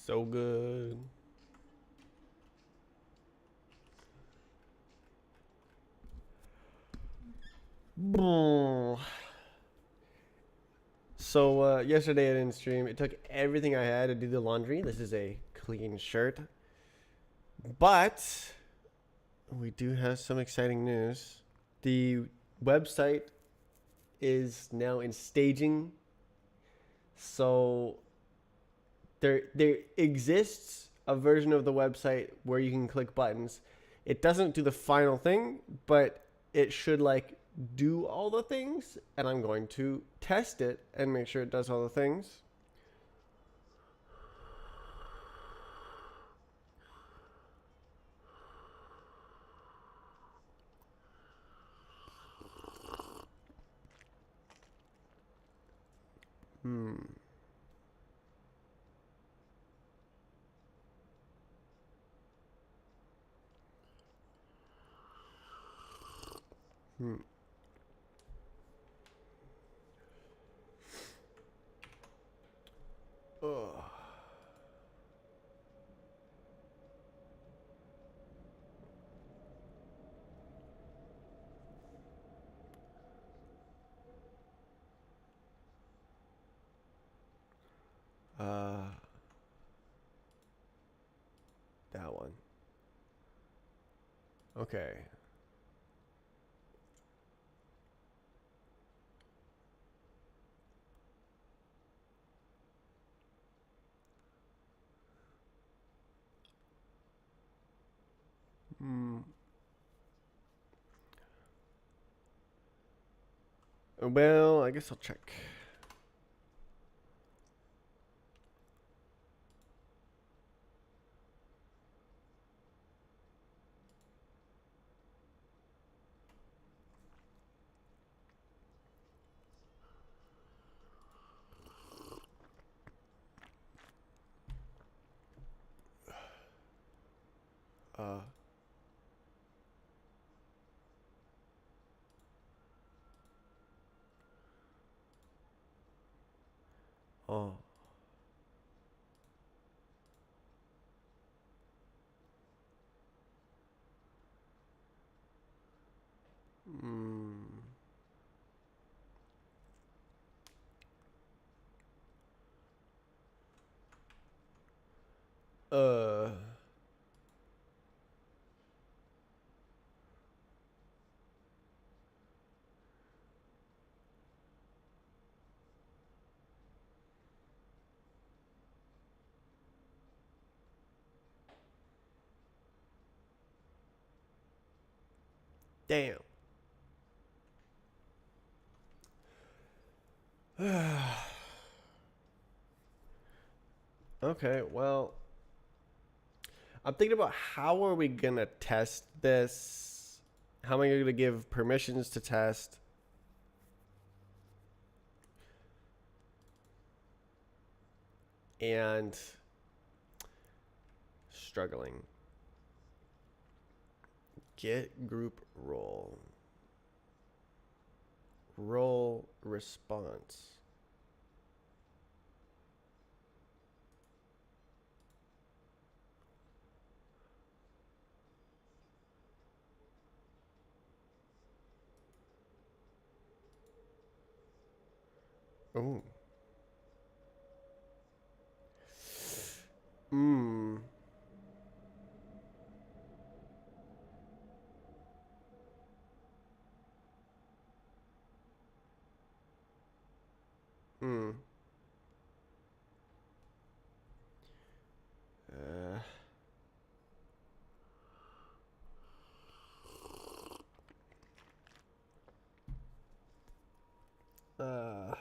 So good. So yesterday I didn't stream. It took everything I had to do the laundry. This is a clean shirt. But we do have some exciting news. The website is now in staging. So there exists a version of the website where you can click buttons. It doesn't do the final thing, but it should like do all the things, and I'm going to test it and make sure it does all the things. Hmm. Hmm. Ugh. Uh, that one. Okay. Hmm. Well, I guess I'll check. Uh. Oh. Hmm. Uh. Damn. Okay. Well, I'm thinking about how are we gonna test this? How am I gonna give permissions to test? And struggling. Get group role. Role response. Oh. Hmm. Hmm. Uh. Uh.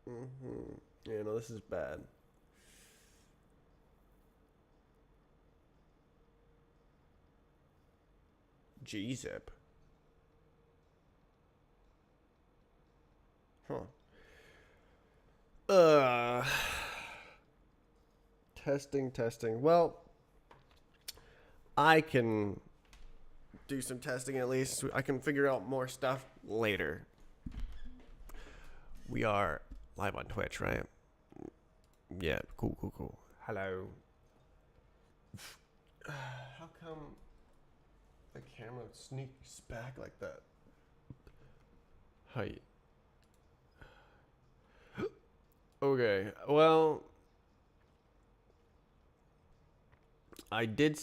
Mm-hmm. Yeah, no, this is bad. Gzip. Huh. Uh. Testing, testing. Well, I can do some testing at least. I can figure out more stuff later. We are live on Twitch, right? Yeah, cool. Hello. How come the camera sneaks back like that? Hi. Okay, well, I did,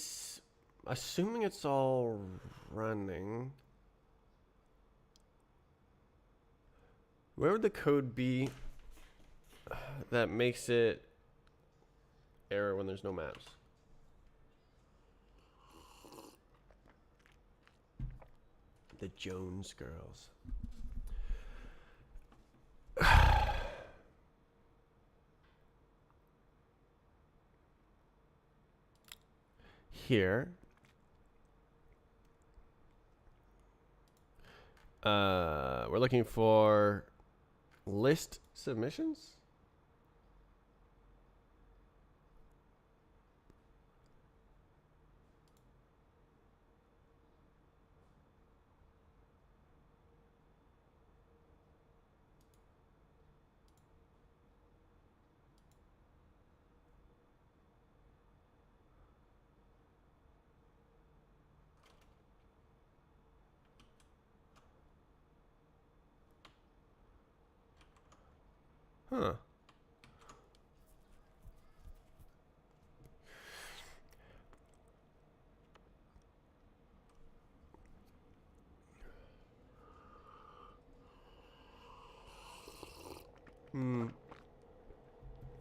assuming it's all running. Where would the code be that makes it error when there's no maps? The Jones girls. Here. We're looking for list submissions. Huh.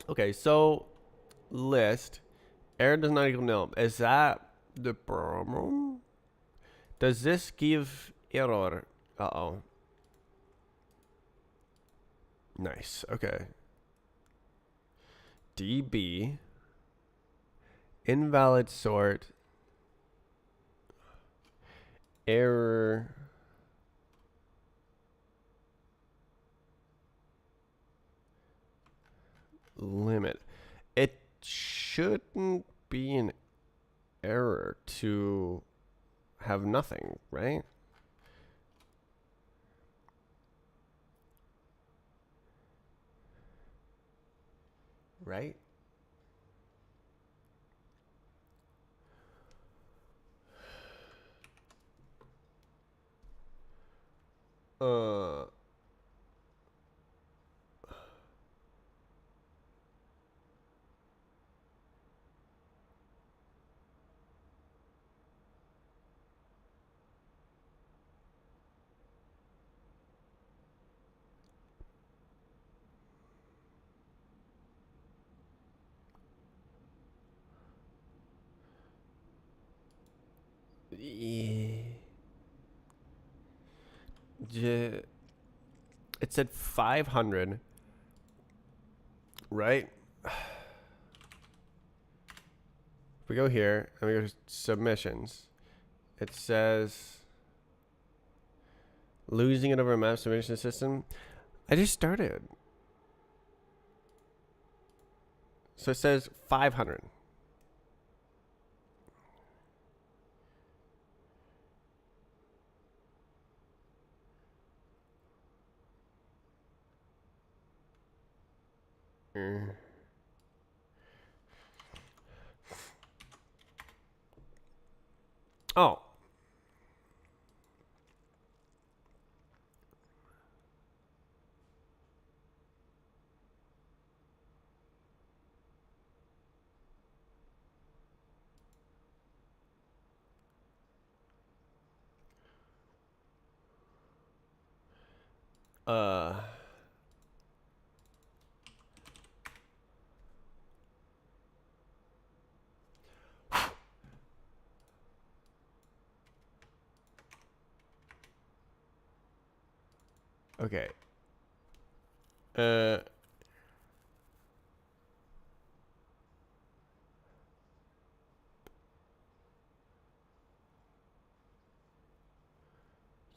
Okay, so list error does not equal nil. Is that the problem? Does this give error? Uh-oh. Nice. Okay. DB invalid sort error limit. It shouldn't be an error to have nothing, right? Right? Uh yeah. It said 500, right? If we go here and we go to submissions, it says losing it over a map submission system. I just started. So it says 500. Oh. Uh. Okay.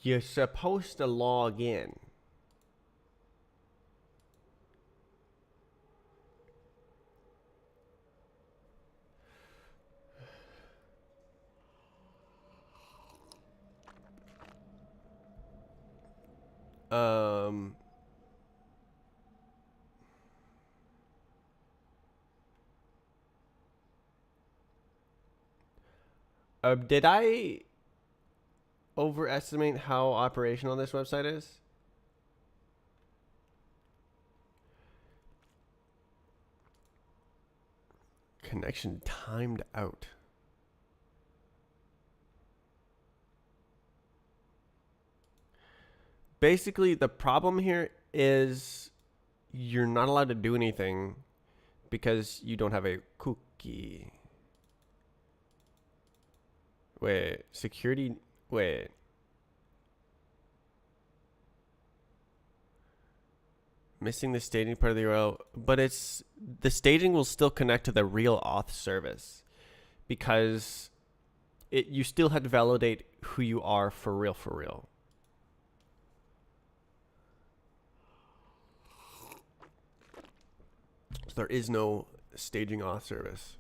You're supposed to log in. Um, did I overestimate how operational this website is? Connection timed out. Basically, the problem here is you're not allowed to do anything because you don't have a cookie. Wait, security. Wait. Missing the staging part of the URL, but it's the staging will still connect to the real auth service because you still have to validate who you are for real, for real. So there is no staging auth service.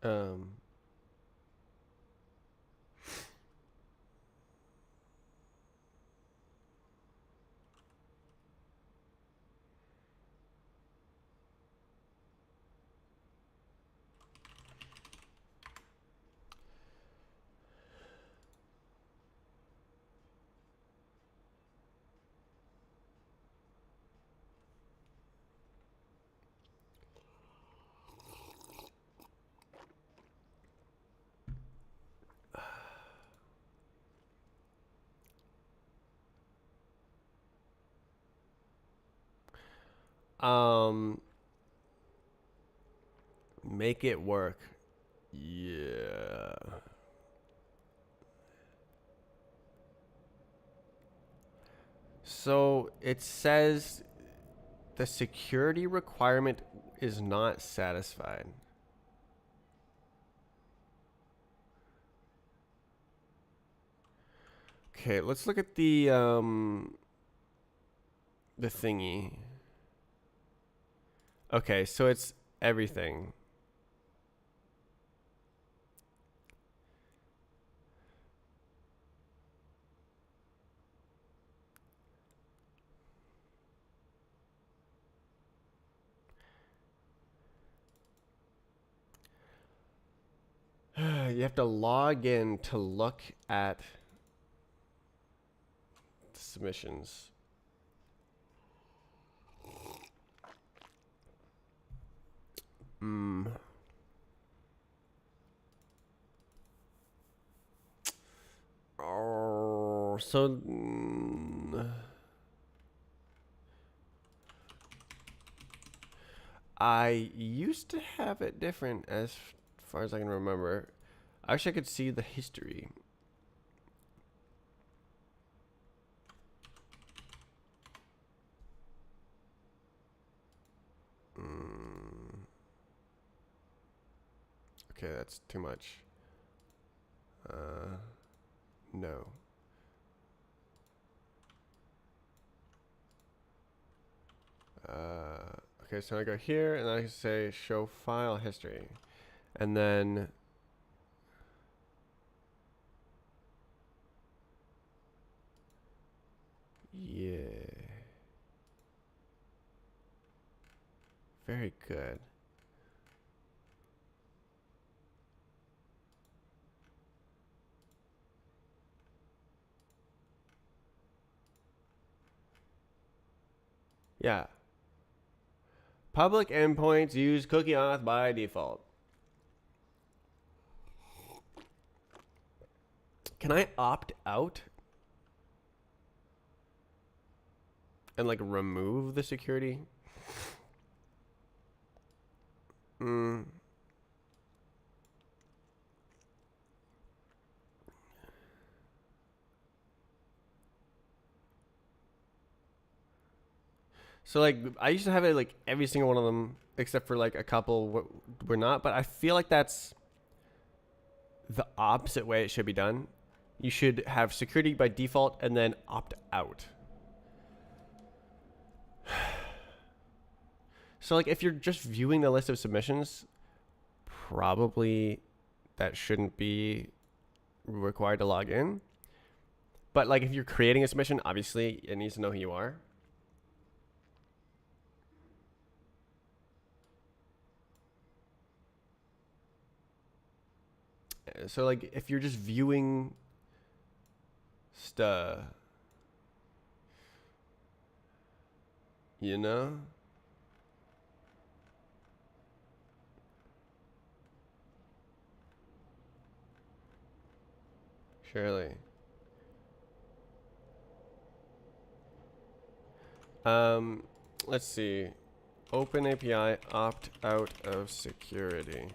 Um, um, make it work. Yeah. So it says the security requirement is not satisfied. Okay, let's look at the thingy. Okay, so it's everything. You have to log in to look at submissions. Mm. Oh, so I used to have it different as far as I can remember. I wish I could see the history. Okay, that's too much. No. Okay, so I go here and I say show file history. And then Very good. Yeah. Public endpoints use cookie auth by default. Can I opt out and like remove the security? So like I used to have it like every single one of them except for like a couple were not, but I feel like that's the opposite way it should be done. You should have security by default and then opt out. So like if you're just viewing the list of submissions, probably that shouldn't be required to log in. But like if you're creating a submission, obviously it needs to know who you are. So like if you're just viewing stuff, you know? Surely. Let's see. Open API opt out of security.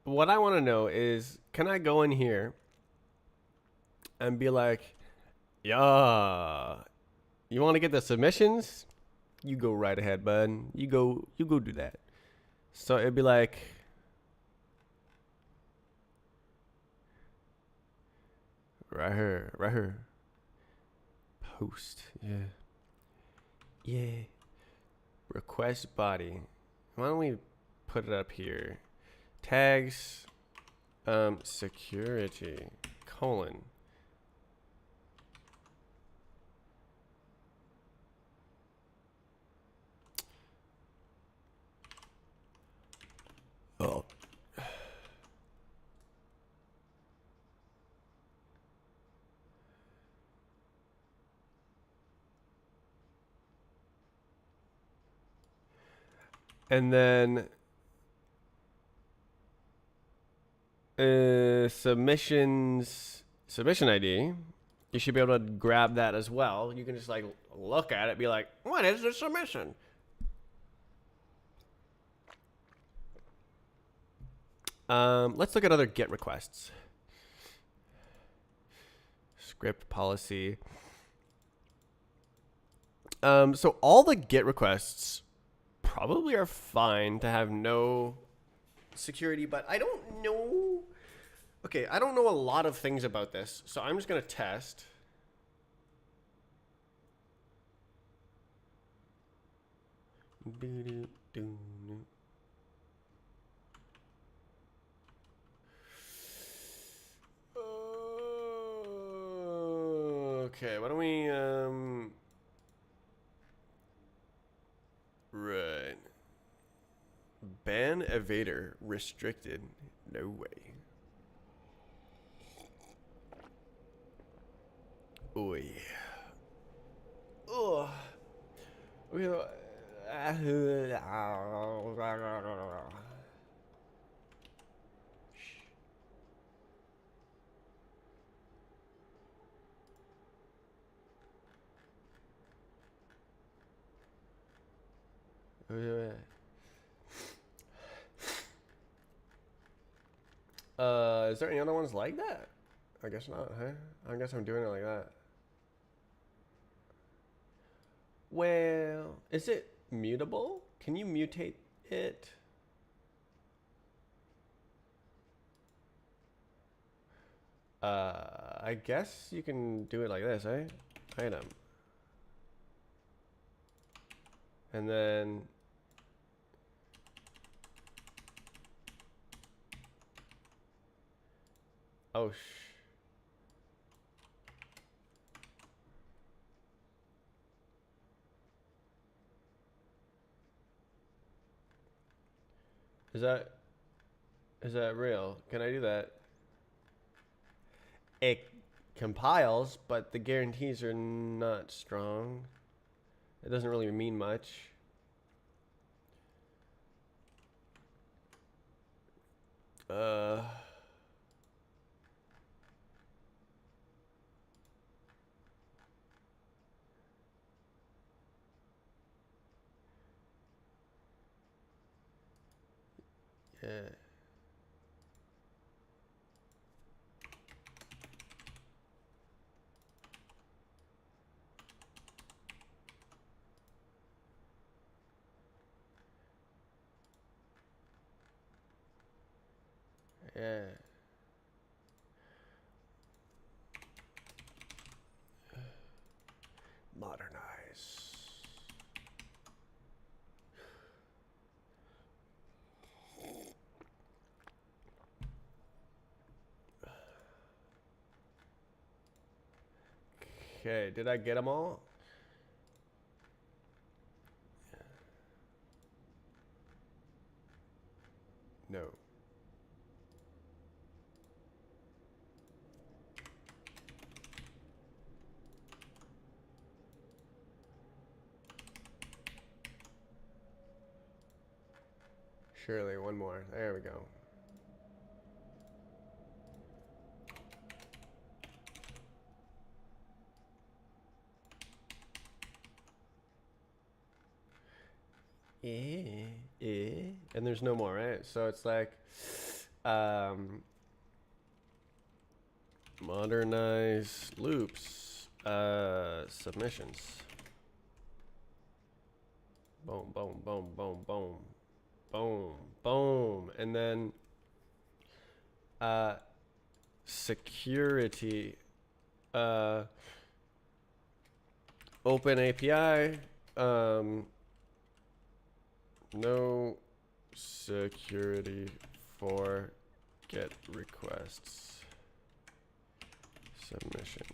What I want to know is, can I go in here and be like, yeah, you want to get the submissions? You go right ahead, bud. You go do that. So it'd be like, right here, right here. Post, yeah. Yeah. Request body. Why don't we put it up here? Tags, security, colon. Oh. And then submission ID. You should be able to grab that as well. You can just like look at it, be like, what is the submission? Let's look at other GET requests. Script policy. So all the GET requests probably are fine to have no security, but I don't know. Okay, I don't know a lot of things about this, so I'm just gonna test. Okay, why don't we right. Ban evader restricted. No way. boy. Oh. Is there any other ones like that? I guess not, huh? I guess I'm doing it like that. Well, is it mutable? Can you mutate it? I guess you can do it like this, eh? Item. And then... Oh, Is that real? Can I do that? It compiles, but the guarantees are not strong. It doesn't really mean much. Yeah. Yeah. Modernize. Okay, did I get them all? No. Surely, one more. There we go. And there's no more, right? So it's like, modernize loops, submissions. Boom, boom, boom, boom, boom, boom, boom, and then security, open API, no security for get requests submission.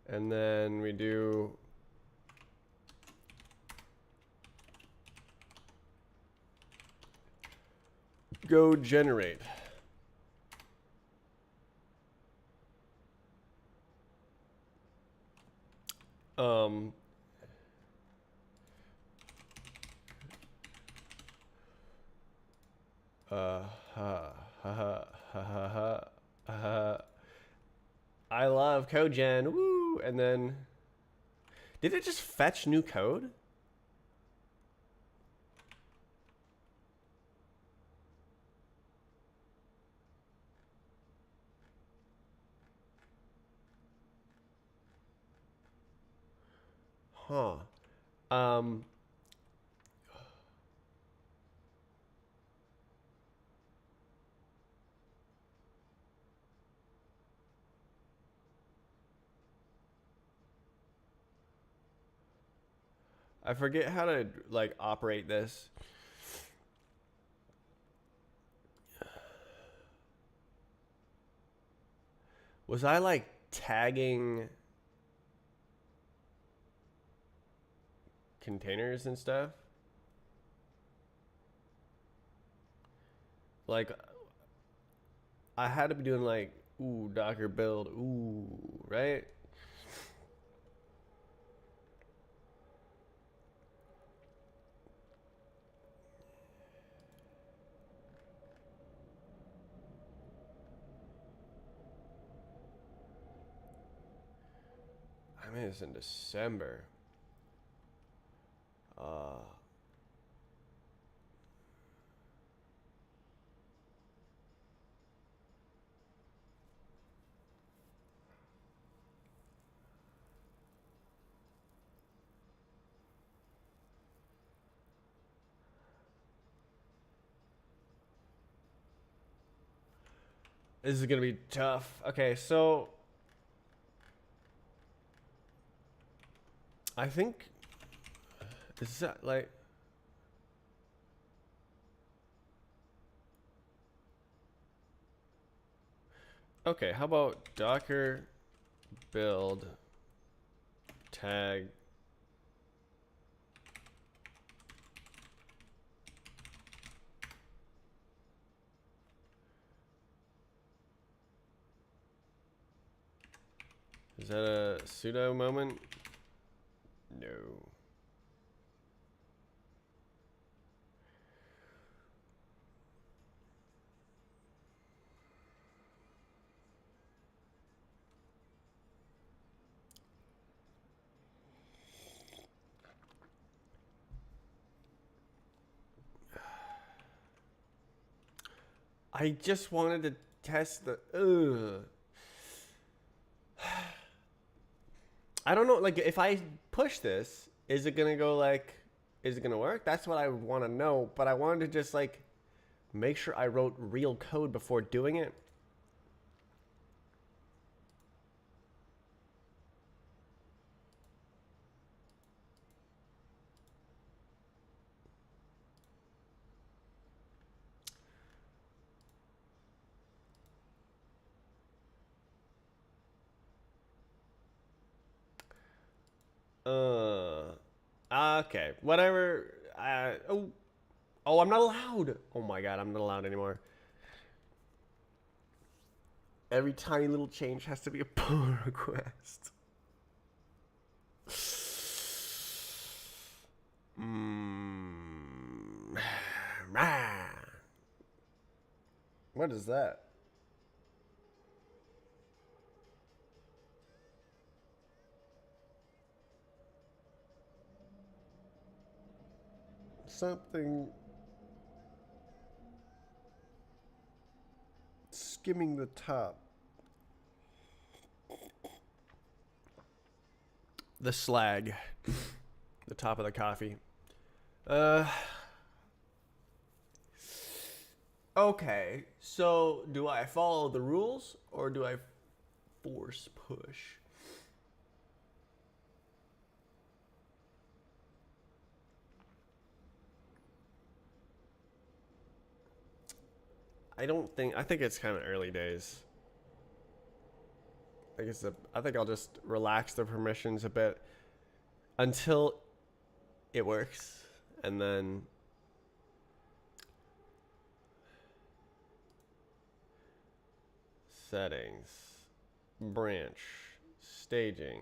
And then we do go generate. I love CodeGen. Woo! And then, did it just fetch new code? Huh. I forget how to like operate this. Was I like tagging containers and stuff? Like I had to be doing like Ooh, Docker build. Ooh, right? I mean, it's in December. Uh, this is gonna be tough. Okay, so I think is that like okay? How about Docker build tag? Is that a sudo moment? No. I just wanted to test the. I don't know. Like, if I push this, is it gonna go like? Is it gonna work? That's what I want to know. But I wanted to just like make sure I wrote real code before doing it. Uh, okay, whatever. Oh, I'm not allowed. Oh my god, I'm not allowed anymore. Every tiny little change has to be a pull request. Mm. What is that? Something skimming the top. The slag. The top of the coffee. Uh. Okay, so do I follow the rules or do I force push? I think it's kind of early days. I think I'll just relax the permissions a bit until it works, and then settings, branch, staging.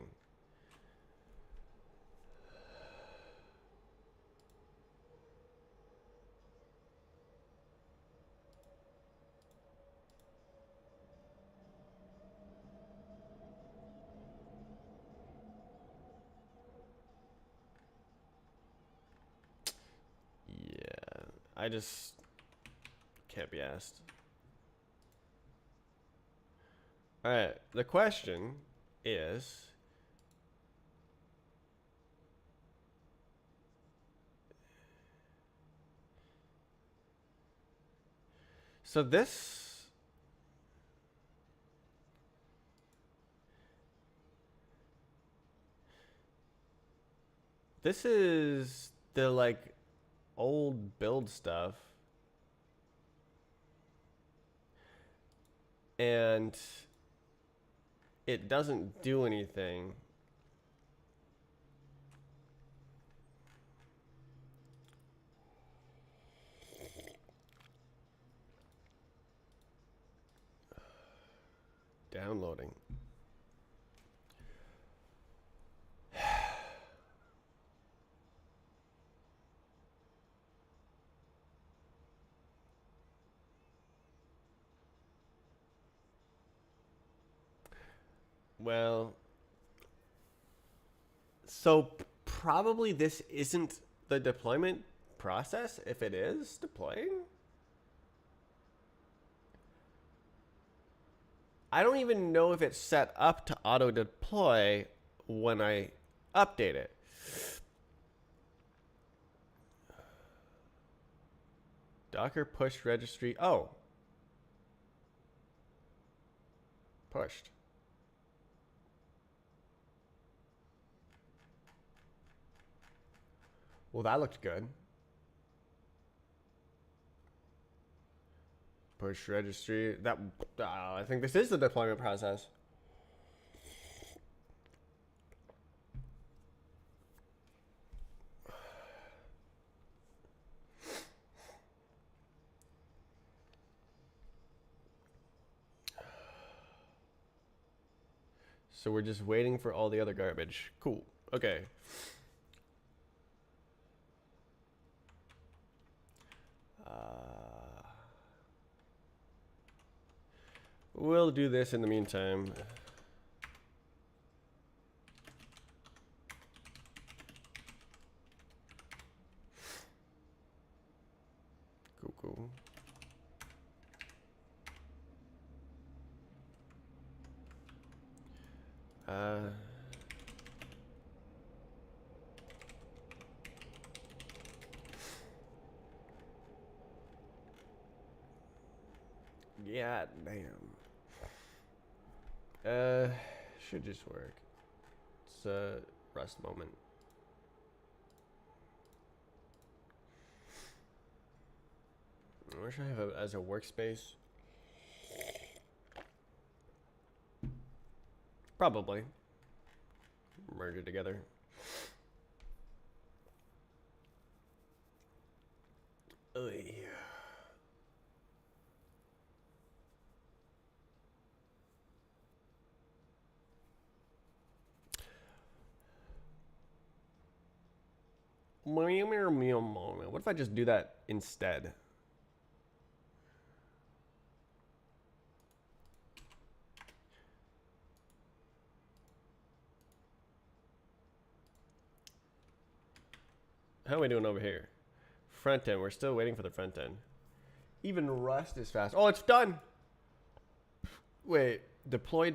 Yeah, I just can't be asked. All right, the question is, so this is the like old build stuff, and it doesn't do anything. Downloading. Well, so probably this isn't the deployment process if it is deploying. I don't even know if it's set up to auto deploy when I update it. Docker push registry. Oh. Pushed. Well, that looked good. Push registry. That I think this is the deployment process. So we're just waiting for all the other garbage. Cool. Okay. We'll do this in the meantime. Cool, cool. Yeah, damn. Should just work. It's a Rust moment. Where should I have it as a workspace? Probably. Merge it together. Oy. What if I just do that instead? How are we doing over here? Front end. We're still waiting for the front end. Even Rust is fast. Oh, it's done. Wait. Deploy.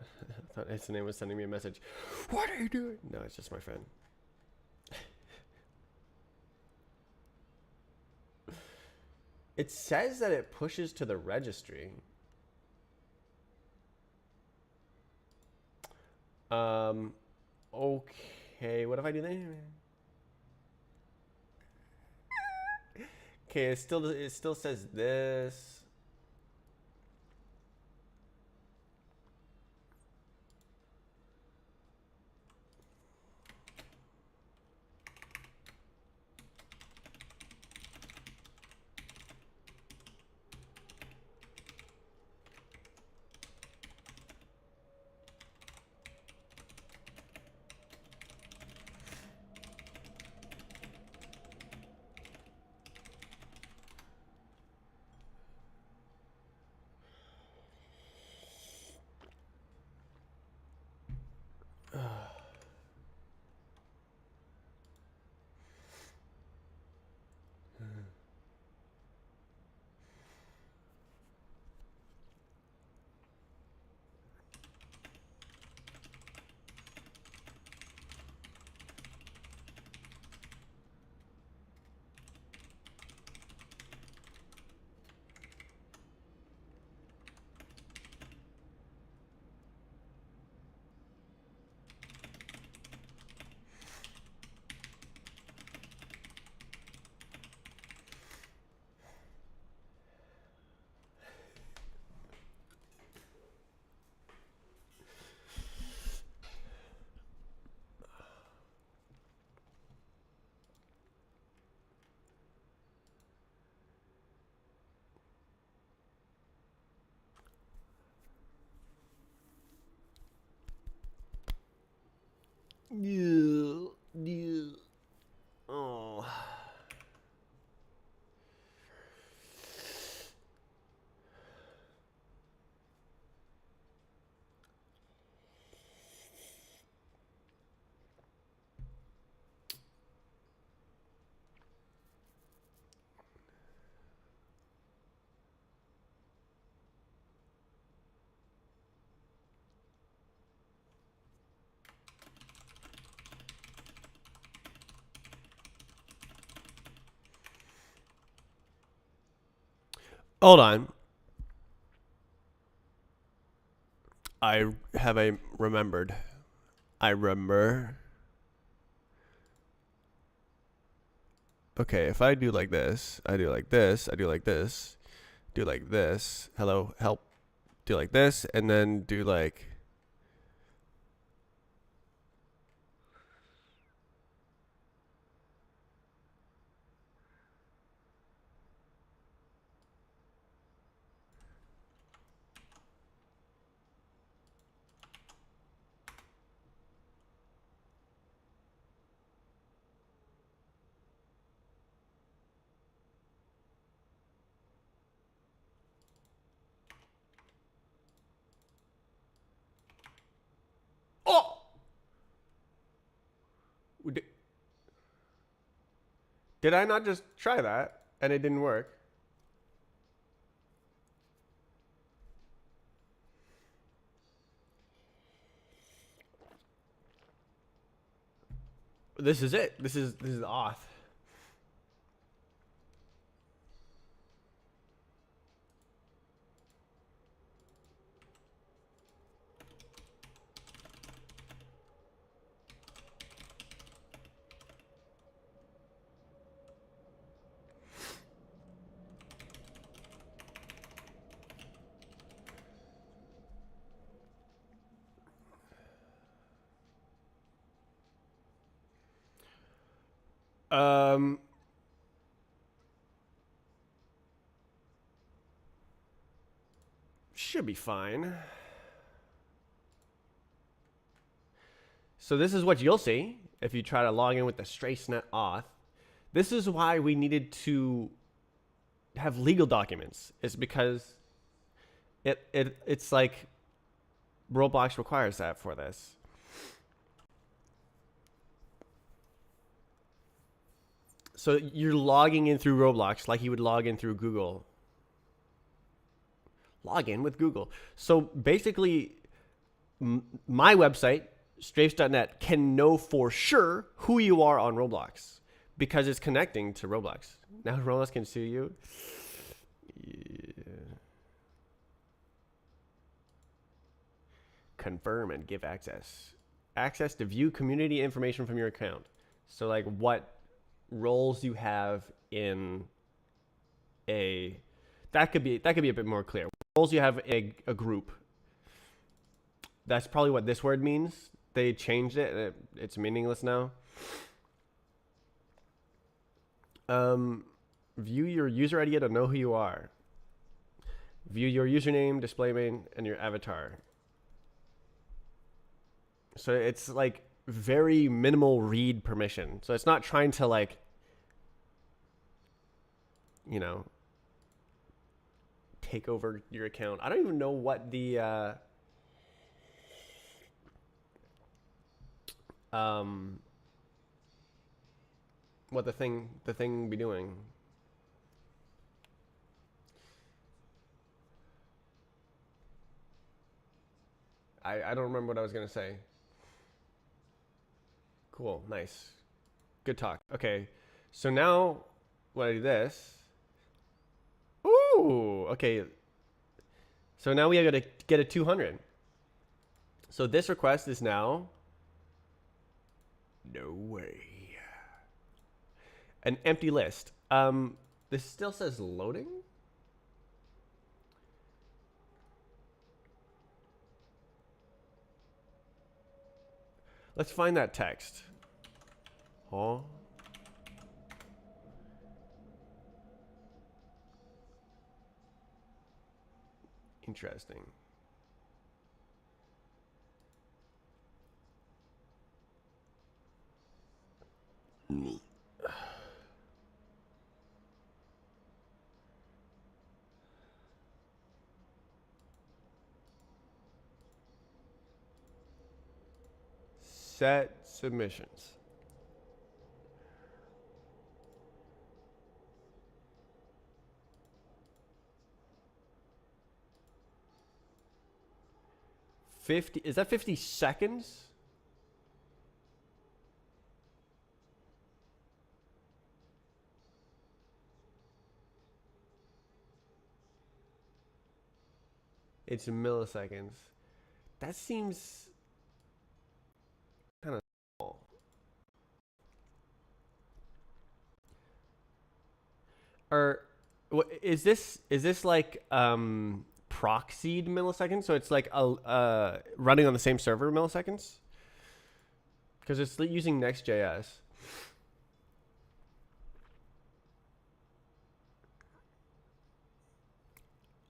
I thought its name was sending me a message. What are you doing? No, it's just my friend. It says that it pushes to the registry. Okay, what if I do that? Okay, it still says this. Yeah. Yeah. Oh. Hold on. I have a remembered. I remember. Okay, if I do like this, I do like this, I do like this, do like this. Hello, help. Do like this, and then do like. Oh! Did I not just try that and it didn't work? This is it. This is auth. Um, should be fine. So this is what you'll see if you try to log in with the Stracenet auth. This is why we needed to have legal documents. It's because it's like Roblox requires that for this. So you're logging in through Roblox like you would log in through Google. Log in with Google. So basically, my website, strafes.net, can know for sure who you are on Roblox because it's connecting to Roblox. Now Roblox can sue you. Yeah. Confirm and give access. Access to view community information from your account. So like what roles you have in a that could be a bit more clear. Roles you have in a group. That's probably what this word means. They changed it. It's meaningless now. View your user ID to know who you are. View your username, display name, and your avatar. So it's like very minimal read permission. So it's not trying to like, you know, take over your account. I don't even know what the what the thing be doing. I don't remember what I was gonna say. Cool, nice, good talk. Okay, so now when I do this, ooh, okay. So now we got to get a 200. So this request is now no way an empty list. This still says loading. Let's find that text. Huh? Interesting. set submissions. Is that 50 seconds? It's milliseconds. That seems kind of small. Or is this like proxied milliseconds? So it's like running on the same server milliseconds? Because it's using Next.js.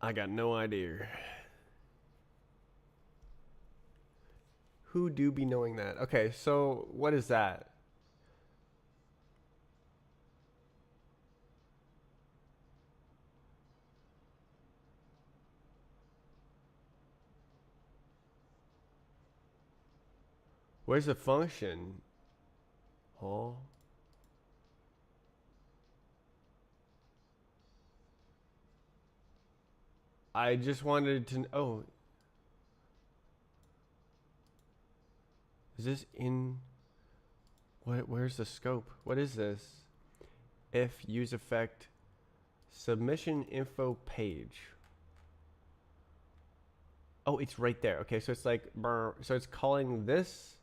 I got no idea. Who do be knowing that? Okay, so what is that? Where's the function? Oh. I just wanted to. Oh. Is this in. Where's the scope? What is this? If use effect submission info page. Oh, it's right there. Okay, so it's like. So it's calling this.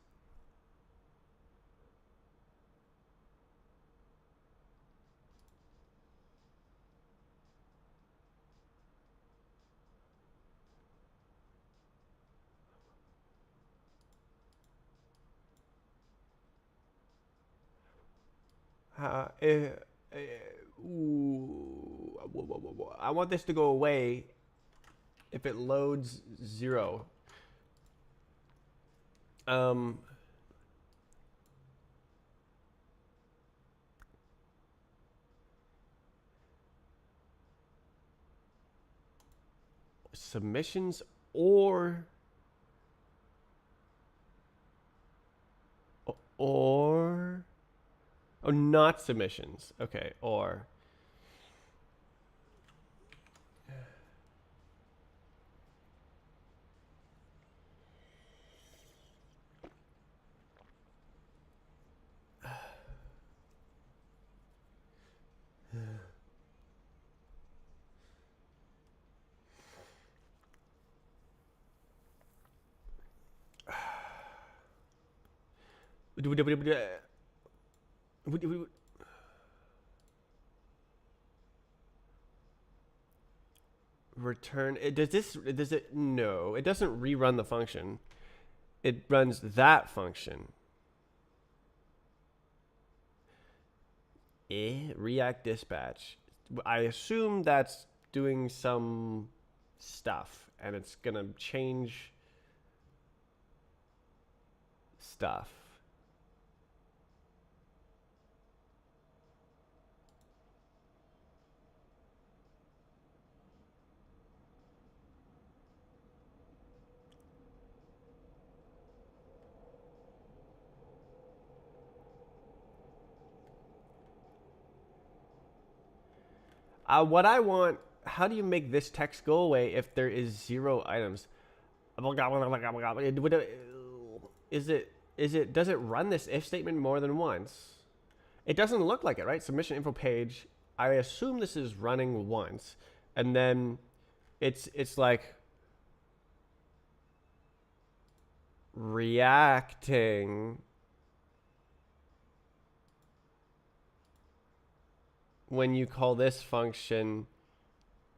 I want this to go away if it loads 0. Submissions or oh, not submissions. Okay, or return. Does it? No, it doesn't rerun the function. It runs that function. React dispatch. I assume that's doing some stuff, and it's gonna change stuff. What I want, how do you make this text go away if there is 0 items? Does it run this if statement more than once? It doesn't look like it, right? Submission info page. I assume this is running once, and then it's like reacting when you call this function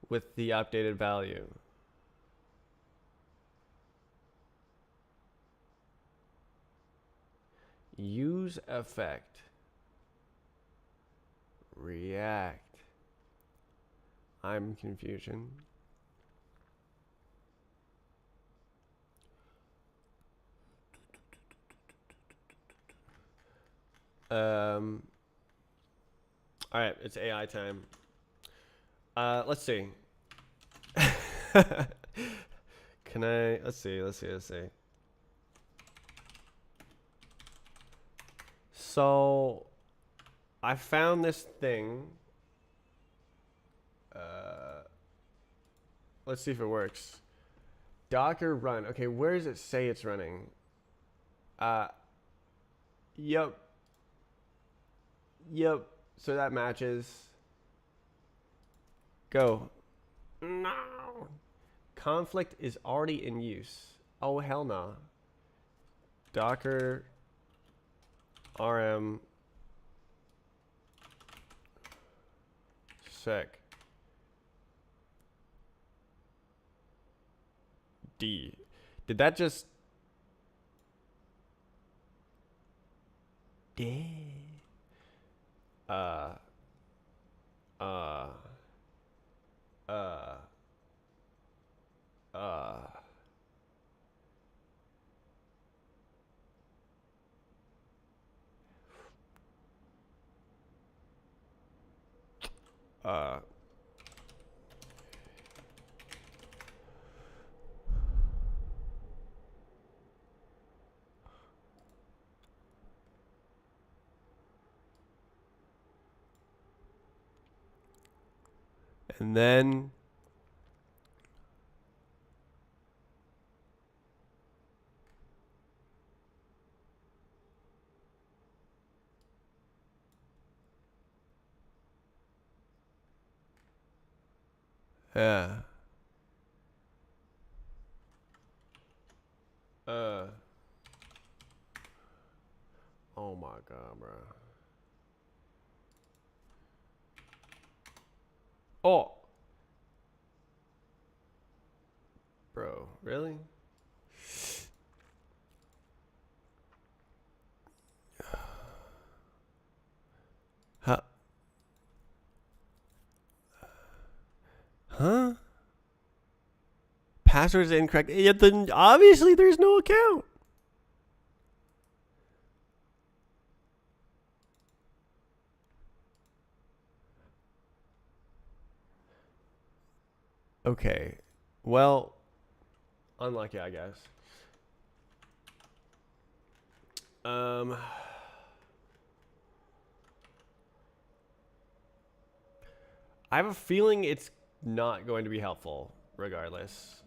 with the updated value. Use effect. React. I'm confusion. All right, it's AI time. Let's see. Can I? Let's see. So I found this thing. Let's see if it works. Docker run. Okay, where does it say it's running? Yep. Yep. So that matches. Go. No. Conflict is already in use. Oh, hell no. Docker rm sec d. Did that just... Uh, uh, uh, uh, uh, and then yeah. Uh, oh my god, bro. Oh, bro, really? Huh? Huh? Password's incorrect. Yet then obviously there's no account. Okay. Well, unlucky, I guess. I have a feeling it's not going to be helpful, regardless.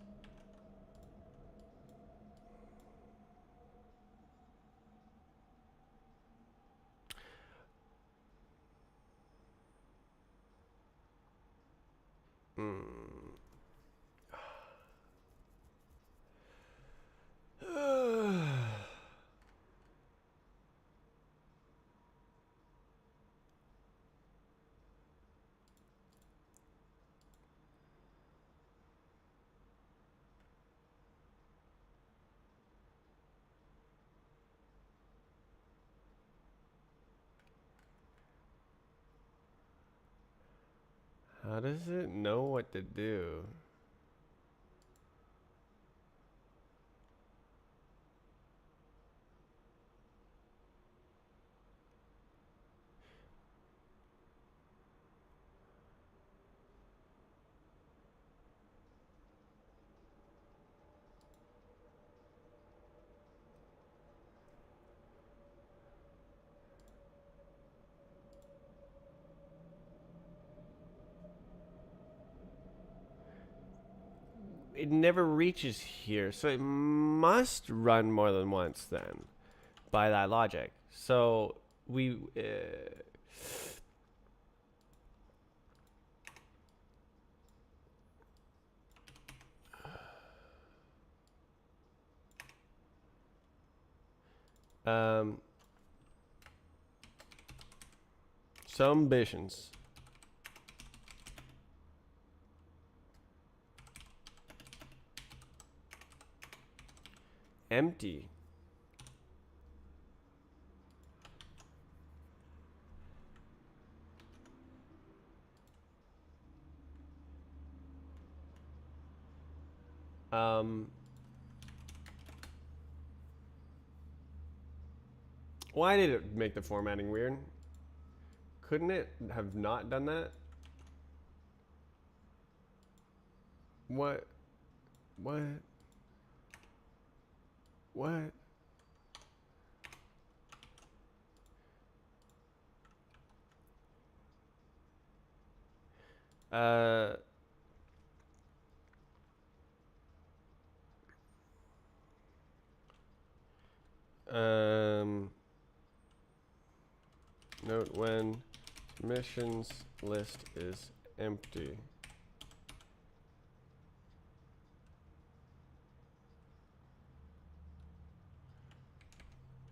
How does it know what to do? It never reaches here, so it must run more than once then, by that logic. So we some ambitions. Empty. Why did it make the formatting weird? Couldn't it have not done that? What? What? What? Note when missions list is empty.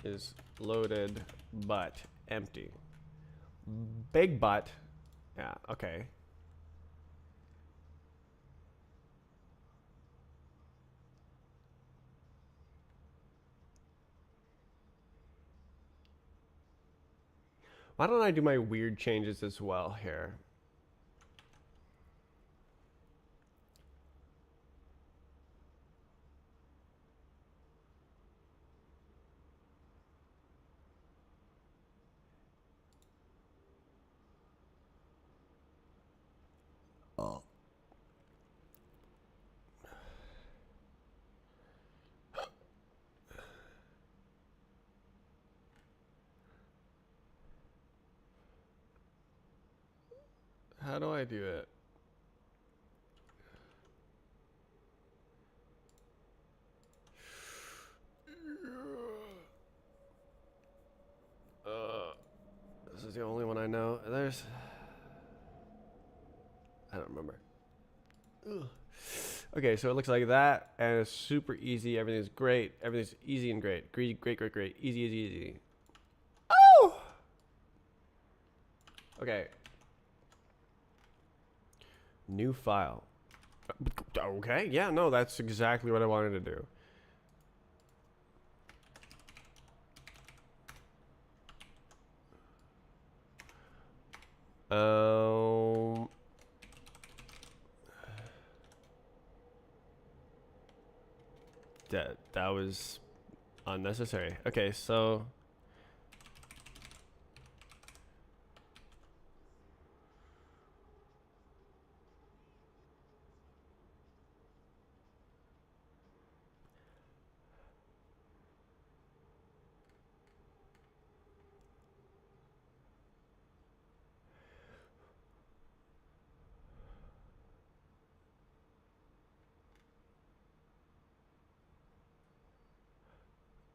Is loaded but empty. Big but. Yeah, okay. Why don't I do my weird changes as well here? Oh. How do I do it? This is the only one I know. I don't remember. Ugh. Okay, so it looks like that, and it's super easy. Everything's great. Everything's easy and great. Great, great, great, great. Easy, easy, easy. Oh! Okay. New file. Okay, yeah, no, that's exactly what I wanted to do. That was unnecessary. Okay, so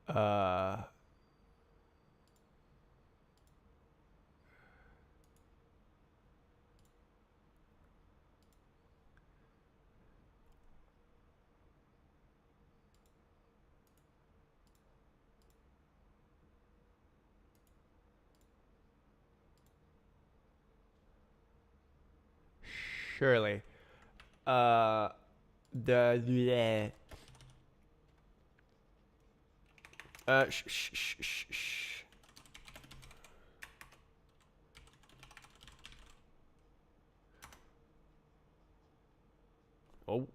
uh surely. The shh. Oh.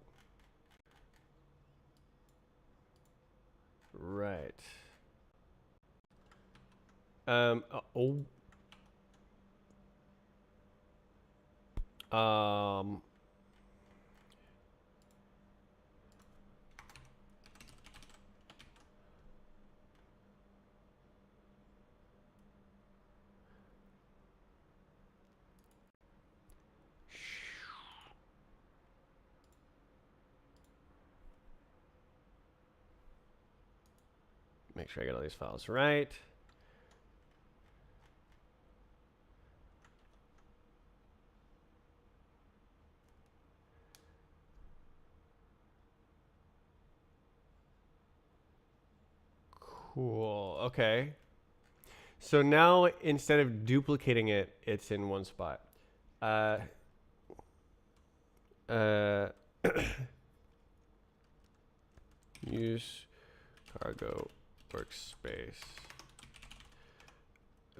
Right. Oh. Um. Make sure I get all these files right. Cool. Okay. So now instead of duplicating it, it's in one spot. Uh, uh, use cargo workspace.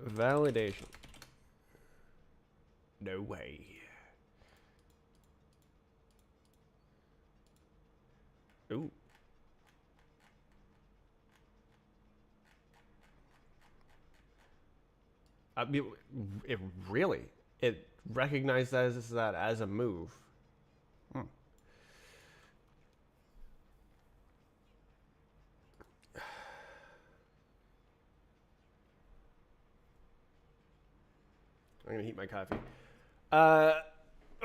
Validation. No way. Ooh. I mean, it really, it recognizes that as a move. Hmm. I'm gonna heat my coffee.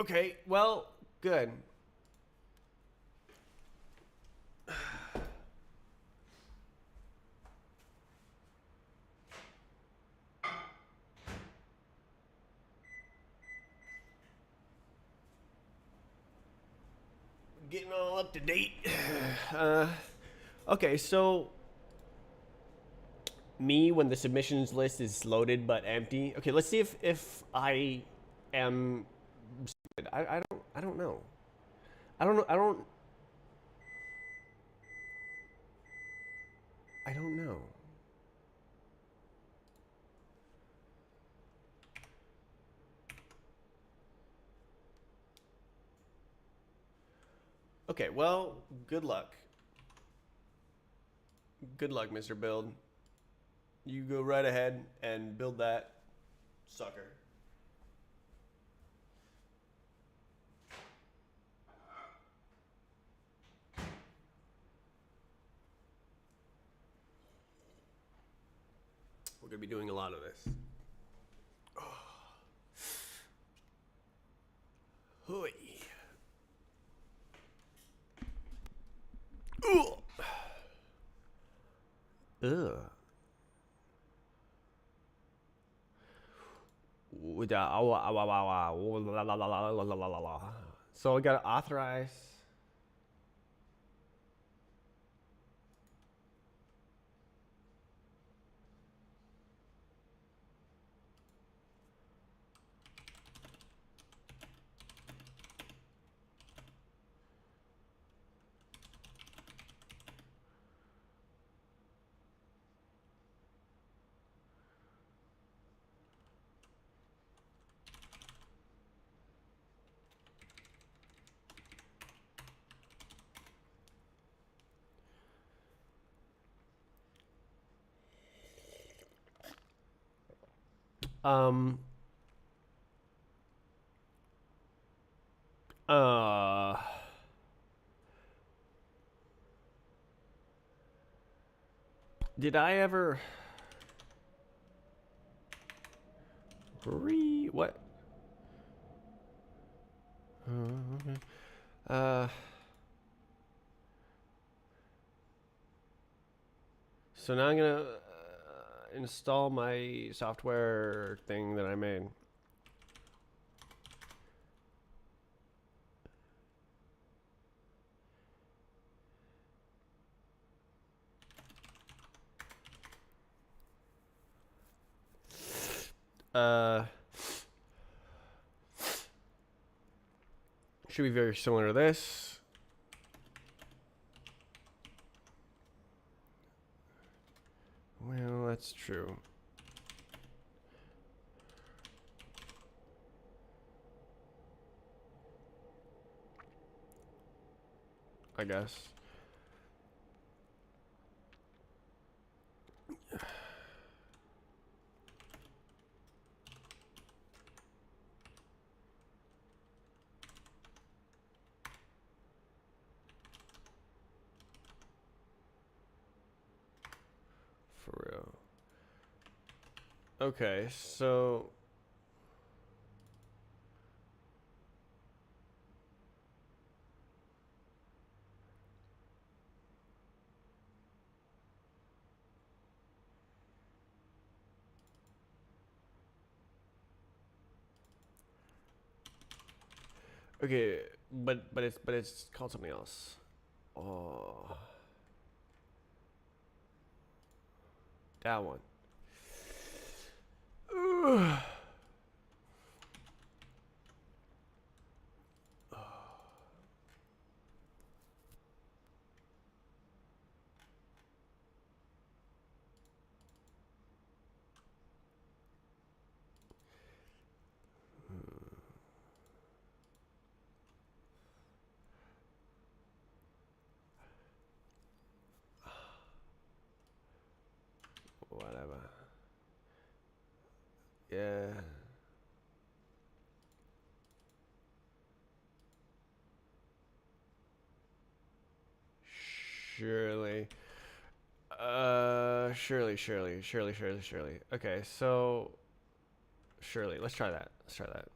Okay, well, good. Getting all up to date. Okay, so me when the submissions list is loaded but empty. Okay, let's see if I am stupid. I don't know. I don't know. Okay, well, good luck. Good luck, Mr. Build. You go right ahead and build that sucker. We're gonna be doing a lot of this. Hooey. Ugh. So I gotta authorize. Um. Uh. Did I ever what? Okay. Uh. So now I'm gonna install my software thing that I made. Uh. Should be very similar to this. Well, that's true. I guess. For real. Okay, so okay, but it's called something else. Oh, that one. Whatever. Yeah. Surely. Surely. Okay, so surely. Let's try that. Let's try that.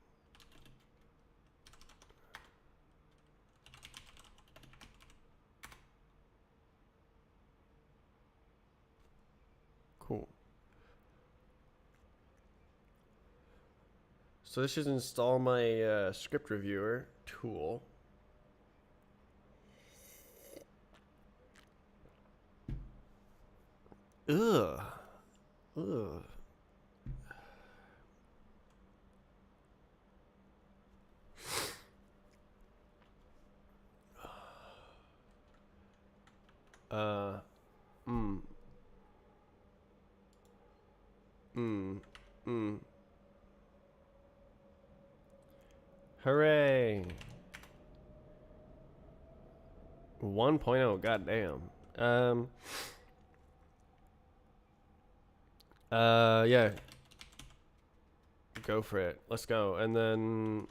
So this should install my script reviewer tool. Ugh. Ugh. Uh. Mm. Mm. Mm. Hooray. 1.0, goddamn. Yeah. Go for it. Let's go. And then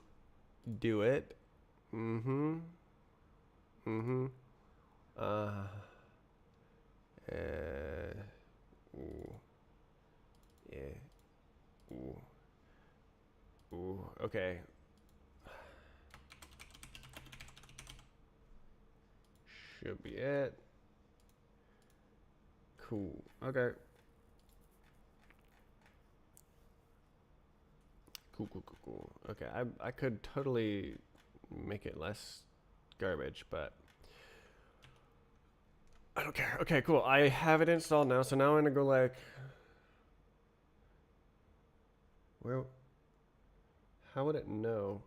do it. Mm-hmm. Mm-hmm. Ooh. Yeah. Ooh. Ooh. Okay. Should be it. Cool. Okay. Cool, cool, cool, cool. Okay, I could totally make it less garbage, but I don't care. Okay, cool. I have it installed now, so now I'm gonna go like, where? How would it know?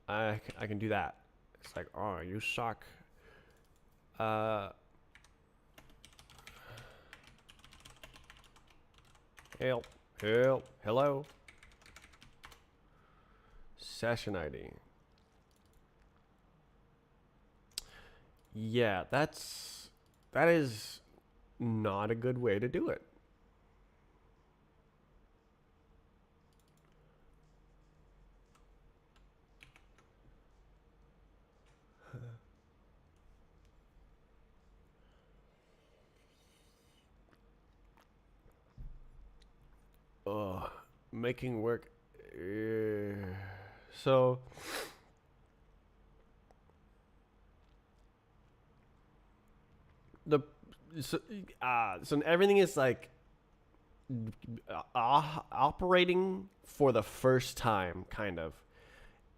I can do that. It's like, oh, you suck. Help, help, hello. Session ID. Yeah, that is not a good way to do it. Ugh, making work. So the so everything is like operating for the first time, kind of.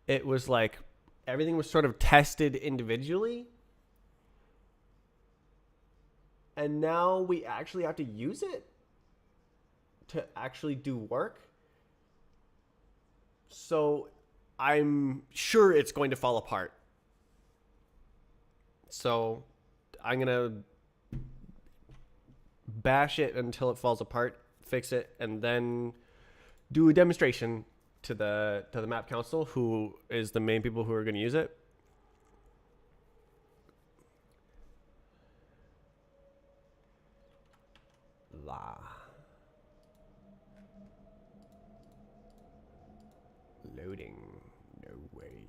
It was like everything was sort of tested individually, and now we actually have to use it to actually do work. So I'm sure it's going to fall apart. So I'm gonna bash it until it falls apart, fix it, and then do a demonstration to the map council, who is the main people who are going to use it. Loading. No way.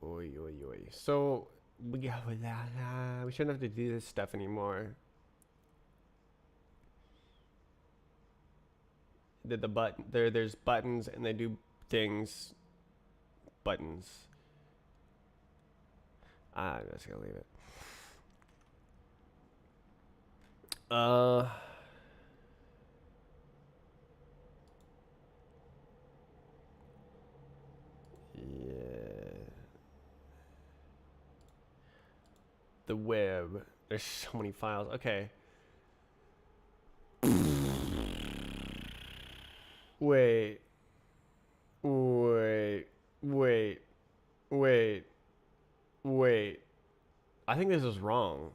Oi, oi, oi. So we shouldn't have to do this stuff anymore. The button there's buttons and they do things. Buttons. I'm just gonna leave it. Yeah. The web. There's so many files. Okay. Wait. Wait. Wait. Wait. Wait. I think this is wrong.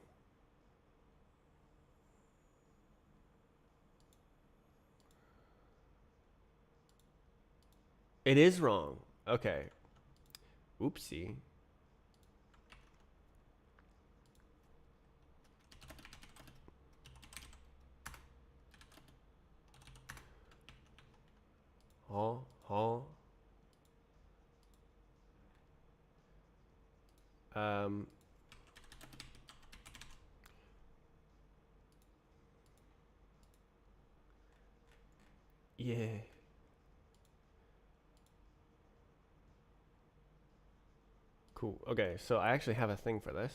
It is wrong. Okay. Oopsie. Huh? Um. Yeah. Cool. Okay, so I actually have a thing for this.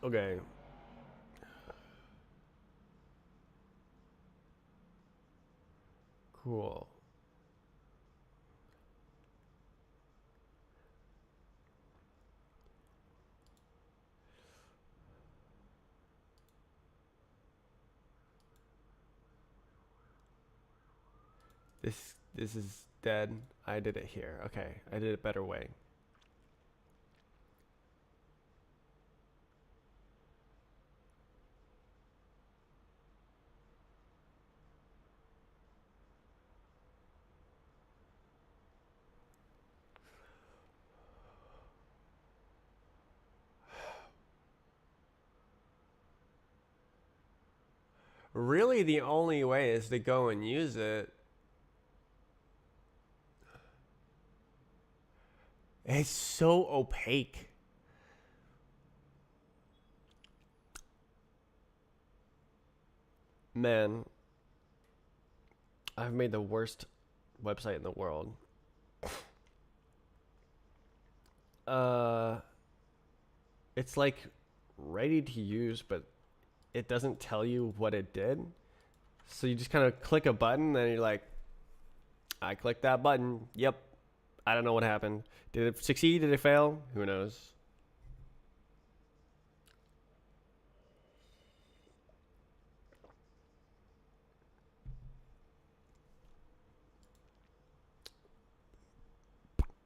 Okay. Cool. This is dead. I did it here. Okay, I did it better way. Really, the only way is to go and use it. It's so opaque. Man, I've made the worst website in the world. Uh, it's like ready to use, but it doesn't tell you what it did. So you just kind of click a button, and you're like, I clicked that button. Yep. I don't know what happened. Did it succeed? Did it fail? Who knows?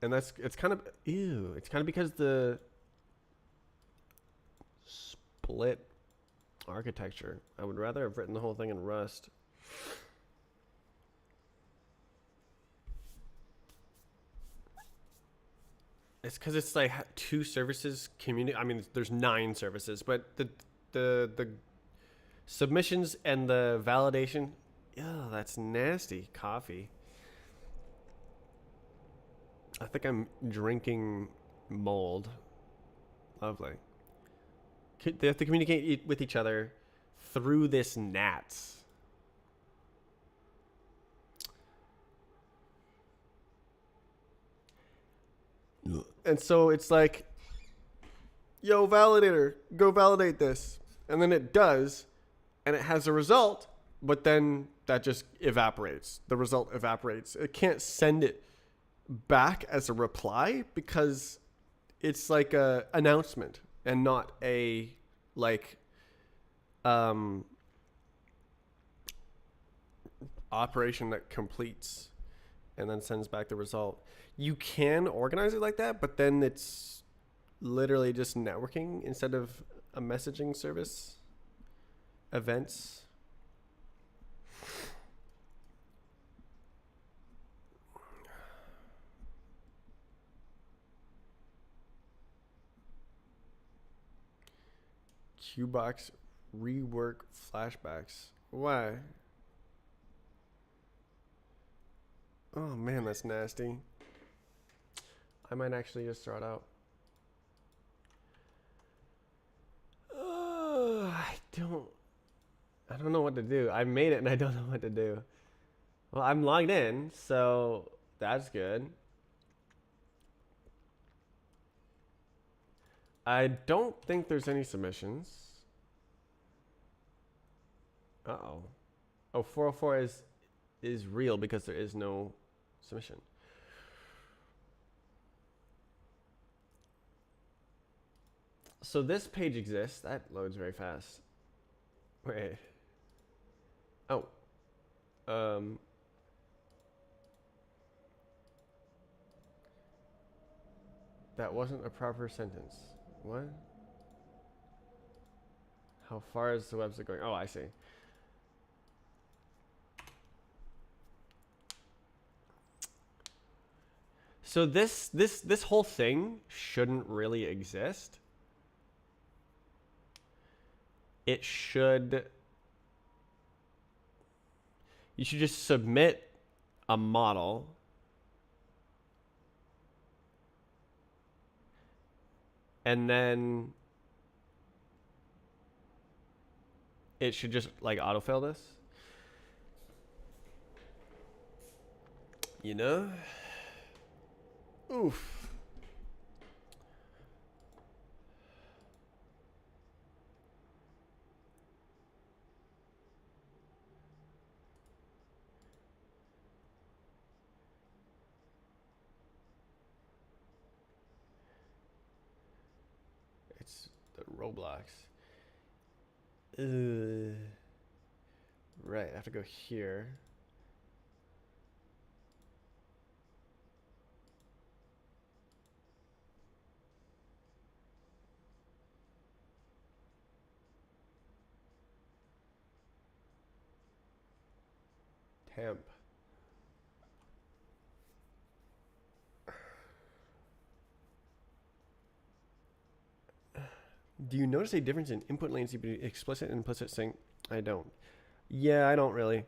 And it's kind of ew. It's kind of because the split architecture. I would rather have written the whole thing in Rust. It's because it's like two services community. I mean, there's 9 services, but the submissions and the validation. Yeah, that's nasty. Coffee. I think I'm drinking mold. Lovely. They have to communicate with each other through this NATS. And so it's like, yo, validator, go validate this. And then it does, and it has a result, but then that just evaporates. The result evaporates. It can't send it back as a reply because it's like a announcement and not a like operation that completes and then sends back the result. You can organize it like that, but then it's literally just networking instead of a messaging service. Events. Qbox rework flashbacks. Why? Oh man, that's nasty. I might actually just throw it out. I don't know what to do. I made it and I don't know what to do. Well, I'm logged in, so that's good. I don't think there's any submissions. Uh-oh. Oh, 404 is real because there is no submission. So this page exists. That loads very fast. Wait. Oh. That wasn't a proper sentence. What? How far is the website going? Oh, I see. So this whole thing shouldn't really exist. It should. You should just submit a model. And then it should just like autofill this. You know? Oof. Roblox. Right, I have to go here. Temp. Do you notice a difference in input latency between explicit and implicit sync? I don't. Yeah, I don't really.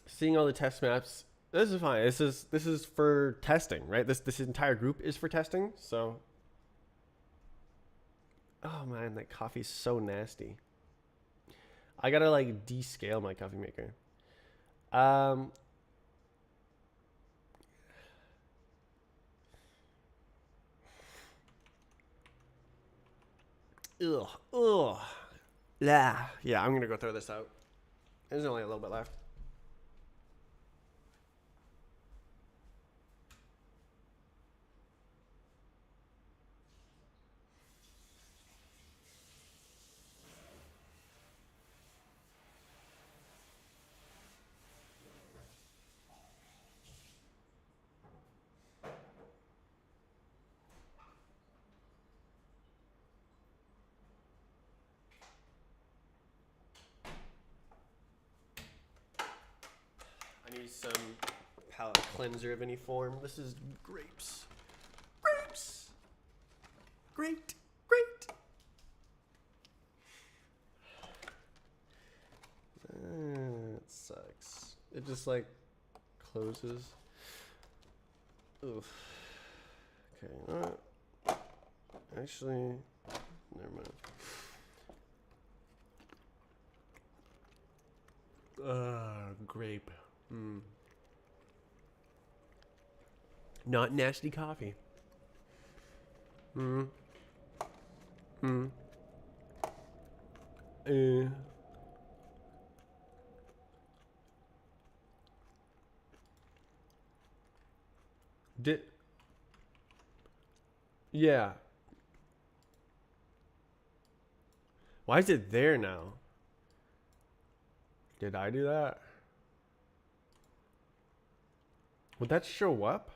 Seeing all the test maps, this is fine. This is for testing, right? This entire group is for testing. So, oh man, that coffee's so nasty. I gotta like descale my coffee maker. Ugh. Yeah, I'm gonna go throw this out. There's only a little bit left. I need some palate cleanser of any form. This is grapes. Grapes! Great! Great! It sucks. It just like closes. Oof. Okay. Actually, never mind. Grape. Not nasty coffee. Yeah. Why is it there now? Did I do that? Would that show up?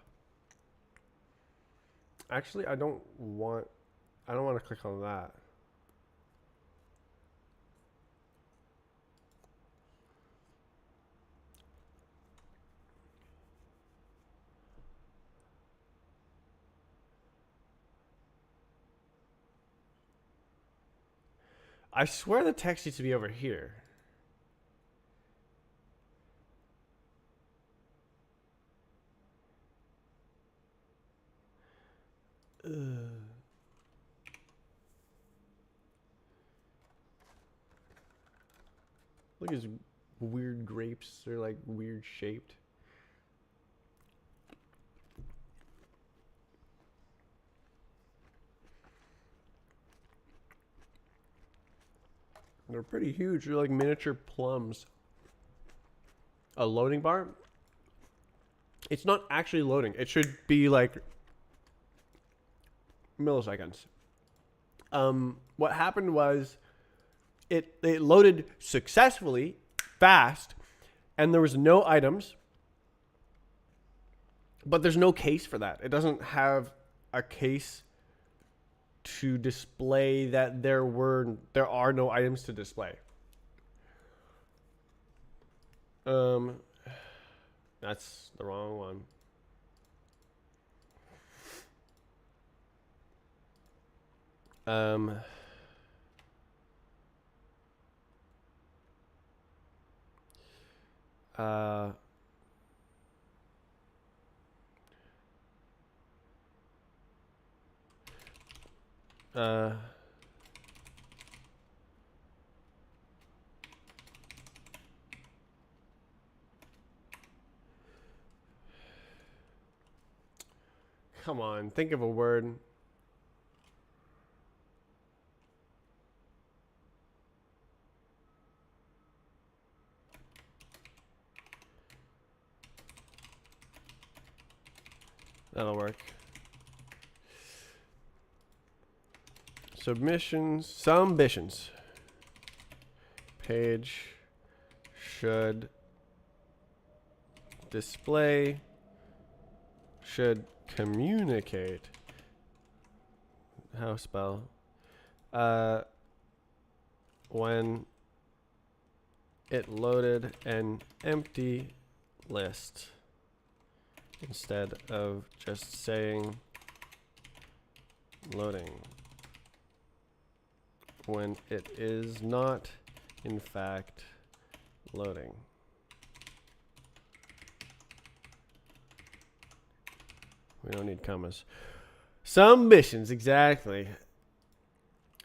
Actually, I don't want to click on that. I swear the text needs to be over here. Look at these weird grapes. They're like weird shaped. They're pretty huge. They're like miniature plums. A loading bar? It's not actually loading. It should be like milliseconds. What happened was it loaded successfully, fast, and there was no items. But there's no case for that. It doesn't have a case to display that there are no items to display. That's the wrong one. Come on, think of a word. That'll work. Submissions. Page should display, should communicate. How spell? When it loaded an empty list instead of just saying loading, when it is not in fact loading. We don't need commas. Submissions, exactly.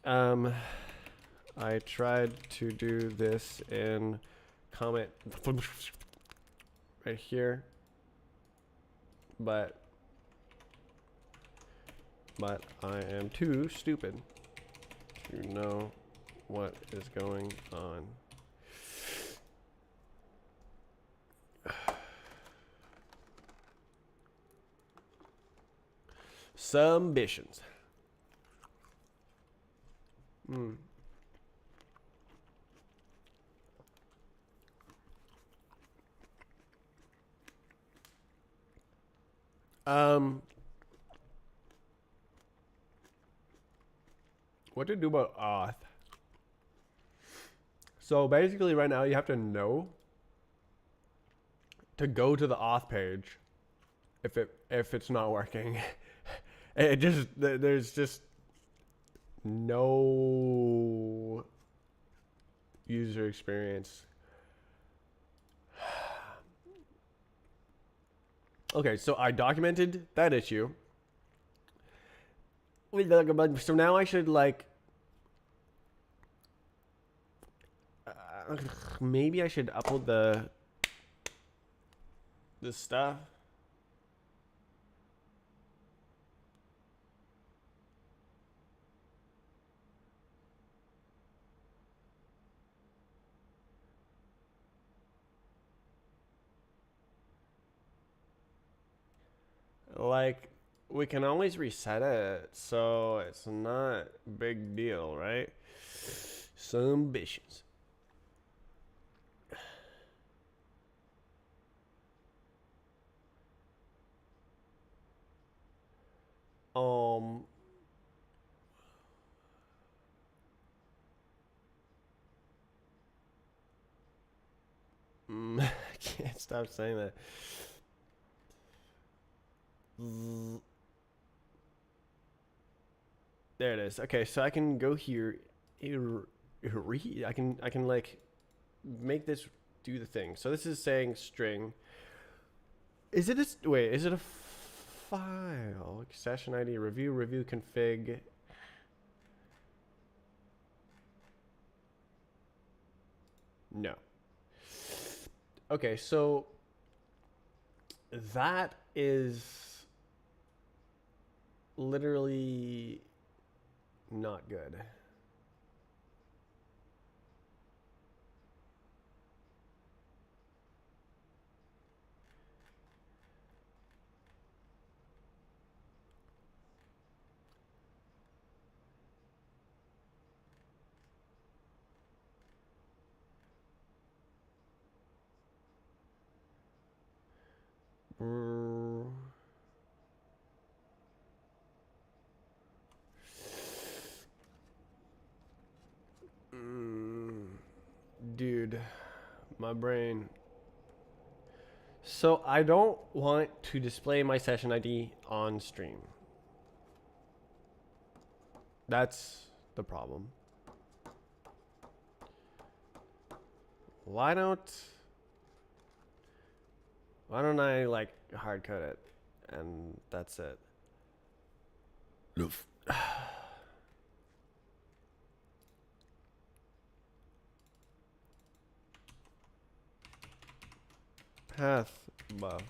I tried to do this in comment right here, but I am too stupid to know what is going on. Submissions. What to do about auth? So basically right now you have to know to go to the auth page if it's not working. There's just no user experience. Okay, so I documented that issue. So now I should maybe I should upload the stuff. We can always reset it, so it's not a big deal, right? Submissions. I can't stop saying that. There it is. Okay, so I can go here. I can like make this do the thing. So this is saying string. Is it a wait? Is it a file? Session ID review config. No. Okay, so that is literally not good. Dude, my brain. So I don't want to display my session ID on stream. That's the problem. Why don't I like hard code it and that's it? Oof. Path buff.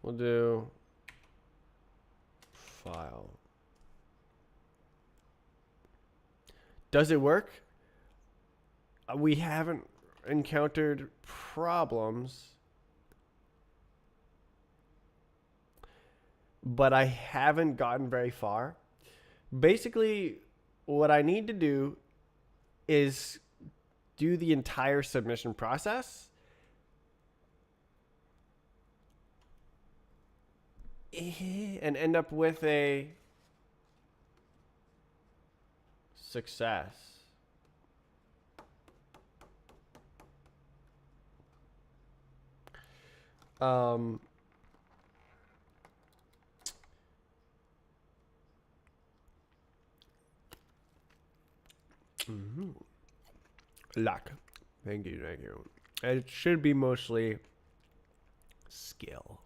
We'll do file. Does it work? We haven't encountered problems. but I haven't gotten very far. Basically, what I need to do is do the entire submission process and end up with a success. Um, Luck. Thank you, thank you. It should be mostly skill.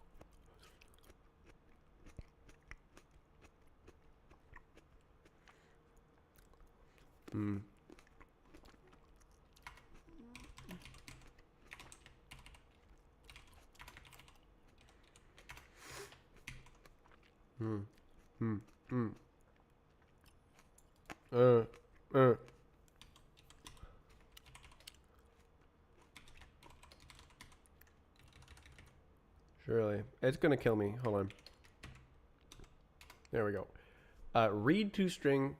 Uh, uh. Surely. It's going to kill me. Hold on. There we go. Read to string.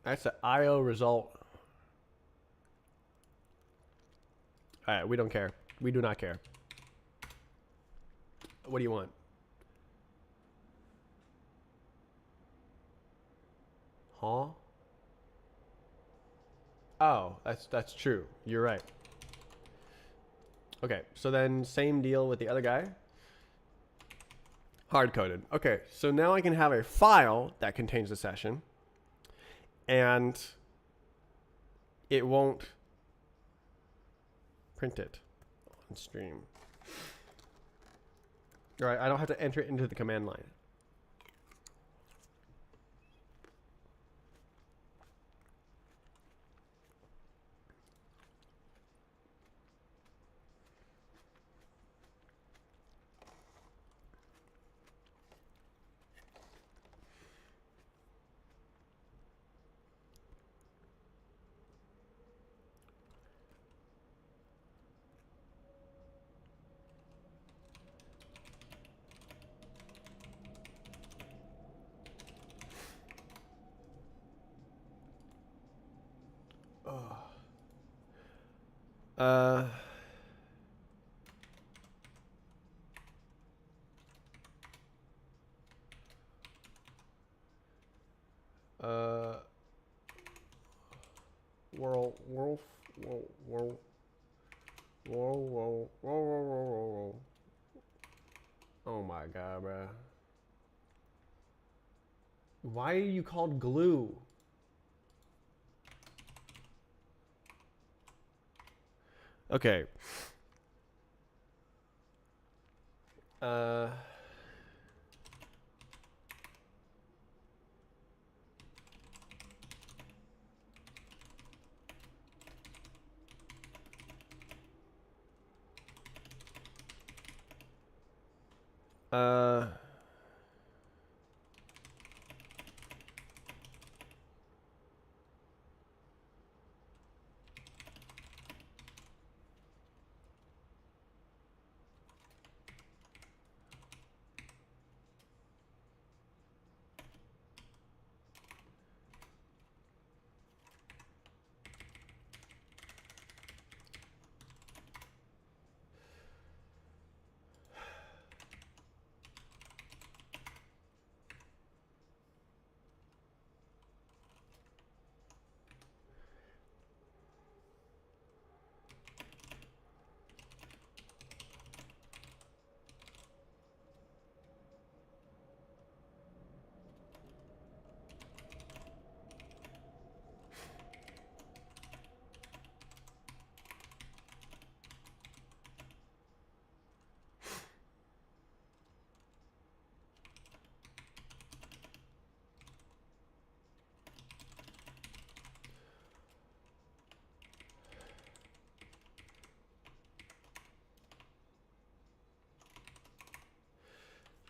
That's the IO result. All right, we don't care. We do not care. What do you want? Huh? Oh, that's true. You're right. Okay, so then same deal with the other guy. Hard-coded. Okay, so now I can have a file that contains the session, and it won't print it on stream. All right, I don't have to enter it into the command line. Uh, Whirl, whirl, whirl, whirl, whirl, whirl, whirl, whirl, whirl, whirl. Oh my god, bruh. Why are you called glue? Okay. Uh... Uh...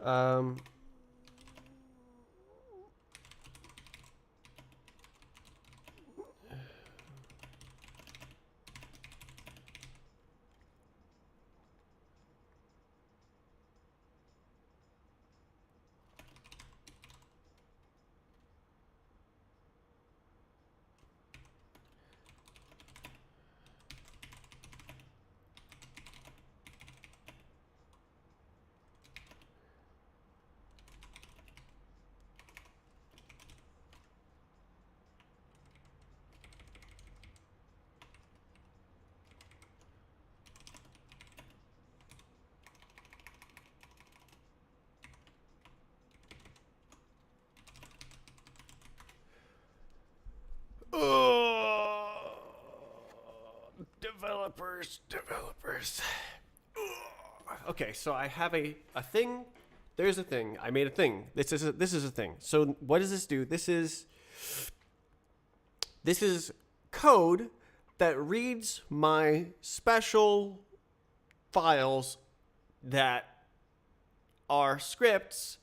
Um... Developers. Okay, so I have a thing. There's a thing. I made a thing. This is a thing. So what does this do? This is code that reads my special files that are scripts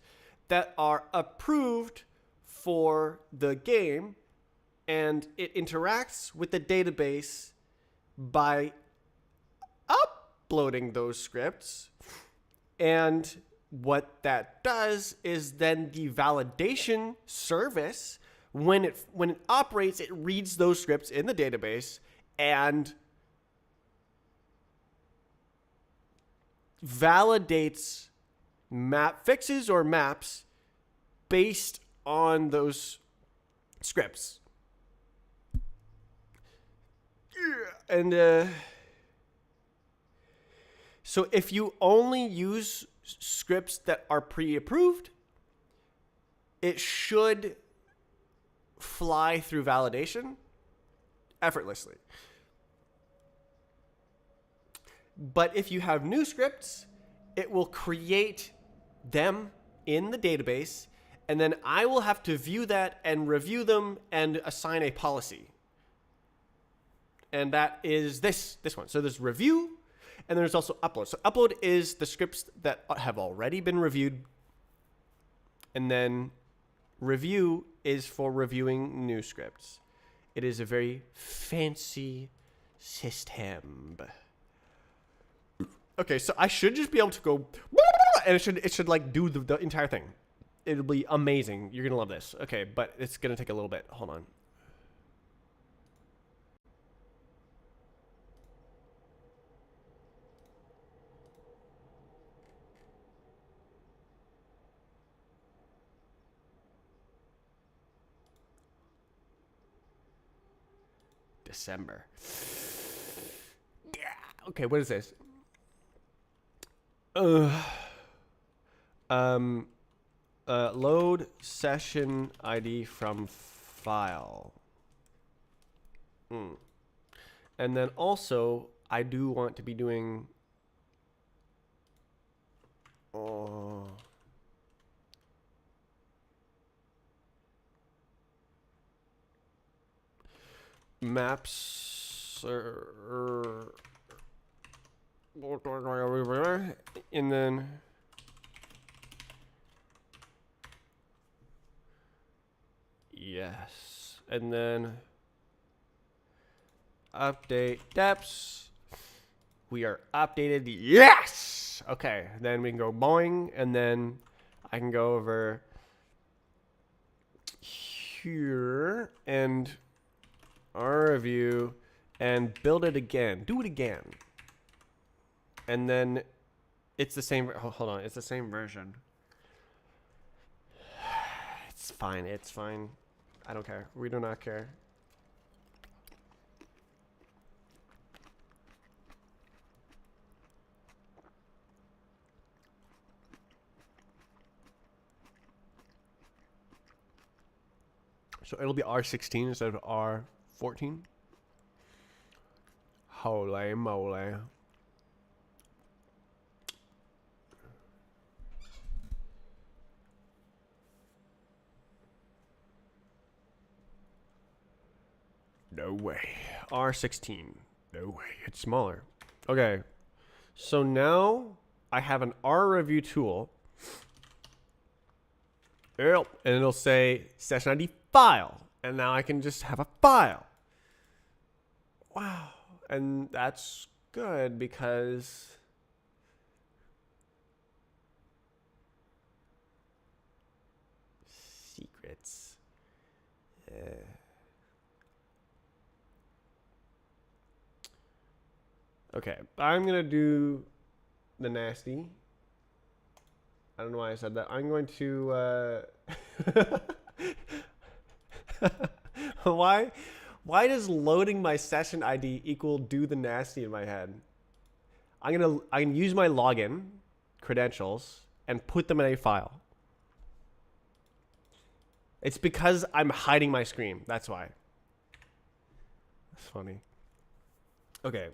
that are approved for the game, and it interacts with the database by uploading those scripts. And what that does is then the validation service, when it operates, it reads those scripts in the database and validates map fixes or maps based on those scripts. And so if you only use scripts that are pre-approved, it should fly through validation effortlessly. But if you have new scripts, it will create them in the database, and then I will have to view that and review them and assign a policy. And that is this one. So there's review, and there's also upload. So upload is the scripts that have already been reviewed, and then review is for reviewing new scripts. It is a very fancy system. Okay, so I should just be able to go, and it should like do the entire thing. It'll be amazing. You're gonna love this. Okay, but it's gonna take a little bit. Hold on. December. Yeah. Okay, what is this? Load session ID from file. And then also, I do want to be doing maps and then yes, and then update depths. We are updated. Yes. Okay, then we can go boing, and then I can go over here and our review and build it again. Do it again. And then it's the same. Hold on. It's the same version. It's fine. It's fine. I don't care. We do not care. So it'll be R16 instead of R14. Holy moly. No way. R16. No way. It's smaller. Okay. So now I have an R review tool. Yep. And it'll say session ID file. And now I can just have a file. Wow. And that's good because secrets. Okay, I'm going to do the nasty. I don't know why I said that. I'm going to... Why does loading my session ID equal do the nasty in my head? I can use my login credentials and put them in a file. It's because I'm hiding my screen. That's why. That's funny. Okay.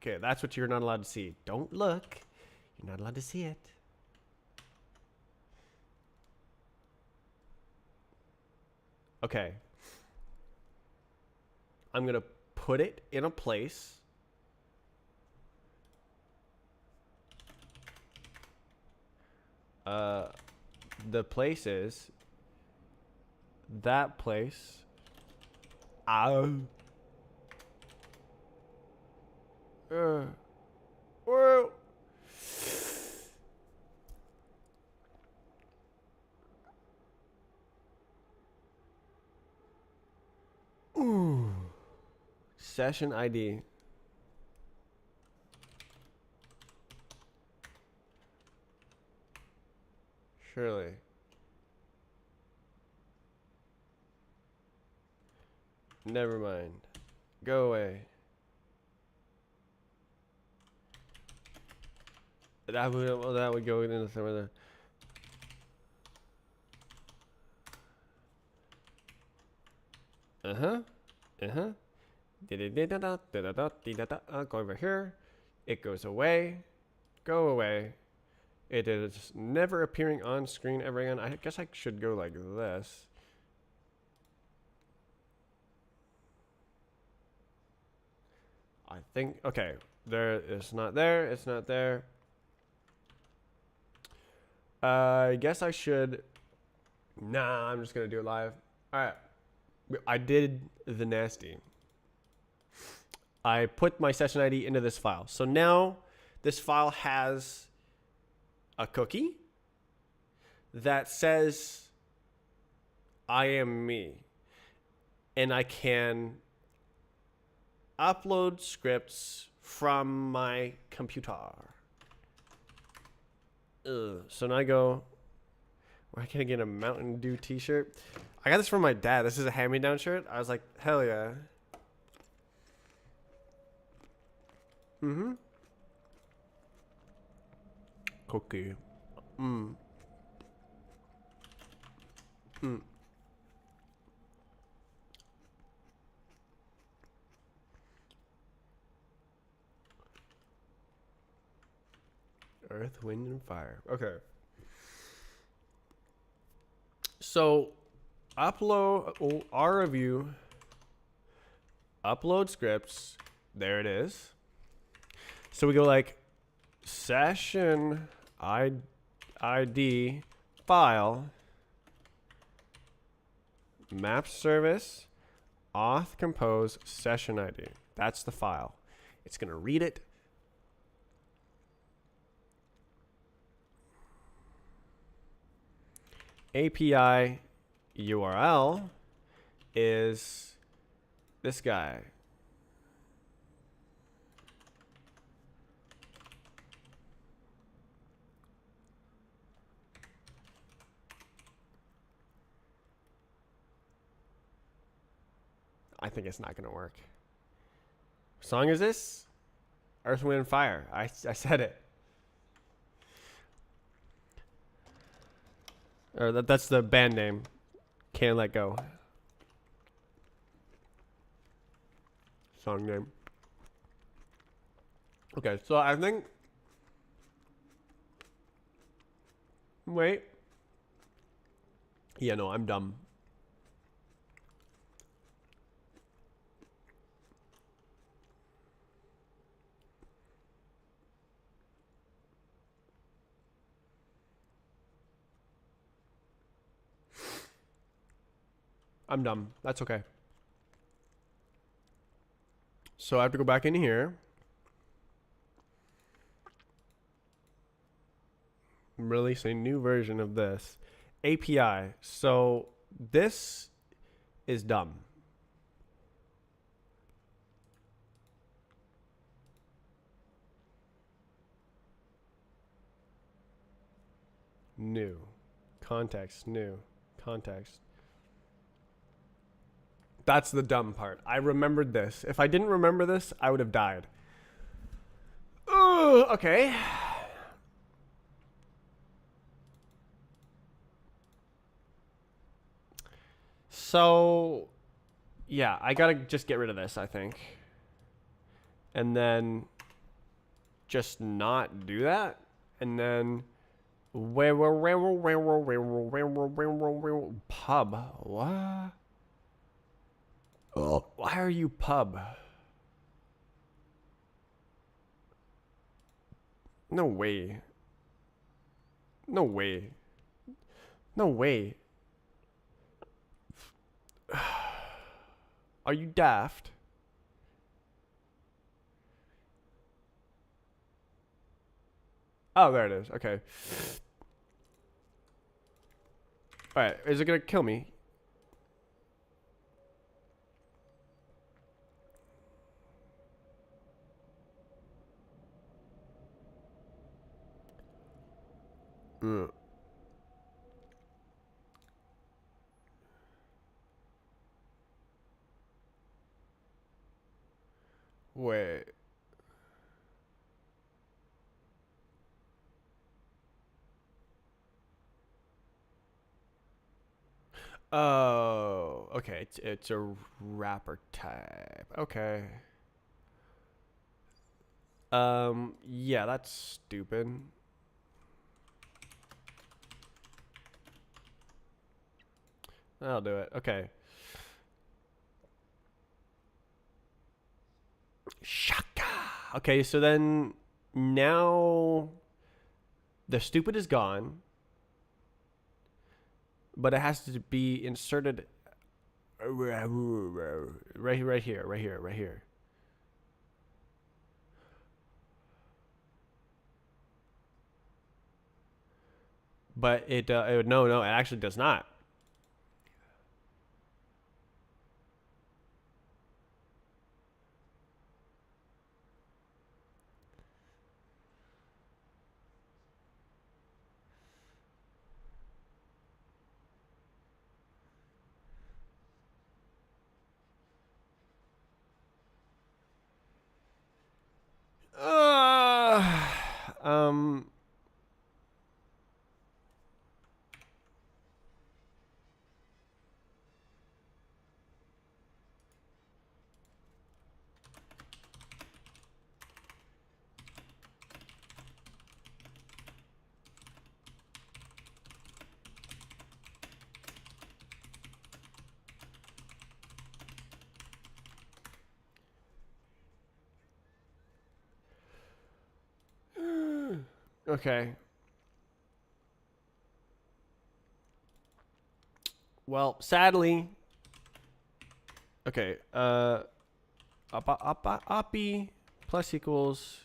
Okay, that's what you're not allowed to see. Don't look. You're not allowed to see it. Okay. I'm going to put it in a place. The place is that place. Well. Ooh. Session ID. Surely. Never mind. Go away. That would go into some of the. Go over here. It goes away. Go away. It is never appearing on screen ever again. I guess I should go like this. I think, okay. There, it's not there. It's not there. I guess I should. Nah, I'm just going to do it live. All right. I did the nasty. I put my session ID into this file. So now this file has a cookie that says I am me. And I can upload scripts from my computer. So now I go, where can I get a Mountain Dew t-shirt? I got this from my dad. This is a hand-me-down shirt. I was like, hell yeah. Cookie. Earth, Wind, and Fire. Okay. So, upload our review. Upload scripts. There it is. So we go like session ID file map service auth compose session ID. That's the file. It's going to read it. API URL is this guy. I think it's not going to work. What song is this? Earth, Wind, and Fire. I said it. Or that's the band name. Can't Let Go. Song name. Okay, so I think. Wait. Yeah, no, I'm dumb. I'm dumb. That's okay. So I have to go back in here. Release a new version of this. API. So this is dumb. New. Context. New. Context. That's the dumb part. I remembered this. If I didn't remember this, I would have died. Ooh, okay. So, yeah, I gotta just get rid of this, I think. and then just not do that, and then pub. What? Oh, why are you pub? No way. No way. No way. Are you daft? Oh, there it is. Okay. Alright, is it gonna kill me? Mm. Wait. Oh, okay. It's a wrapper type. Okay. Yeah, that's stupid. I'll do it. Okay. Shaka. Okay, so then now the stupid is gone, but it has to be inserted right here. But no, it actually does not. Uh, um. Okay. Well, sadly. Okay. Oppi plus equals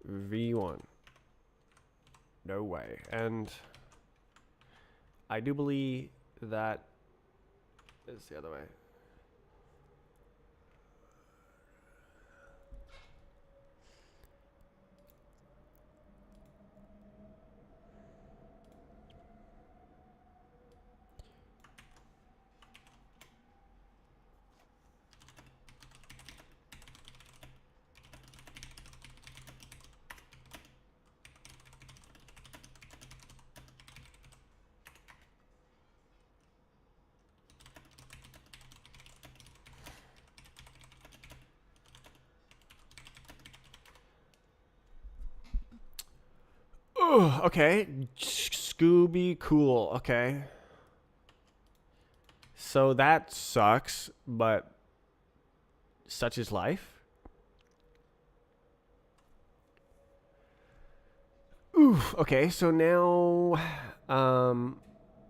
v1. No way. And I do believe that is the other way. Oh, okay. Scooby cool. Okay. So that sucks, but such is life. Ooh, okay. So now,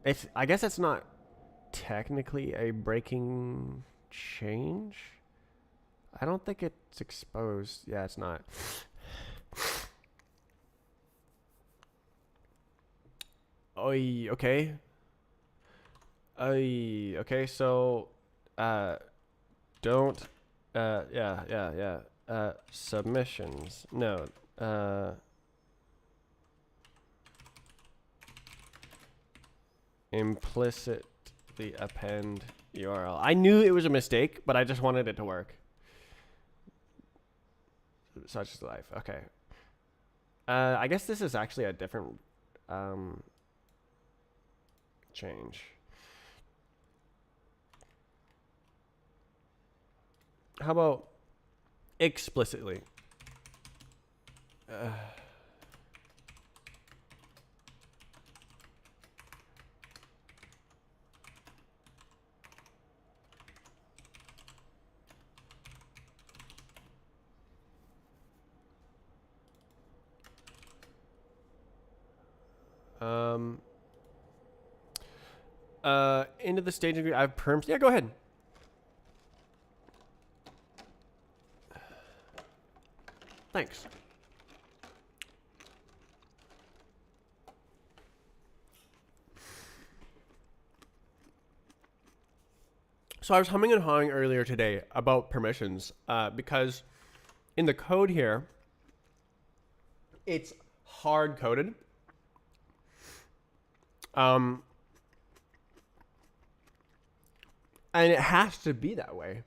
it's. I guess it's not technically a breaking change. I don't think it's exposed. Yeah, it's not. Oy, okay. Okay. So, uh, don't. Yeah. Submissions. No. Implicitly append URL. I knew it was a mistake, but I just wanted it to work. Such is life. Okay. I guess this is actually a different change. How about explicitly. Into the staging. I have perms. Yeah, go ahead. Thanks. So I was humming and hawing earlier today about permissions because in the code here, it's hard coded. And it has to be that way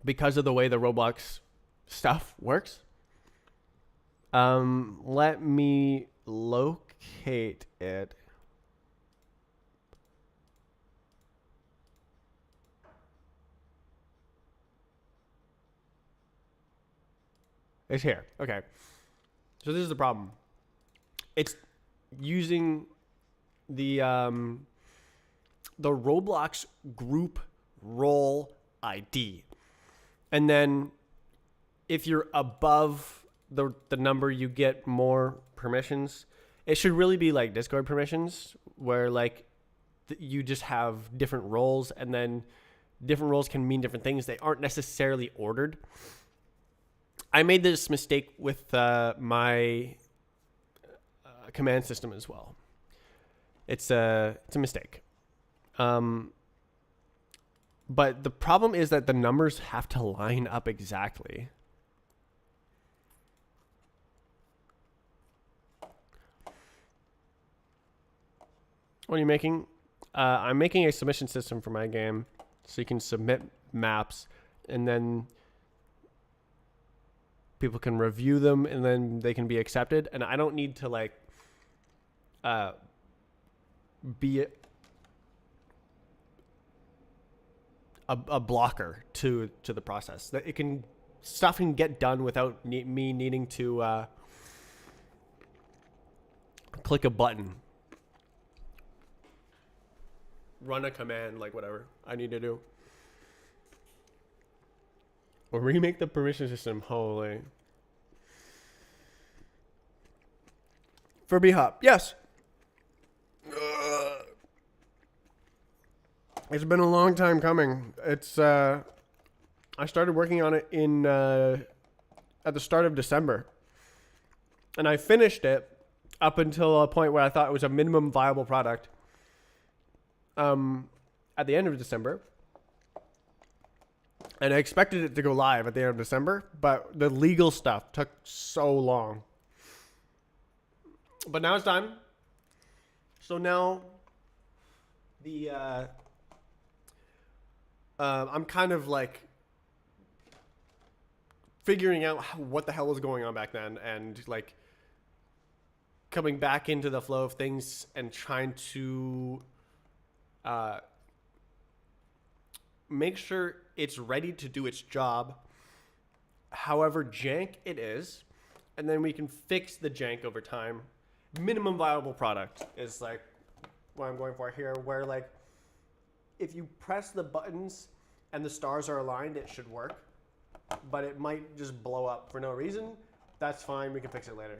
because of the way the Roblox stuff works. Let me locate it. It's here. Okay. So this is the problem. It's using the Roblox group role ID. And then if you're above the number, you get more permissions. It should really be like Discord permissions where like you just have different roles, and then different roles can mean different things. They aren't necessarily ordered. I made this mistake with my command system as well. It's a mistake. But the problem is that the numbers have to line up exactly. What are you making? I'm making a submission system for my game so you can submit maps and then people can review them and then they can be accepted. And I don't need to like be a blocker to the process. That it can stuff can get done without me needing to click a button, run a command, like whatever I need to do. Or remake the permission system. Holy. For B-Hop. Yes. It's been a long time coming. It's I started working on it in at the start of December. And I finished it up until a point where I thought it was a minimum viable product. At the end of December. And I expected it to go live at the end of December, but the legal stuff took so long. But now it's time. So now the I'm kind of like figuring out what the hell was going on back then, and like coming back into the flow of things and trying to make sure it's ready to do its job, however jank it is, and then we can fix the jank over time. Minimum viable product is like what I'm going for here, where like if you press the buttons and the stars are aligned, it should work, but it might just blow up for no reason. That's fine, we can fix it later.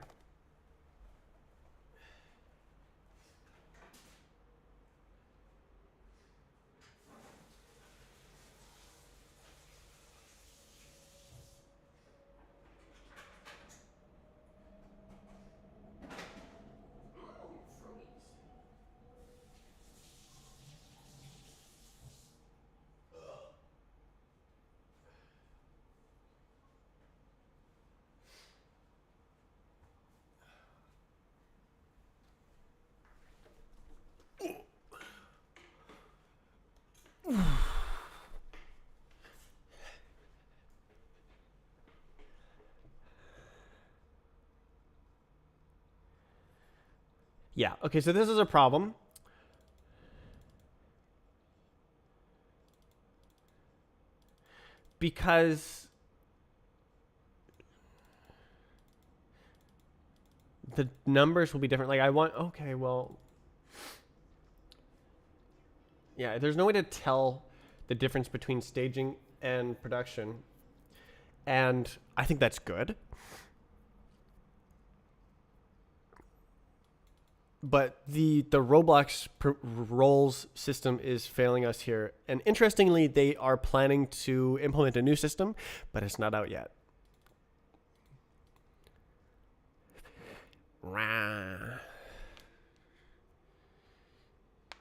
Yeah, okay, so this is a problem. Because the numbers will be different. Like I want, okay, well, yeah, there's no way to tell the difference between staging and production. And I think that's good. But the Roblox roles system is failing us here. And interestingly, they are planning to implement a new system, but it's not out yet.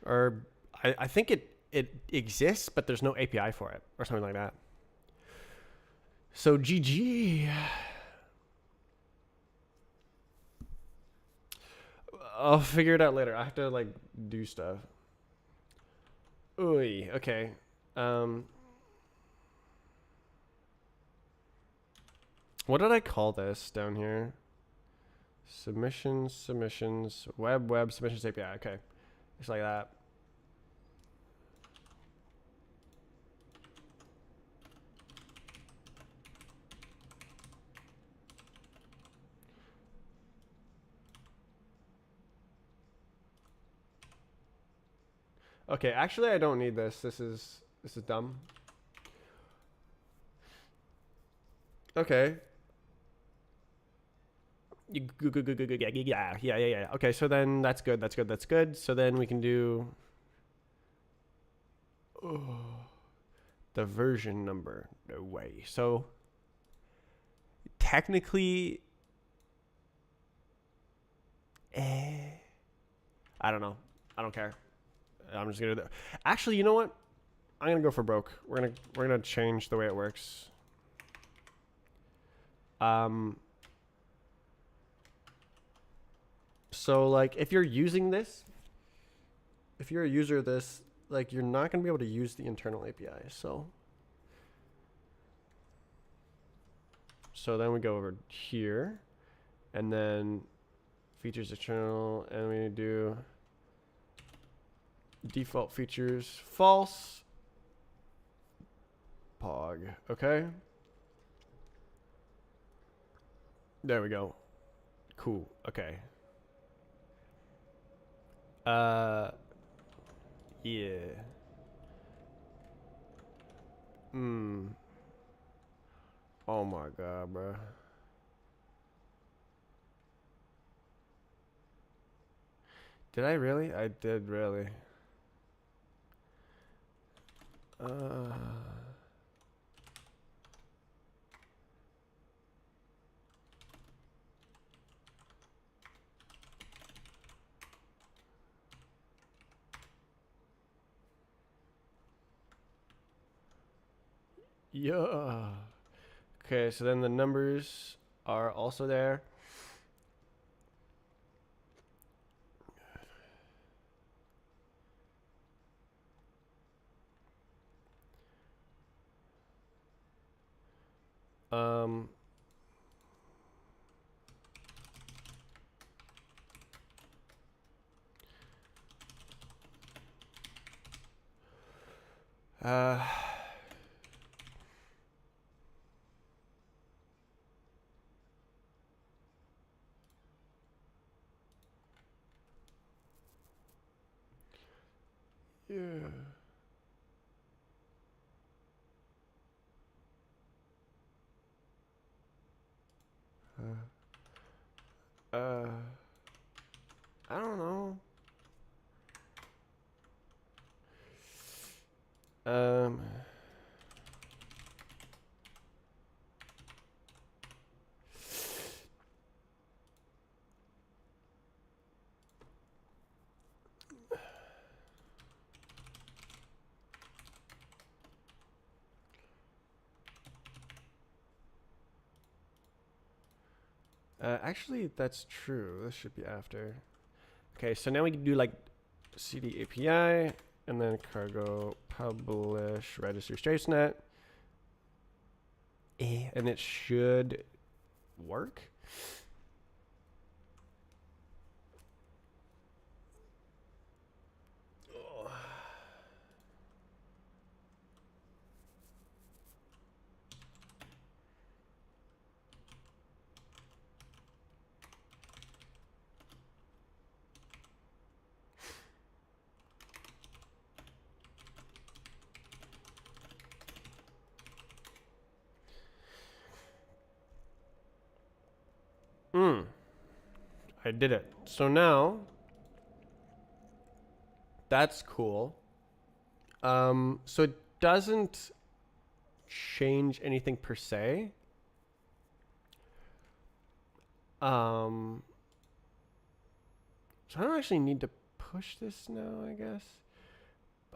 Or I think it exists, but there's no API for it or something like that. So GG. I'll figure it out later. I have to like do stuff. Ooh, okay. What did I call this down here? Submissions, web, submissions API. Okay. Just like that. Okay, actually I don't need this. This is dumb. Okay. Yeah. Okay, so then that's good. So then we can do the version number. No way. So technically, I don't know. I don't care. I'm just gonna do that. Actually, you know what? I'm gonna go for broke. We're gonna change the way it works. So like if you're using this, if you're a user of this, like you're not gonna be able to use the internal API. So then we go over here, and then features external, and we do default features false. Pog. Okay. There we go. Cool. Okay. Yeah. Oh my god, bro. Did I really? I did really. Yeah. Okay, so then the numbers are also there. Yeah. I don't know. Actually, that's true. This should be after. Okay, so now we can do like CD API and then cargo publish register tracenet. And it should work. I did it. So now that's cool. So it doesn't change anything per se. So I don't actually need to push this now, I guess.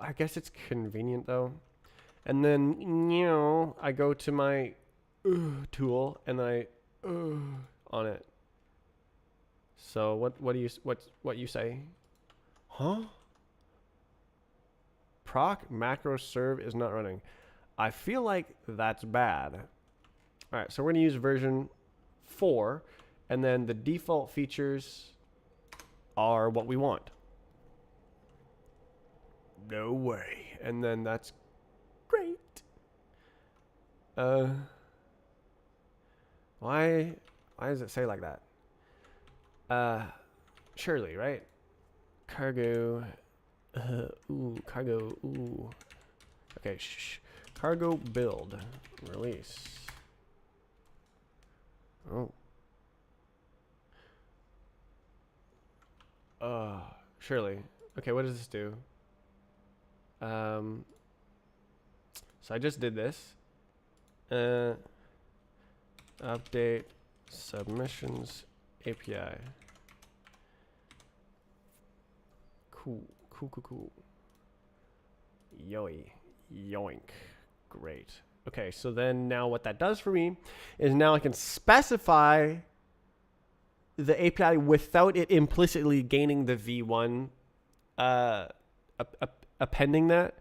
I guess it's convenient though. And then, I go to my tool and I on it. So what you say? Huh? Proc macro serve is not running. I feel like that's bad. All right, so we're gonna use version 4, and then the default features are what we want. No way. And then that's great. Why does it say like that? Surely, right? Cargo. Cargo. Okay, shh. Cargo build. Release. Oh. Surely. Okay, what does this do? So I just did this. Update submissions API. Cool. Yoink. Great. Okay, so then now what that does for me is now I can specify the API without it implicitly gaining the V1 appending that,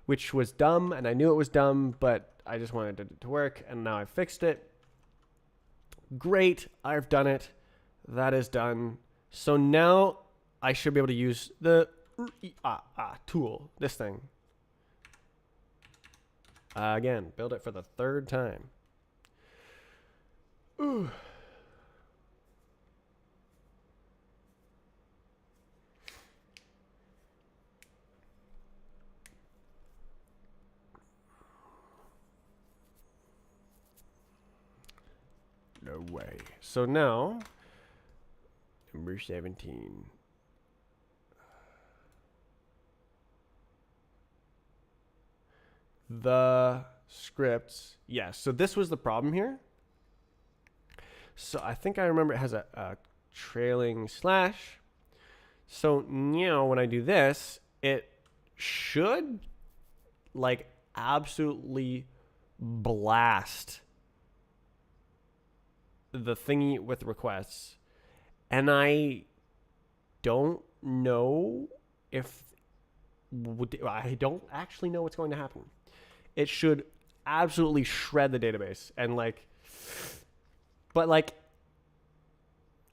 which was dumb, and I knew it was dumb, but I just wanted it to work, and now I fixed it. Great, I've done it. That is done. So now I should be able to use the tool, this thing. Again, build it for the 3rd time. Ooh. No way. So now, number 17. The scripts. Yes, so this was the problem here. So I think I remember it has a trailing slash. So now when I do this, it should like absolutely blast the thingy with requests. And I don't know if I don't actually know what's going to happen. It should absolutely shred the database and but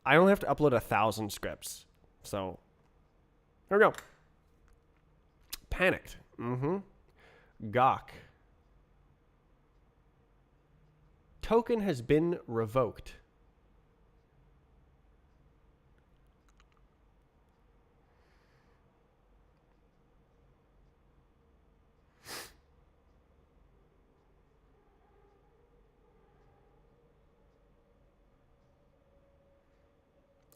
I only have to upload 1,000 scripts. So there we go. Panicked. Gawk. Token has been revoked.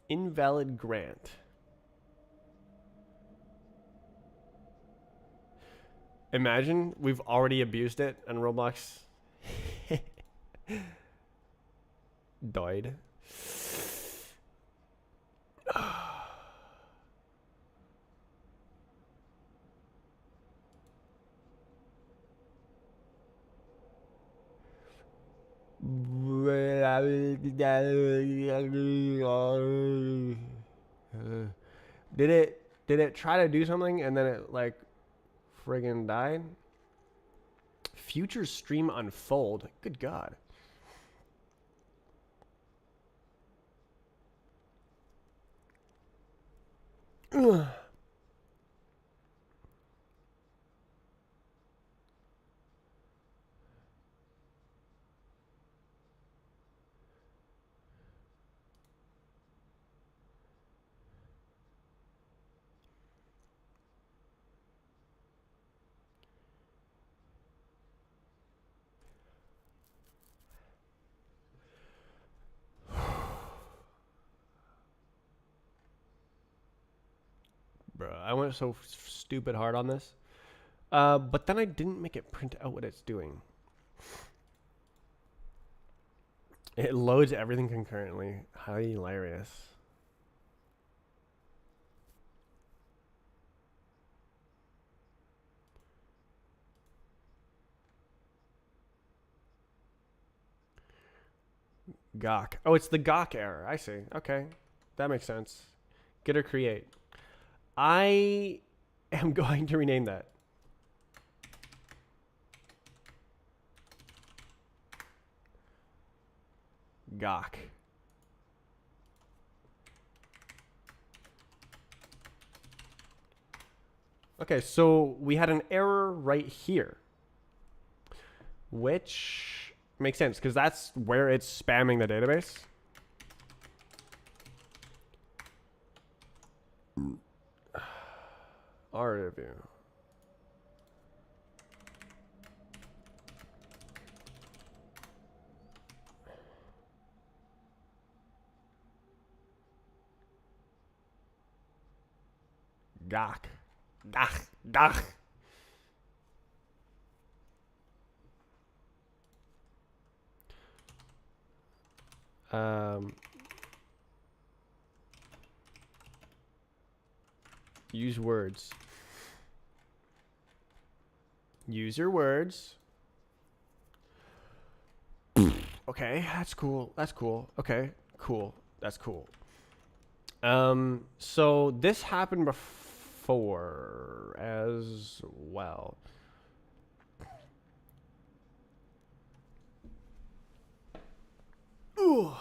Invalid grant. Imagine we've already abused it and Roblox died. Did it try to do something and then it friggin' died? Future stream unfold. Good God. Ugh. I went so stupid hard on this. But then I didn't make it print out what it's doing. It loads everything concurrently. Highly hilarious. Gawk. Oh, it's the Gawk error. I see. Okay. That makes sense. Get or create. I am going to rename that. Gawk. Okay, so we had an error right here, which makes sense because that's where it's spamming the database. R review. Gawk. Gawk. Gawk. Use words. Use your words. Okay, that's cool. That's cool. Okay, cool. That's cool. So this happened before as well. Ooh.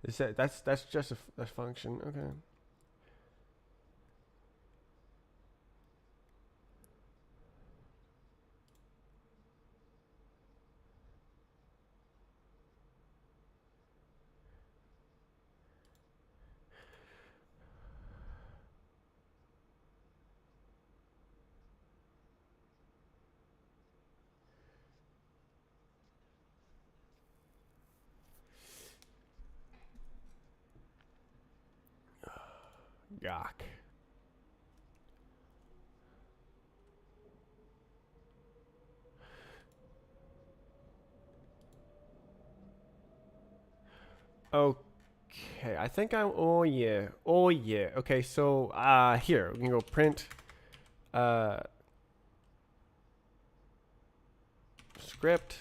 Is that's just a function. Okay. Gawk. Okay, I think I'm. Oh yeah. Oh yeah. Okay, so here we can go print script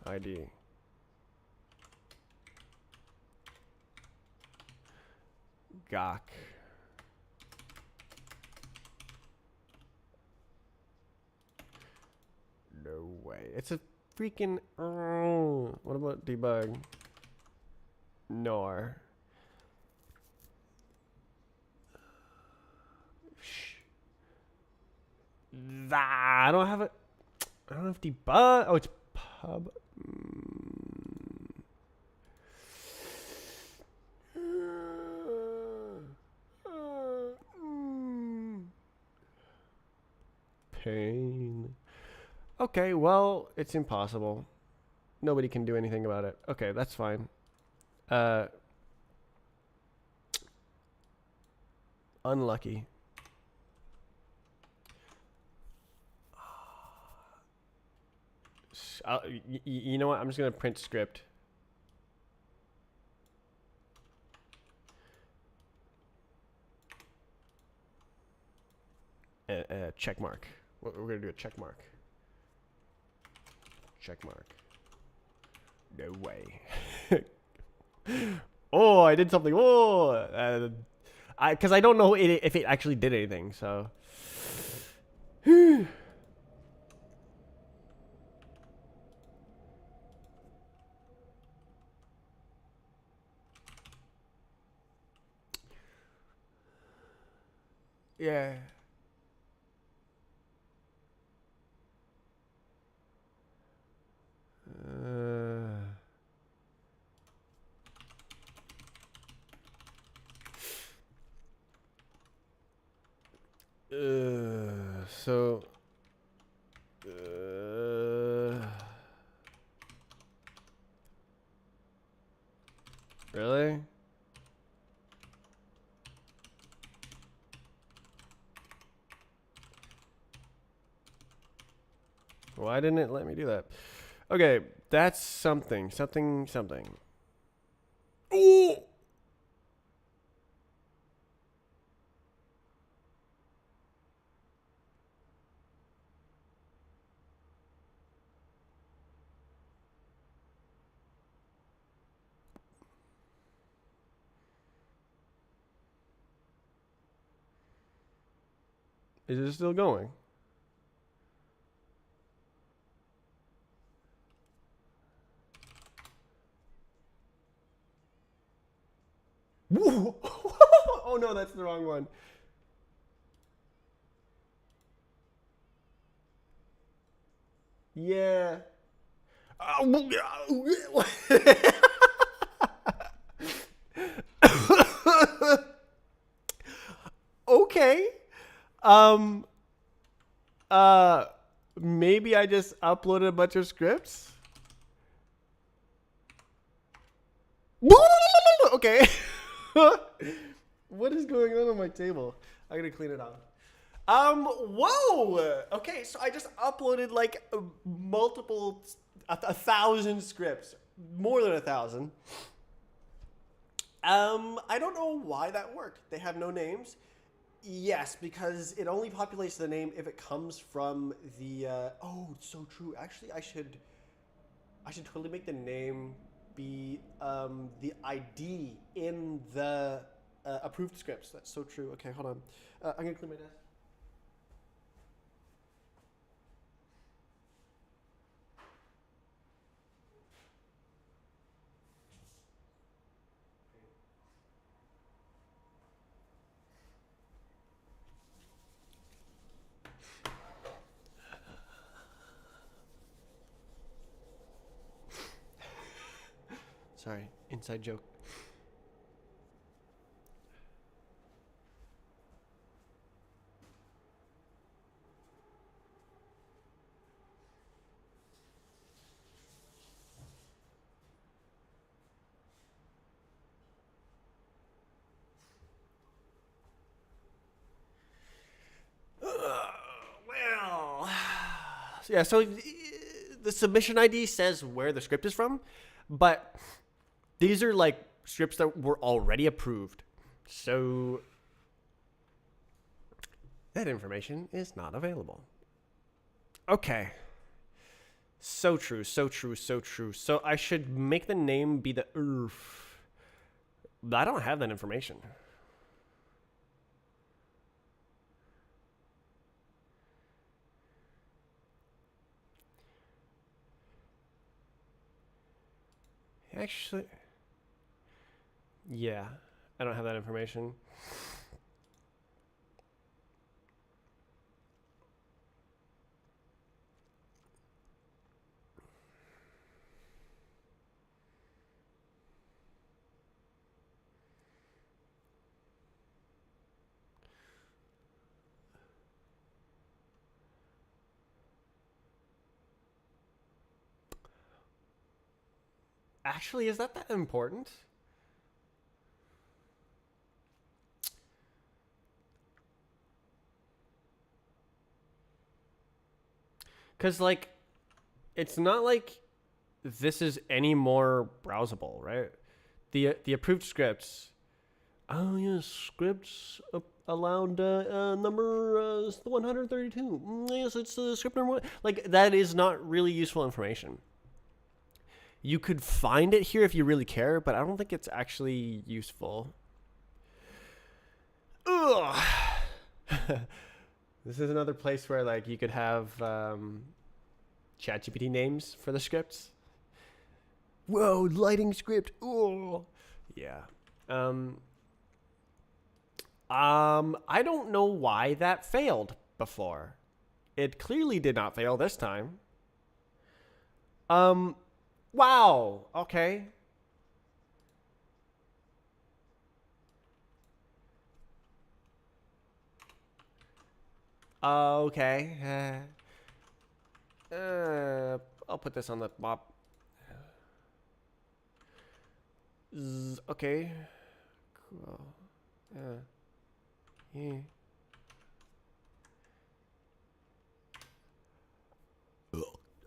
ID. Gawk. No way. It's a freaking. What about debug? Nor. I don't have it. I don't have debug. Oh, it's pub. Pain. Okay, well, it's impossible. Nobody can do anything about it. Okay, that's fine. Unlucky. You know what? I'm just gonna print script. Check mark. We're gonna do a check mark. Check mark. No way. Oh, I did something. Oh, because I don't know if it actually did anything. So. Yeah. So. Really? Why didn't it let me do that? Okay, that's something. Oh! Is it still going? Oh no, that's the wrong one. Yeah. Okay. Um. Uh. Maybe I just uploaded a bunch of scripts. Okay. What is going on my table? I gotta clean it off. Whoa. Okay, so I just uploaded like multiple, 1,000 scripts, more than 1,000. I don't know why that worked. They have no names. Yes, because it only populates the name if it comes from the. Oh, it's so true. Actually, I should totally make the name be the ID in the approved scripts. That's so true. Okay, hold on. I'm gonna clean my desk. Sorry, inside joke. Well, yeah. So the submission ID says where the script is from, but these are like scripts that were already approved. So that information is not available. Okay. So true, so true, so true. So I should make the name be the Earth. But I don't have that information. Actually, yeah, I don't have that information. Actually, is that important? Because, like, it's not like this is any more browsable, right? The approved scripts. Oh, yes, scripts allowed number 132. Yes, it's script number one. Like, that is not really useful information. You could find it here if you really care, but I don't think it's actually useful. Ugh. This is another place where like you could have ChatGPT names for the scripts. Whoa, lighting script. Oh, yeah. I don't know why that failed before. It clearly did not fail this time. Wow. Okay. Okay. I'll put this on the top. Okay. Cool. Yeah.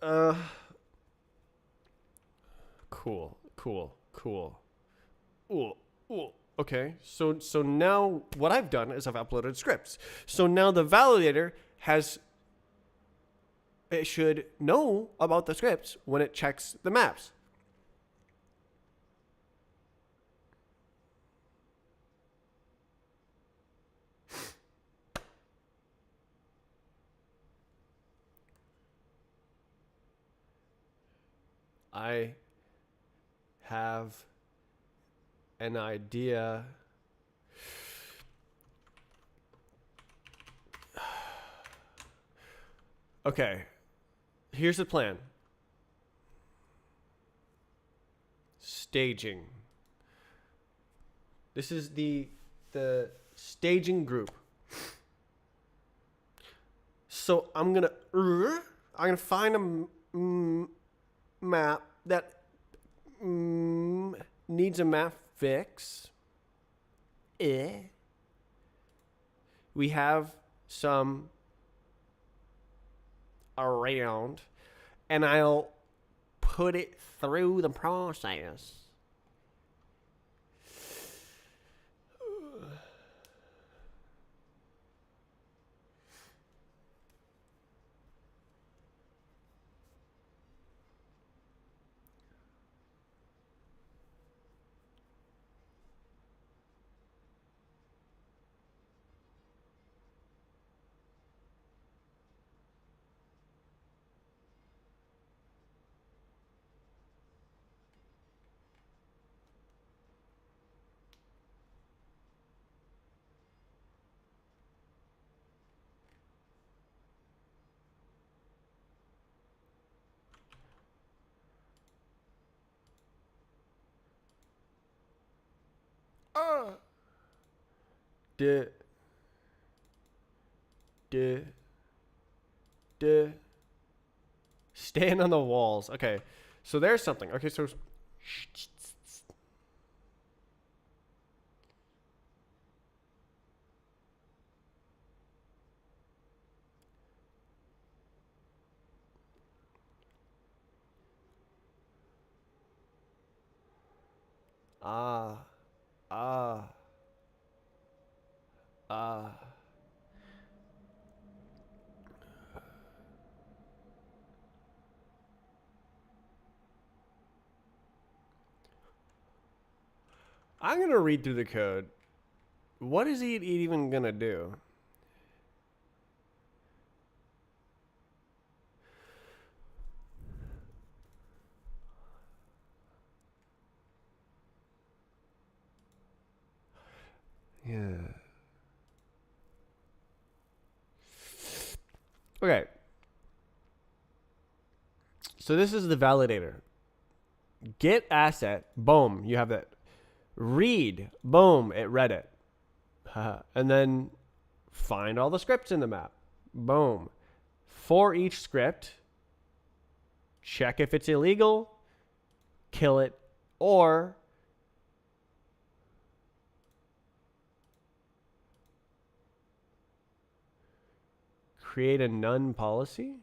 Uh. Cool. Ooh. Ooh. Okay. So now what I've done is I've uploaded scripts. So now the validator it should know about the scripts when it checks the maps. I have an idea. Okay. Here's the plan. Staging. This is the staging group. So I'm gonna find a map that needs a map fix. We have some around, and I'll put it through the process. Duh. Stand on the walls. Okay, so there's something. Okay, so ah ah ah. I'm gonna read through the code. What is he even gonna do? Yeah. Okay. So this is the validator. Get asset. Boom. You have that. Read. Boom. It read it. And then find all the scripts in the map. Boom. For each script, check if it's illegal, kill it, or create a none policy.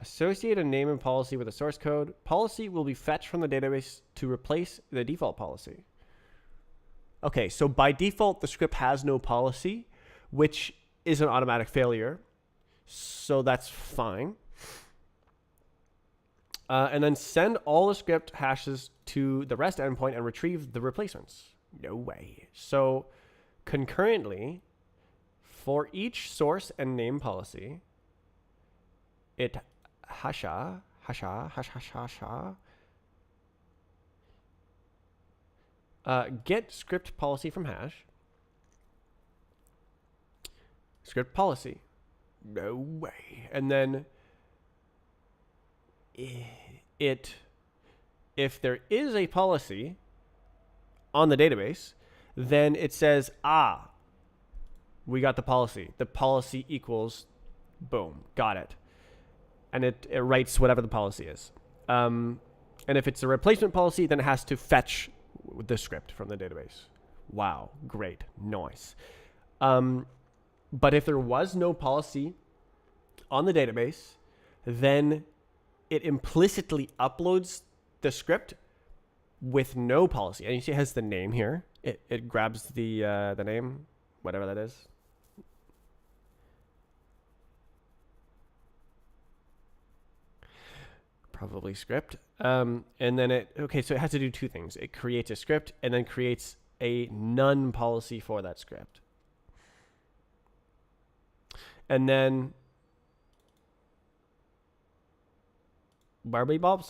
Associate a name and policy with a source code. Policy will be fetched from the database to replace the default policy. Okay, so by default, the script has no policy, which is an automatic failure. So that's fine. And then send all the script hashes to the REST endpoint and retrieve the replacements. No way. So concurrently, for each source and name policy, it get script policy from hash. Script policy. No way. And then if there is a policy on the database, then it says, we got the policy. The policy equals, boom, got it. And it writes whatever the policy is. And if it's a replacement policy, then it has to fetch the script from the database. Wow, great, nice. But if there was no policy on the database, then it implicitly uploads the script with no policy. And you see it has the name here. It grabs the name, whatever that is. Probably script. And then so it has to do two things. It creates a script and then creates a none policy for that script. And then Barbie Bob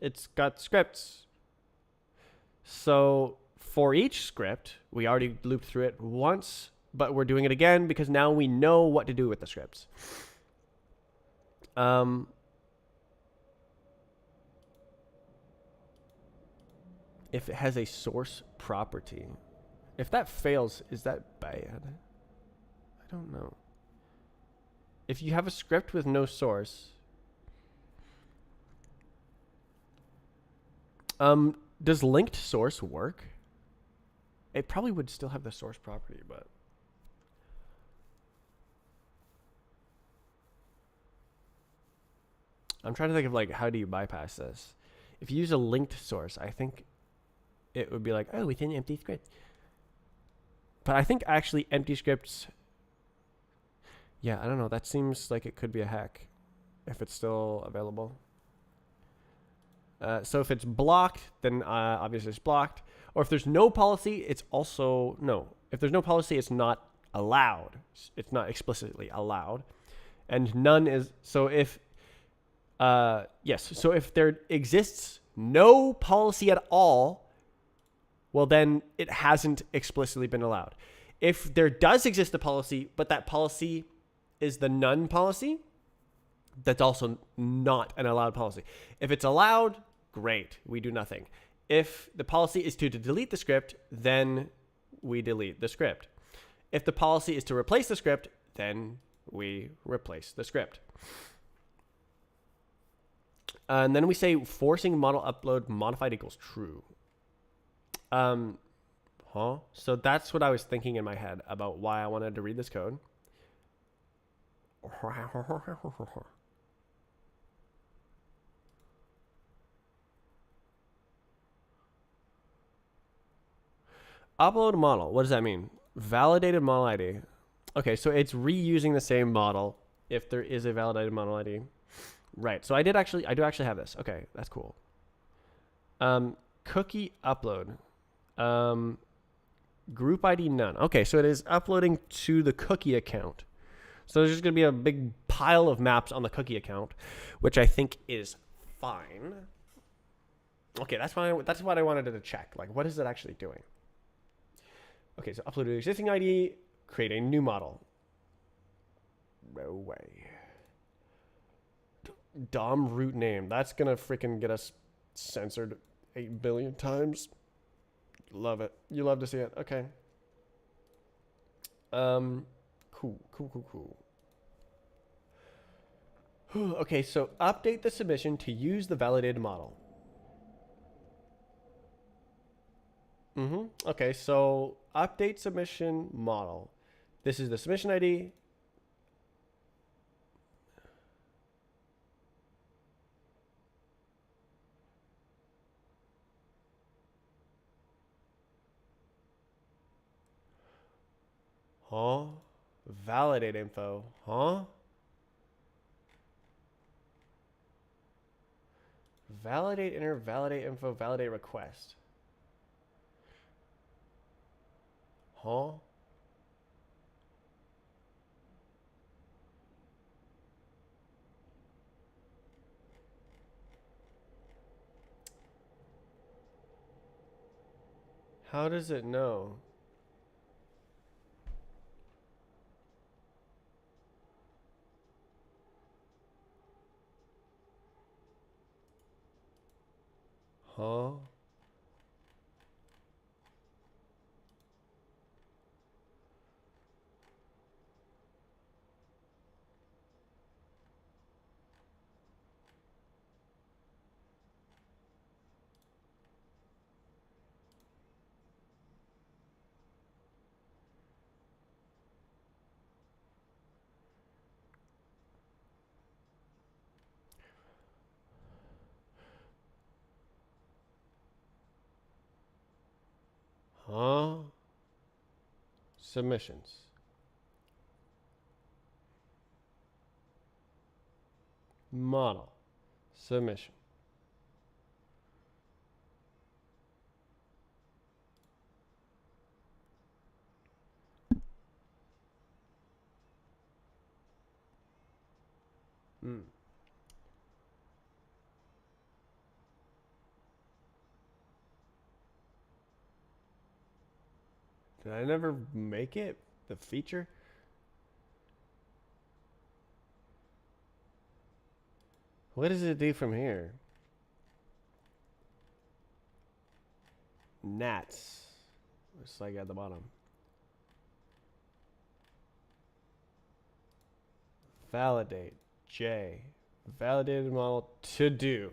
it's got scripts. So for each script, we already looped through it once, but we're doing it again because now we know what to do with the scripts. If it has a source property, if that fails, is that bad? I don't know. If you have a script with no source, does linked source work? It probably would still have the source property, but I'm trying to think of like, how do you bypass this? If you use a linked source, I think it would be like, oh, it's an empty script. But I think actually empty scripts, yeah, I don't know. That seems like it could be a hack if it's still available. So if it's blocked, then obviously it's blocked. Or if there's no policy, it's also, no. If there's no policy, it's not allowed. It's not explicitly allowed. And none is, so if, yes, so if there exists no policy at all, well, then it hasn't explicitly been allowed. If there does exist a policy, but that policy is the none policy, that's also not an allowed policy. If it's allowed, great, we do nothing. If the policy is to delete the script, then we delete the script. If the policy is to replace the script, then we replace the script. And then we say forcing model upload modified equals true. So that's what I was thinking in my head about why I wanted to read this code. Upload model. What does that mean? Validated model ID. Okay, so it's reusing the same model if there is a validated model ID. Right. So I do actually have this. Okay, that's cool. Cookie upload. Group ID none. Okay, so it is uploading to the cookie account. So there's just going to be a big pile of maps on the cookie account, which I think is fine. Okay, that's what I wanted to check. Like, what is it actually doing? Okay, so upload to existing ID, create a new model. No way. DOM root name. That's going to freaking get us censored 8 billion times. Love it. You love to see it. Okay. Cool. Okay, so update the submission to use the validated model. Okay, so update submission model. This is the submission ID. Huh? Validate info. Huh? Validate inner, validate info, validate request. Huh? How does it know? Huh? Submissions. Model. Submission. Did I never make it? The feature? What does it do from here? Nats. It's like at the bottom. Validate. J. Validated model to do.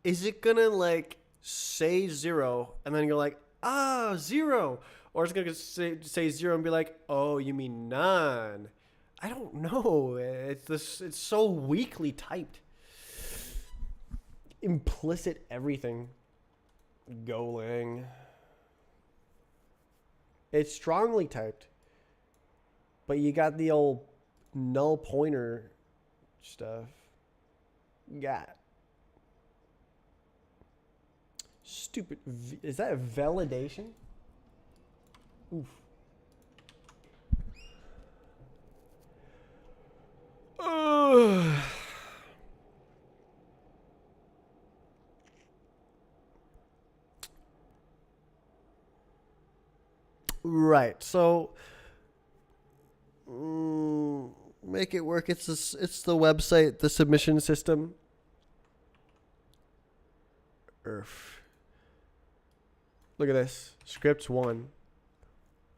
Is it gonna like say 0 and then you're like, 0? Or it's gonna say 0 and be like, oh, you mean none? I don't know. It's so weakly typed. Implicit everything. Golang. It's strongly typed. But you got the old null pointer stuff. Got stupid. Is that a validation? Oof. Right. So make it work. It's the website, the submission system. Look at this. Script 1.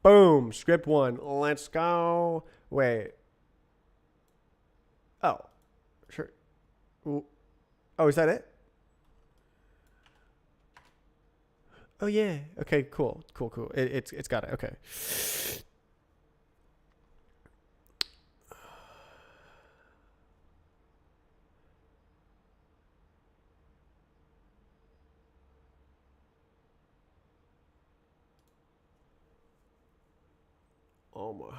Boom. Script 1. Let's go. Wait. Oh. Sure. Oh, is that it? Oh, yeah. Okay, cool. Cool. It's got it. Okay. Oh my.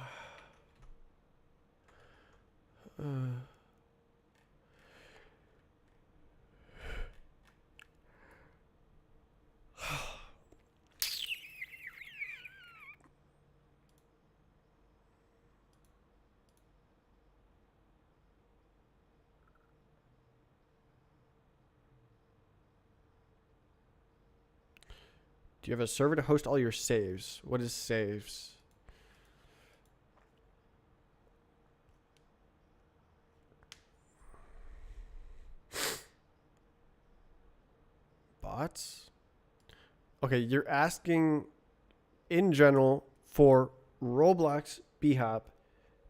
Do you have a server to host all your saves? What is saves? Bots? Okay, you're asking in general for Roblox bHop.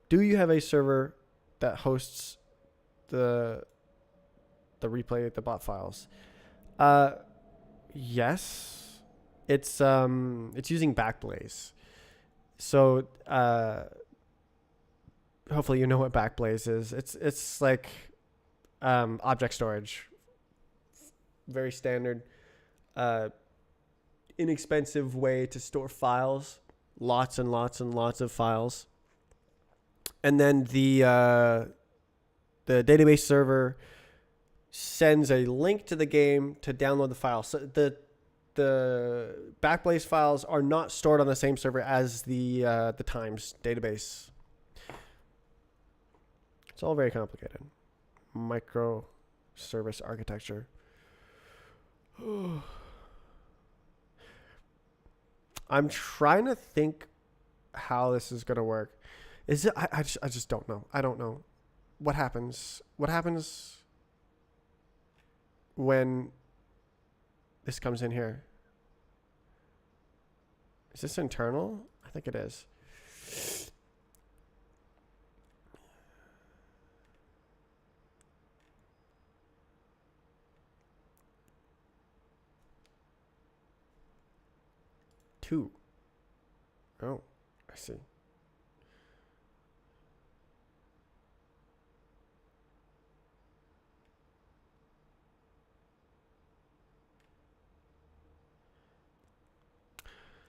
Do you have a server that hosts the replay, the bot files? Yes. It's using Backblaze. So hopefully you know what Backblaze is. It's like object storage. Very standard, inexpensive way to store files. Lots and lots and lots of files. And then the database server sends a link to the game to download the file. So the Backblaze files are not stored on the same server as the Times database. It's all very complicated. Microservice architecture. I'm trying to think how this is gonna work. Is it? I just don't know. I don't know. What happens? What happens when this comes in here? Is this internal? I think it is. Two. Oh, I see.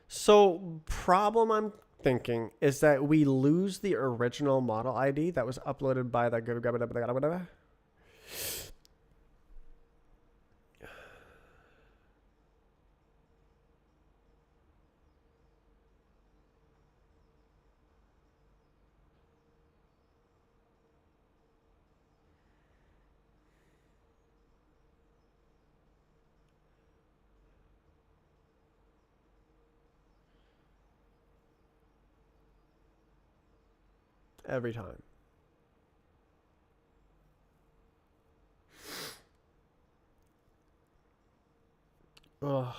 So, problem I'm thinking is that we lose the original model ID that was uploaded by the every time. Ugh.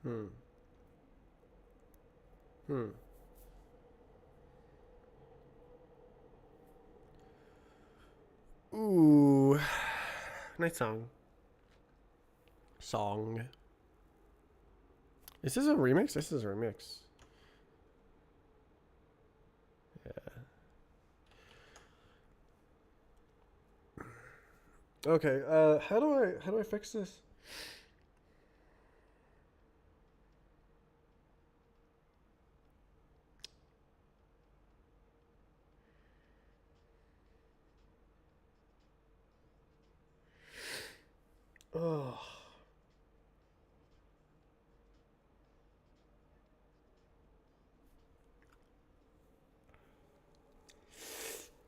Hmm. Hmm. Ooh. Nice song. Song. Is this a remix? This is a remix. Yeah. Okay. How do I fix this? Oh.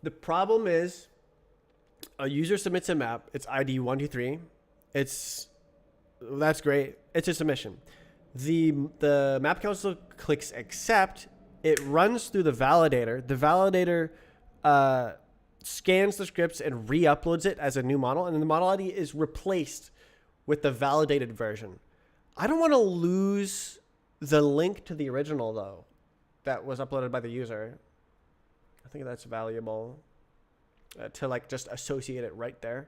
The problem is a user submits a map. It's ID 123. That's great. It's a submission. The map council clicks accept. It runs through the validator. The validator scans the scripts and re-uploads it as a new model, and then the model ID is replaced with the validated version. I don't want to lose the link to the original though, that was uploaded by the user. I think that's valuable to like just associate it right there.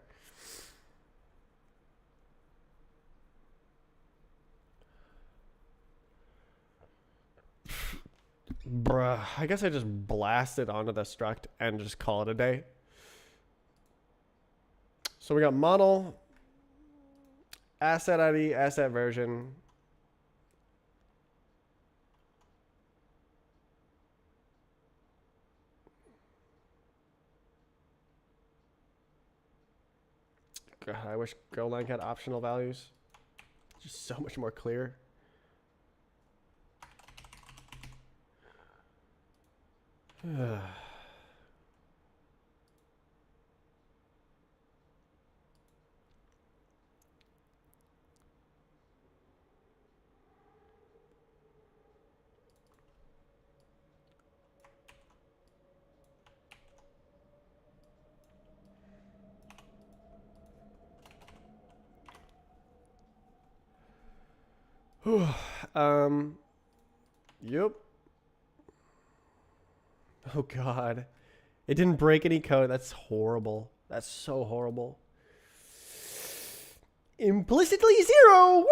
Bruh, I guess I just blast it onto the struct and just call it a day. So we got model, asset ID, asset version. God, I wish Golang had optional values. just so much more clear. Yep. Oh God, it didn't break any code. That's horrible. That's so horrible. Implicitly zero. Woo!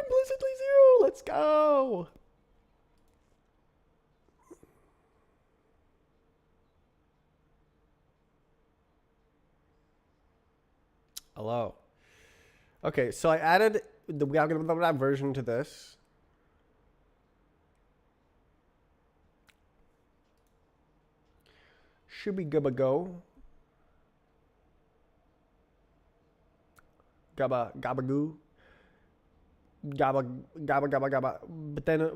Implicitly zero. Let's go. Hello. Okay, so I added the version to this. Should be gubba go. Gabba goo. Gabba.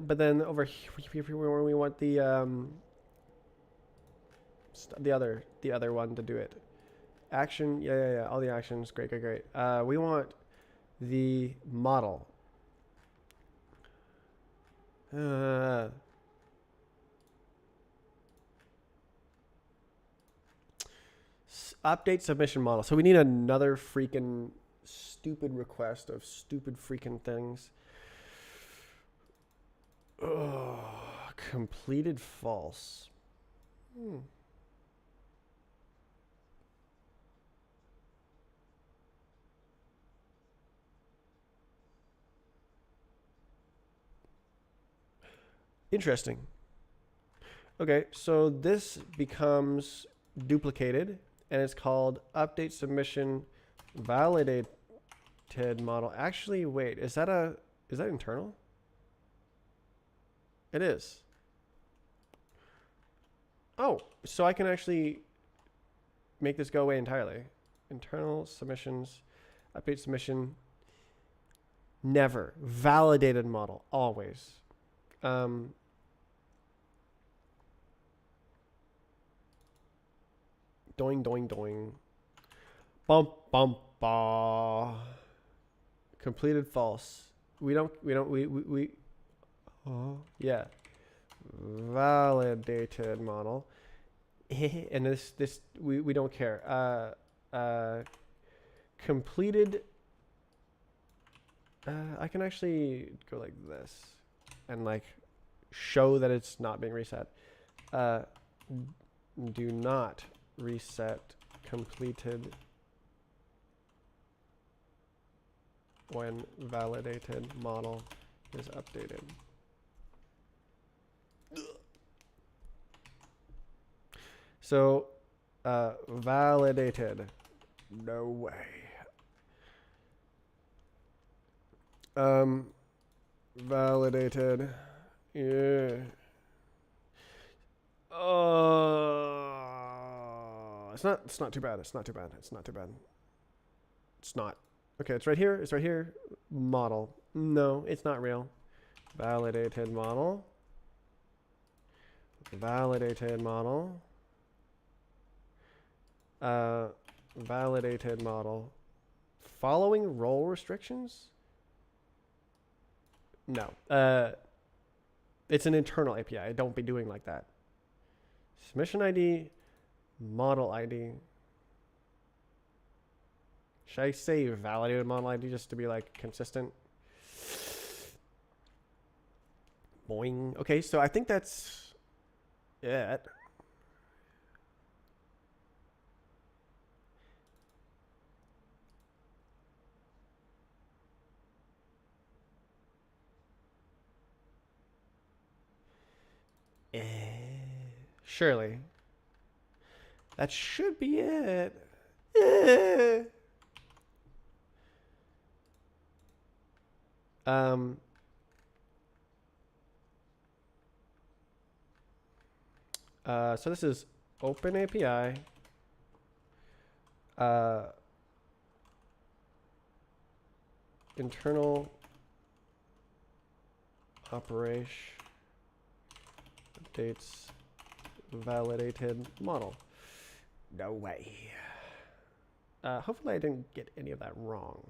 But then over here where we want the other one to do it. Action, yeah. All the actions, great. We want the model. Update submission model. So we need another freaking stupid request of stupid freaking things. Completed false. Interesting. Okay, so this becomes duplicated, and it's called update submission validated model. Actually, wait, is that internal? It is. Oh, so I can actually make this go away entirely. Internal submissions, update submission, never. Validated model, always. Doing. Bump, bah. Completed false. Yeah. Validated model. And this we don't care. Completed. I can actually go like this and like show that it's not being reset. Do not reset completed when validated model is updated. So validated, no way. Validated, yeah. It's not too bad. It's not. Okay, it's right here. Model. No, it's not real. Validated model. Validated model. Validated model. Following role restrictions? No. It's an internal API. Don't be doing like that. Submission ID, model ID. Should I say validated model ID just to be like consistent? Boing. Okay, so I think that's it. Surely. That should be it. So this is Open API. Internal operation updates validated model. No way. Hopefully I didn't get any of that wrong.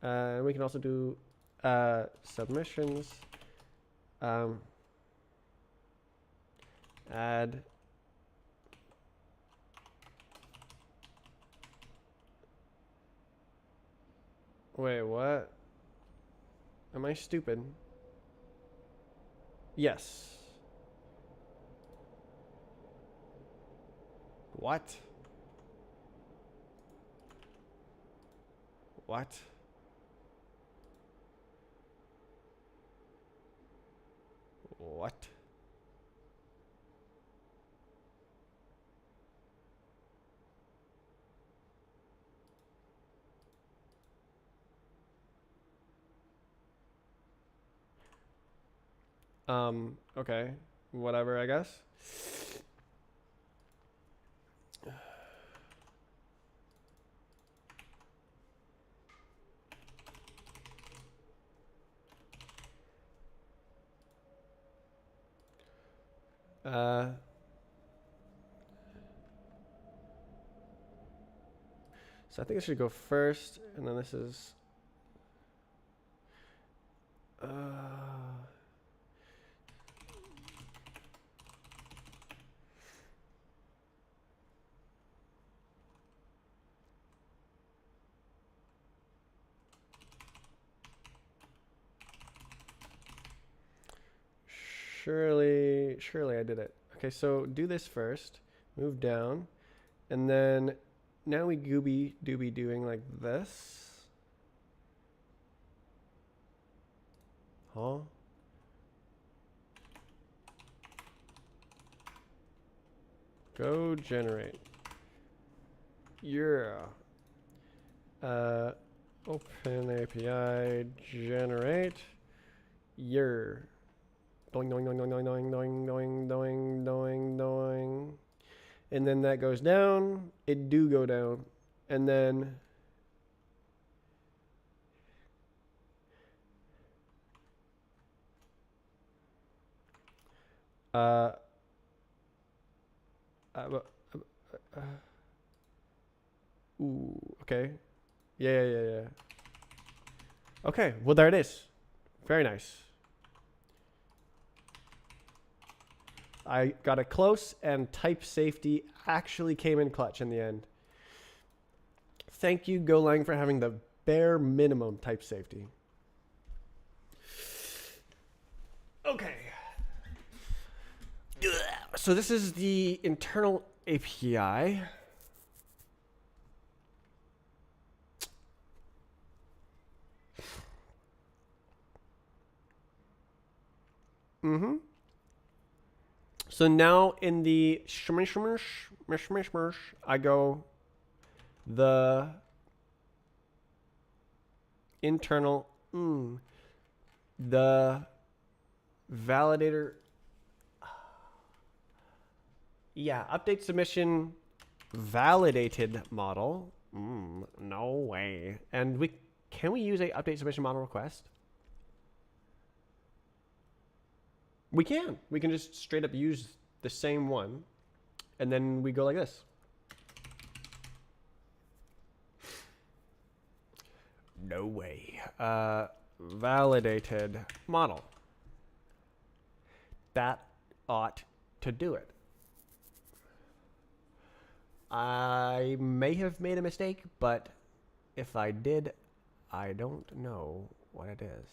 We can also do submissions. Add wait, what? Am I stupid? Yes. What? What? What? Okay. Whatever, I guess. So I think I should go first, and then this is surely I did it. Okay, so do this first, move down, and then now we gooby dooby doing like this. Huh? Go generate. Yeah. Open API generate. Your. Doing, doing, doing, doing, doing, doing, doing, doing, doing, doing. And then that goes down. It do go down. And then ooh, okay. Yeah. Okay, well there it is. Very nice. I got it close, and type safety actually came in clutch in the end. Thank you, Golang, for having the bare minimum type safety. Okay. So this is the internal API. So now in the I go the internal the validator. Yeah, update submission validated model. No way. And can we use a update submission model request? We can. We can just straight up use the same one, and then we go like this. No way. Validated model. That ought to do it. I may have made a mistake, but if I did, I don't know what it is.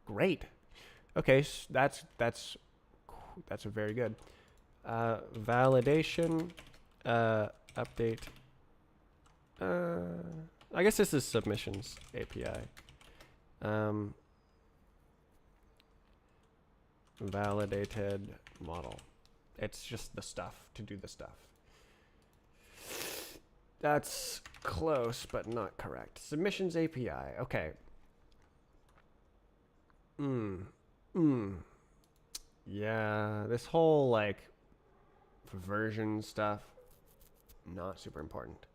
Great. Okay, so that's very good. Validation, update. I guess this is submissions API. Validated model. It's just the stuff to do the stuff. That's close, but not correct. Submissions API. Okay. Yeah, this whole like version stuff. not super important.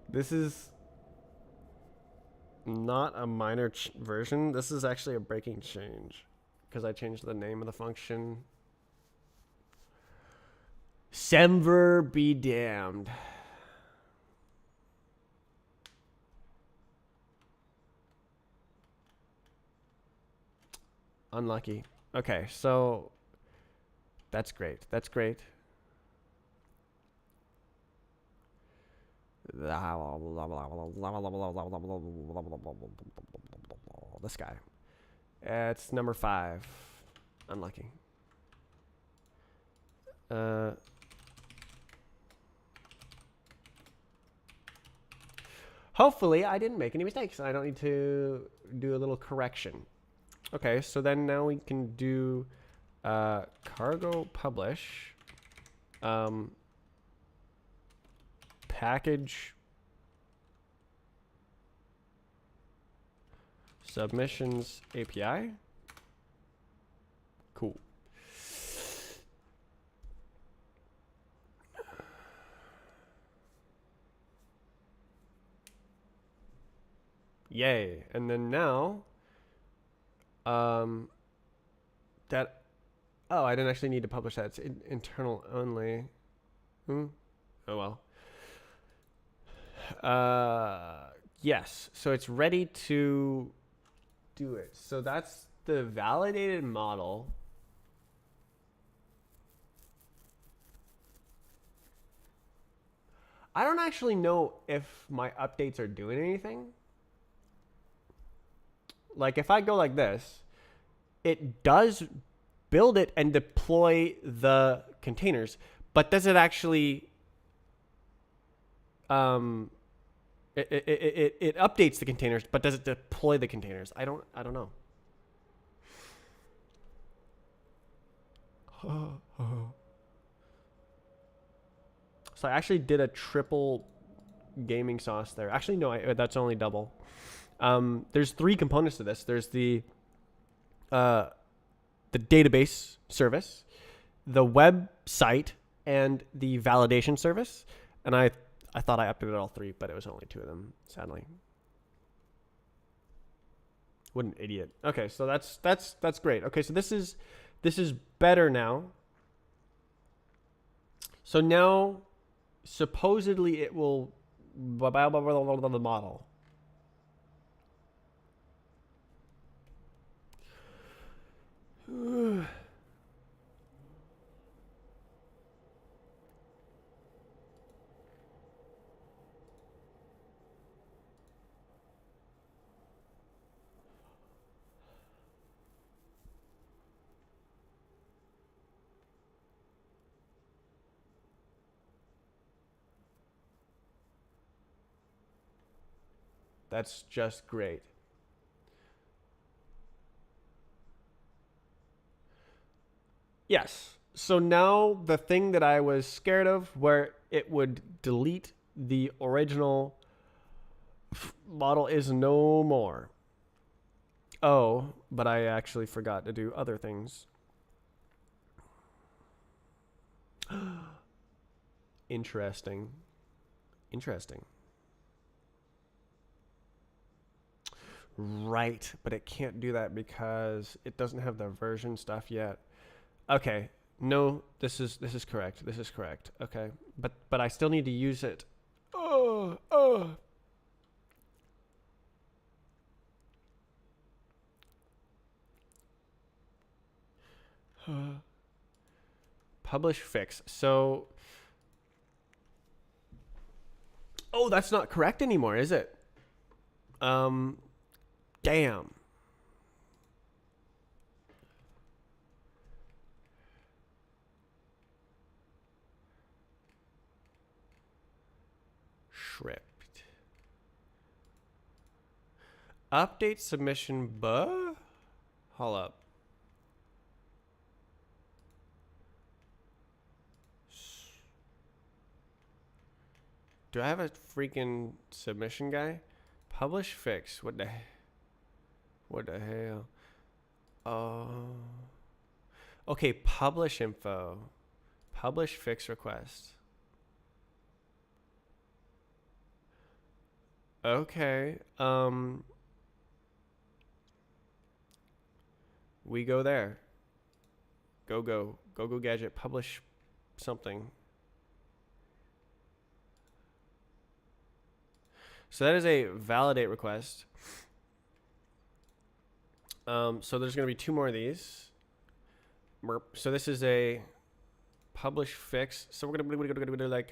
This is not a minor version. This is actually a breaking change because I changed the name of the function. Semver be damned. Unlucky. Okay, so that's great. That's great. This guy. It's number 5. Unlucky. Hopefully I didn't make any mistakes. I don't need to do a little correction. Okay, so then now we can do cargo publish package submissions API. Cool. Yay. And then now that I didn't actually need to publish that. It's internal only. Oh well. Yes, so it's ready to do it. So that's the validated model. I don't actually know if my updates are doing anything. Like if I go like this, it does build it and deploy the containers, but does it actually it updates the containers, but does it deploy the containers? I don't know. So I actually did a triple gaming sauce there. Actually, no, that's only double. There's 3 components to this. There's the database service, the website, and the validation service. And I thought I updated all 3, but it was only 2 of them, sadly. What an idiot. Okay, so that's great. Okay, so this is better now. So now supposedly it will the model. That's just great. Yes. So now the thing that I was scared of, where it would delete the original model, is no more. Oh, but I actually forgot to do other things. Interesting. Right, but it can't do that because it doesn't have the version stuff yet. Okay, no, this is correct. This is correct. Okay, but I still need to use it. Publish fix. So, that's not correct anymore, is it? Damn. Script. Update submission buh? Hold up. Do I have a freaking submission guy? Publish fix. What the hell? Oh. Okay, publish info. Publish fix request. Okay. We go there. Go gadget. Publish something. So that is a validate request. So there's going to be 2 more of these. So this is a publish fix. So we're going to do like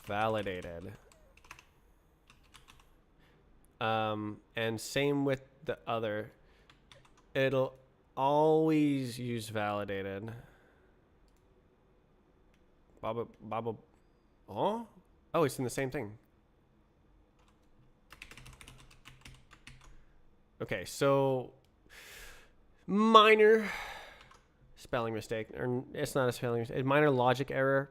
validated. And same with the other. It'll always use validated. Baba. Oh, it's in the same thing. Okay, so minor spelling mistake, or it's not a spelling mistake, minor logic error.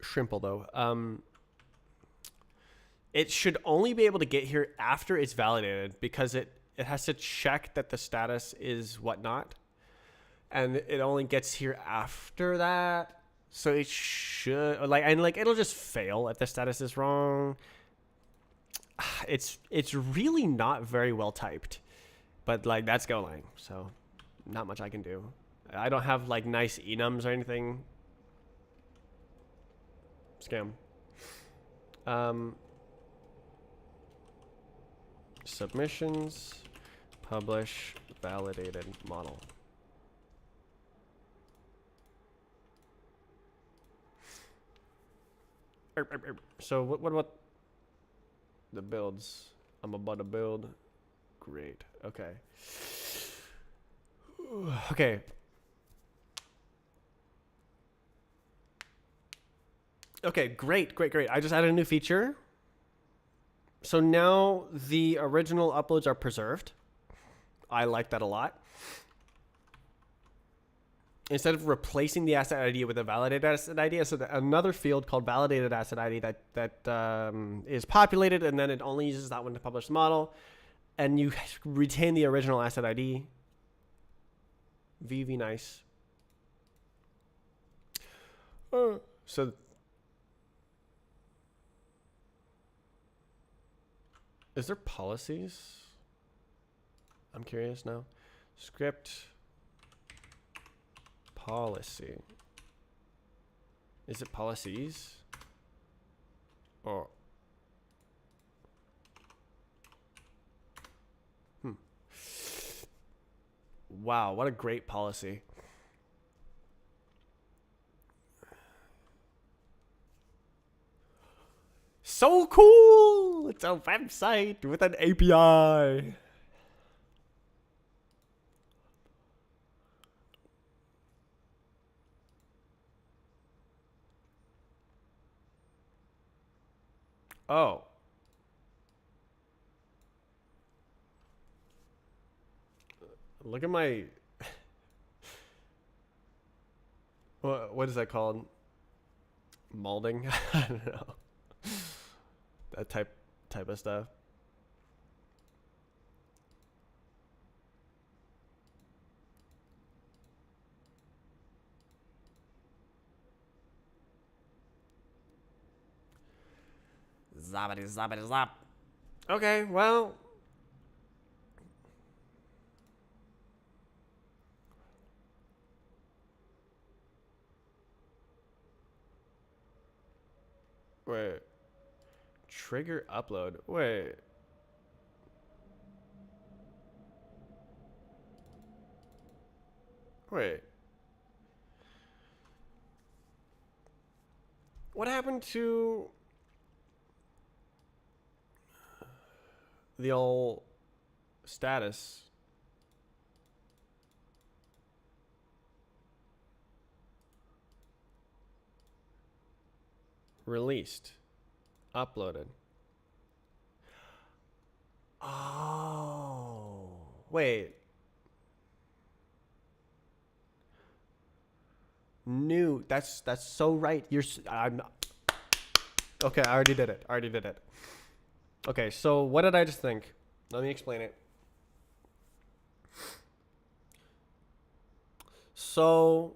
Shrimple though. It should only be able to get here after it's validated, because it has to check that the status is whatnot, and it only gets here after that. So it should it'll just fail if the status is wrong. It's really not very well typed, but like that's Golang, so not much I can do. I don't have like nice enums or anything. Scam. Submissions, publish, validated model. So what about the builds? I'm about to build. Great. Okay. Okay. Okay, great. I just added a new feature. So now the original uploads are preserved. I like that a lot. Instead of replacing the asset ID with a validated asset ID, so another field called validated asset ID that is populated, and then it only uses that one to publish the model, and you retain the original asset ID. VV nice. So is there policies? I'm curious now. Script policy. Is it policies? Or wow, what a great policy. So cool! It's a website with an API. Oh. Look at my... What is that called? Molding? I don't know. That type of stuff. Zoppity zop. Okay, well... Wait. Trigger upload. Wait. What happened to the old status? Released. Uploaded. Oh. Wait. New. That's so right. Okay, I already did it. Okay, so what did I just think? Let me explain it. So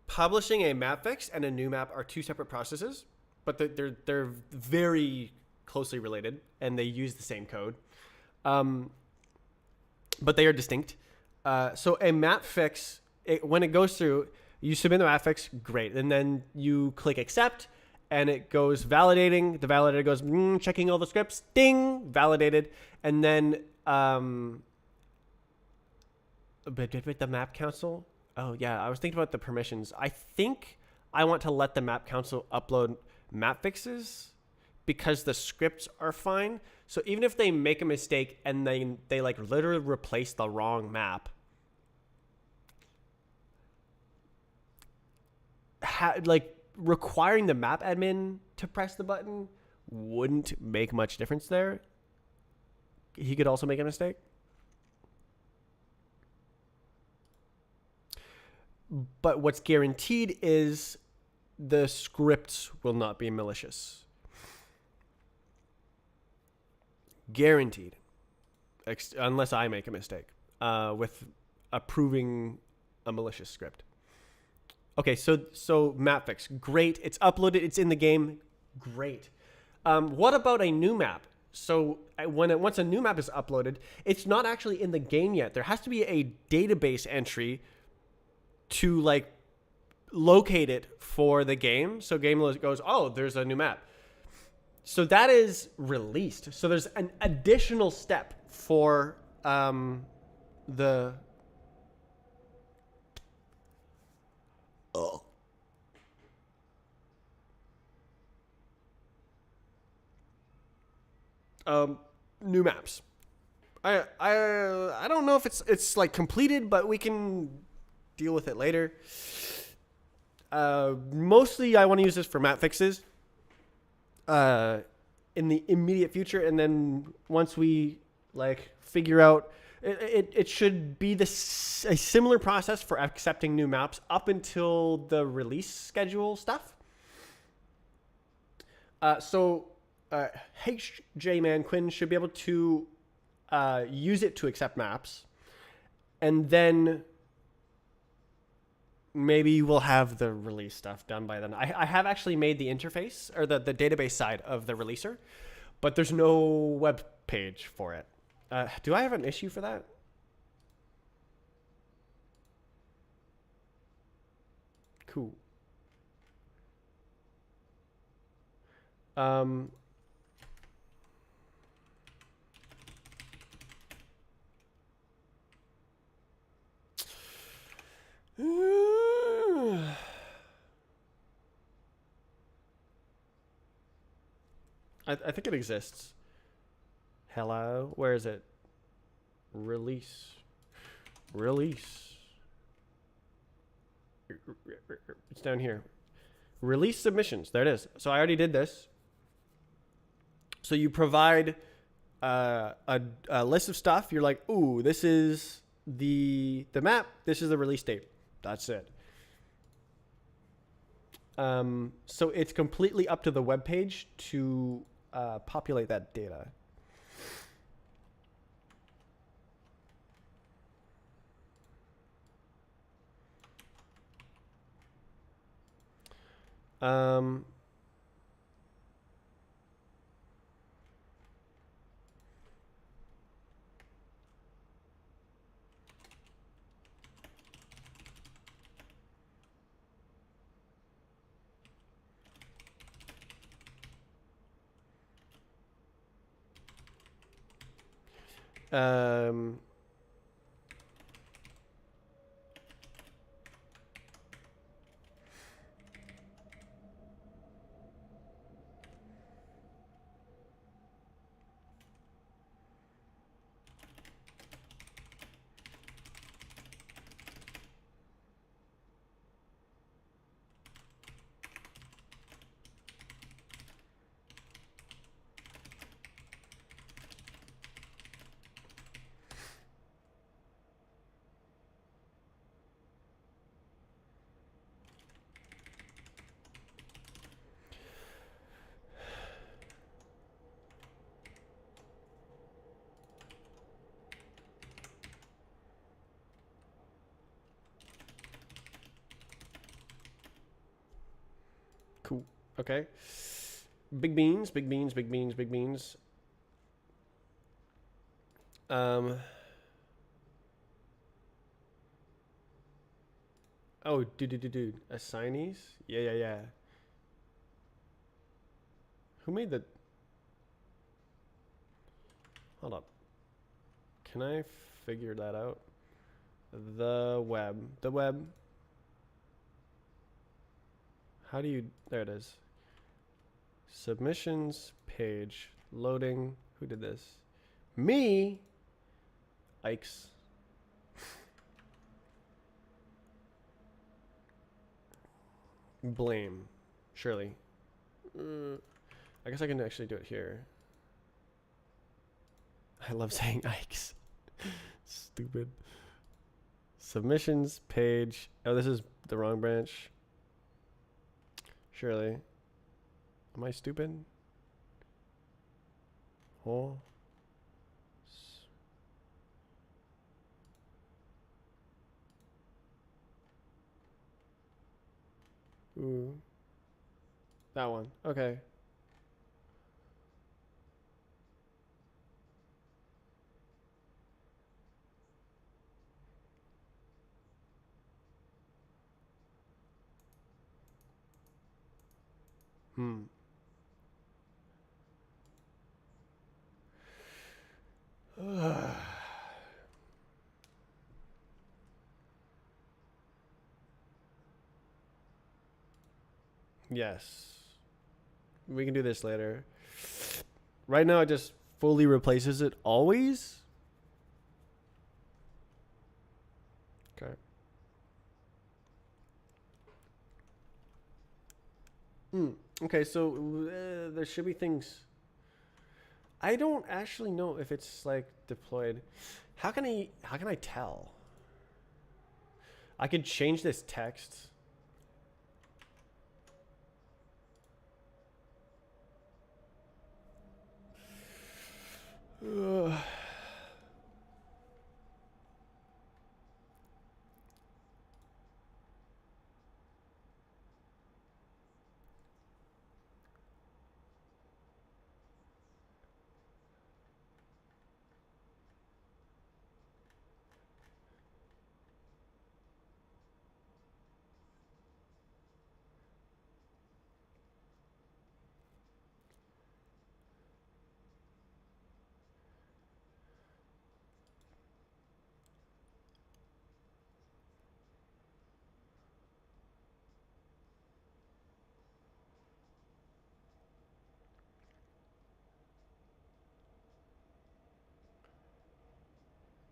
publishing a map fix and a new map are two separate processes, but they're very closely related and they use the same code, but they are distinct. So a map fix, when it goes through, you submit the map fix, great, and then you click accept, and it goes validating. The validator goes checking all the scripts, ding, validated, and then with the map council. Oh yeah, I was thinking about the permissions. I think I want to let the map council upload map fixes because the scripts are fine. So even if they make a mistake and they like literally replace the wrong map, like requiring the map admin to press the button wouldn't make much difference there. He could also make a mistake. But what's guaranteed is the scripts will not be malicious. Guaranteed. Unless I make a mistake with approving a malicious script. Okay, so mapfix, great. It's uploaded. It's in the game. Great. What about a new map? So once a new map is uploaded, it's not actually in the game yet. There has to be a database entry to like locate it for the game. So game goes, oh, there's a new map. So that is released. So there's an additional step for the new maps. I don't know if it's like completed, but we can deal with it later. Mostly I want to use this for map fixes in the immediate future, and then once we like figure out it should be a similar process for accepting new maps up until the release schedule stuff. So HJman Quinn should be able to use it to accept maps, and then maybe we'll have the release stuff done by then. I have actually made the interface or the database side of the releaser, but there's no web page for it. Do I have an issue for that? Cool. I think it exists. Hello, where is it? Release. It's down here. Release submissions. There it is. So I already did this. So you provide a list of stuff. You're like, ooh, this is the map. This is the release date. That's it. So it's completely up to the web page to populate that data. Um, Okay. Big beans, big beans, big beans, big beans. Oh, dude. Assignees? Yeah. Who made the... Hold up. Can I figure that out? The web. How do you... There it is. Submissions page. Loading. Who did this? Me? Ikes. Blame. Surely. I guess I can actually do it here. I love saying Ikes. Stupid. Submissions page. Oh, this is the wrong branch. Surely. Am I stupid? Oh. Ooh. That one. Okay. Yes. We can do this later. Right now, it just fully replaces it always. Okay. Okay, so there should be things. I don't actually know if it's like deployed. How can I tell? I could change this text.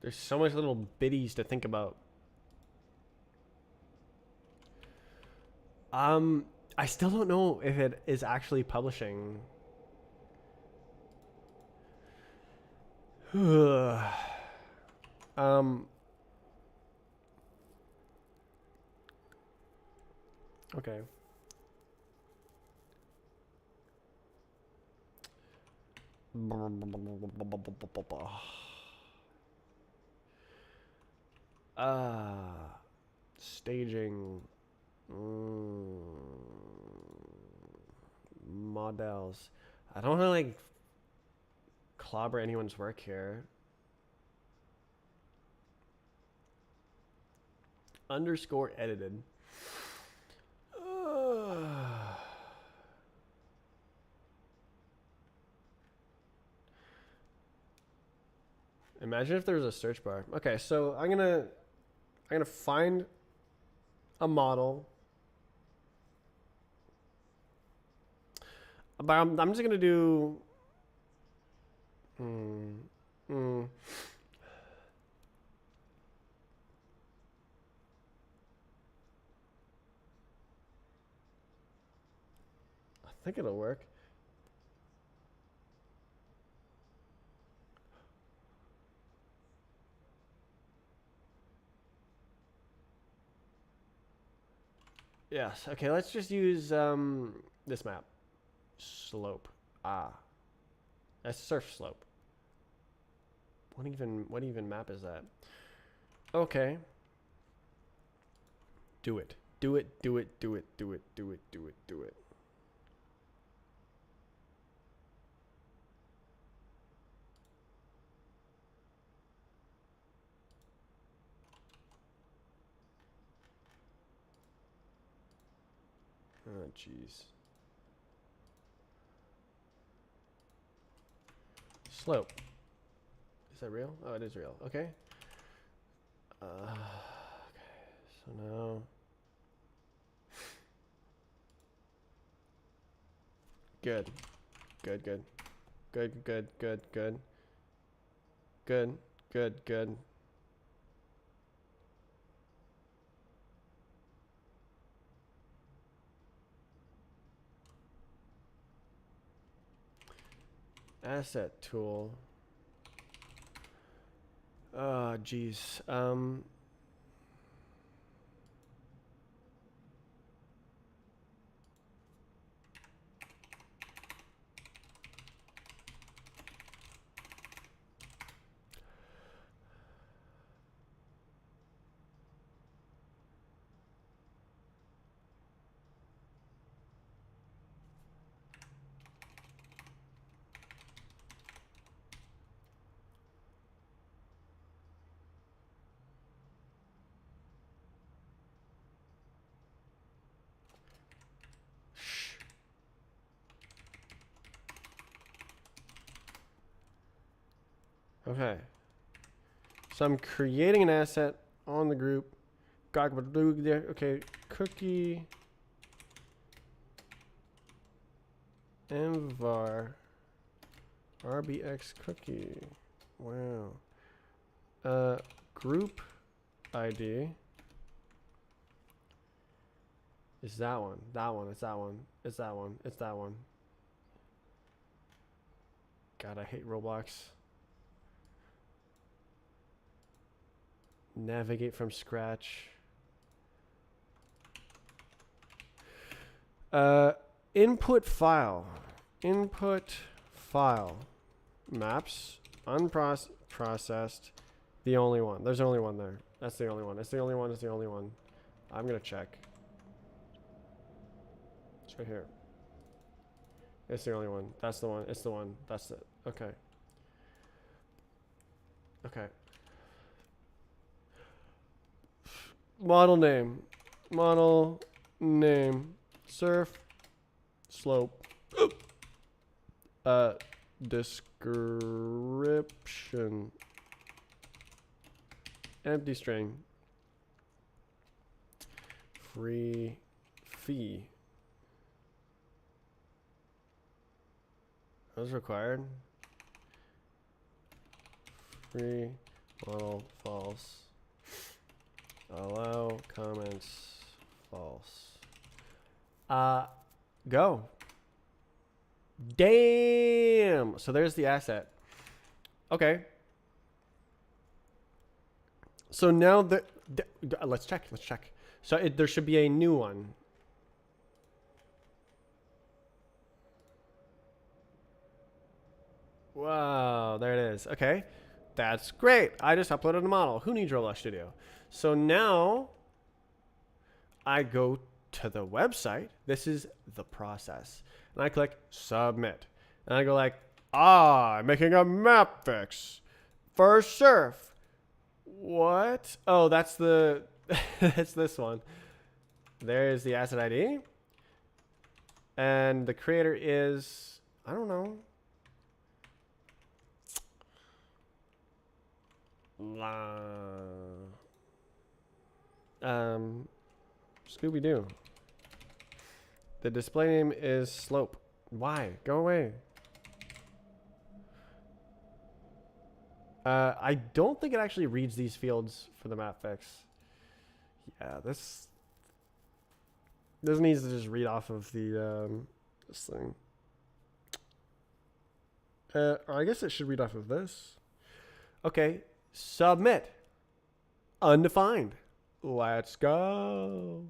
There's so much little bitties to think about. I still don't know if it is actually publishing. Okay. Staging. Models. I don't want to like clobber anyone's work here. Underscore edited. Imagine if there was a search bar. Okay, so I'm gonna find a model. But I'm just gonna do. I think it'll work. Yes. Okay. Let's just use this map. Slope. That's surf slope. What even map is that? Okay. Do it. Do it. Do it. Do it. Do it. Do it. Do it. Do it. Oh, jeez. Slope. Is that real? Oh, it is real. Okay. Okay. So now. Good. Good, good. Good, good, good, good. Good, good, good. Asset tool. Oh, jeez. Okay. So I'm creating an asset on the group. Okay. Cookie. Envar. RBX cookie. Wow. Group ID. Is that one. That one. It's that one. It's that one. It's that one. God, I hate Roblox. Navigate from scratch. Input file. Input file. Maps. Unprocessed. The only one. There's only one there. That's the only one. It's the only one. It's the only one. I'm going to check. It's right here. It's the only one. That's the one. It's the one. That's it. Okay. Okay. Model name. Model name. Surf. Slope. Description. Empty string. Free fee. Those required. Free model false. Allow comments false. Go. Damn. So there's the asset. Okay. So now let's check. Let's check. So there should be a new one. Wow, there it is. Okay, that's great. I just uploaded a model. Who needs Roblox Studio? So now I go to the website. This is the process. And I click submit. And I go like, I'm making a map fix for surf. What? Oh, that's the, that's this one. There's the asset ID. And the creator is, I don't know. Scooby-Doo. The display name is Slope. Why? Go away. I don't think it actually reads these fields for the map fix. Yeah, this needs to just read off of the this thing. Or I guess it should read off of this. Okay, submit. Undefined. Let's go.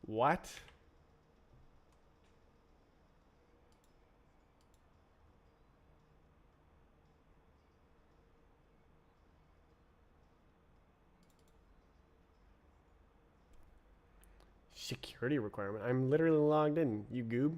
What? security requirement. I'm literally logged in, you goob.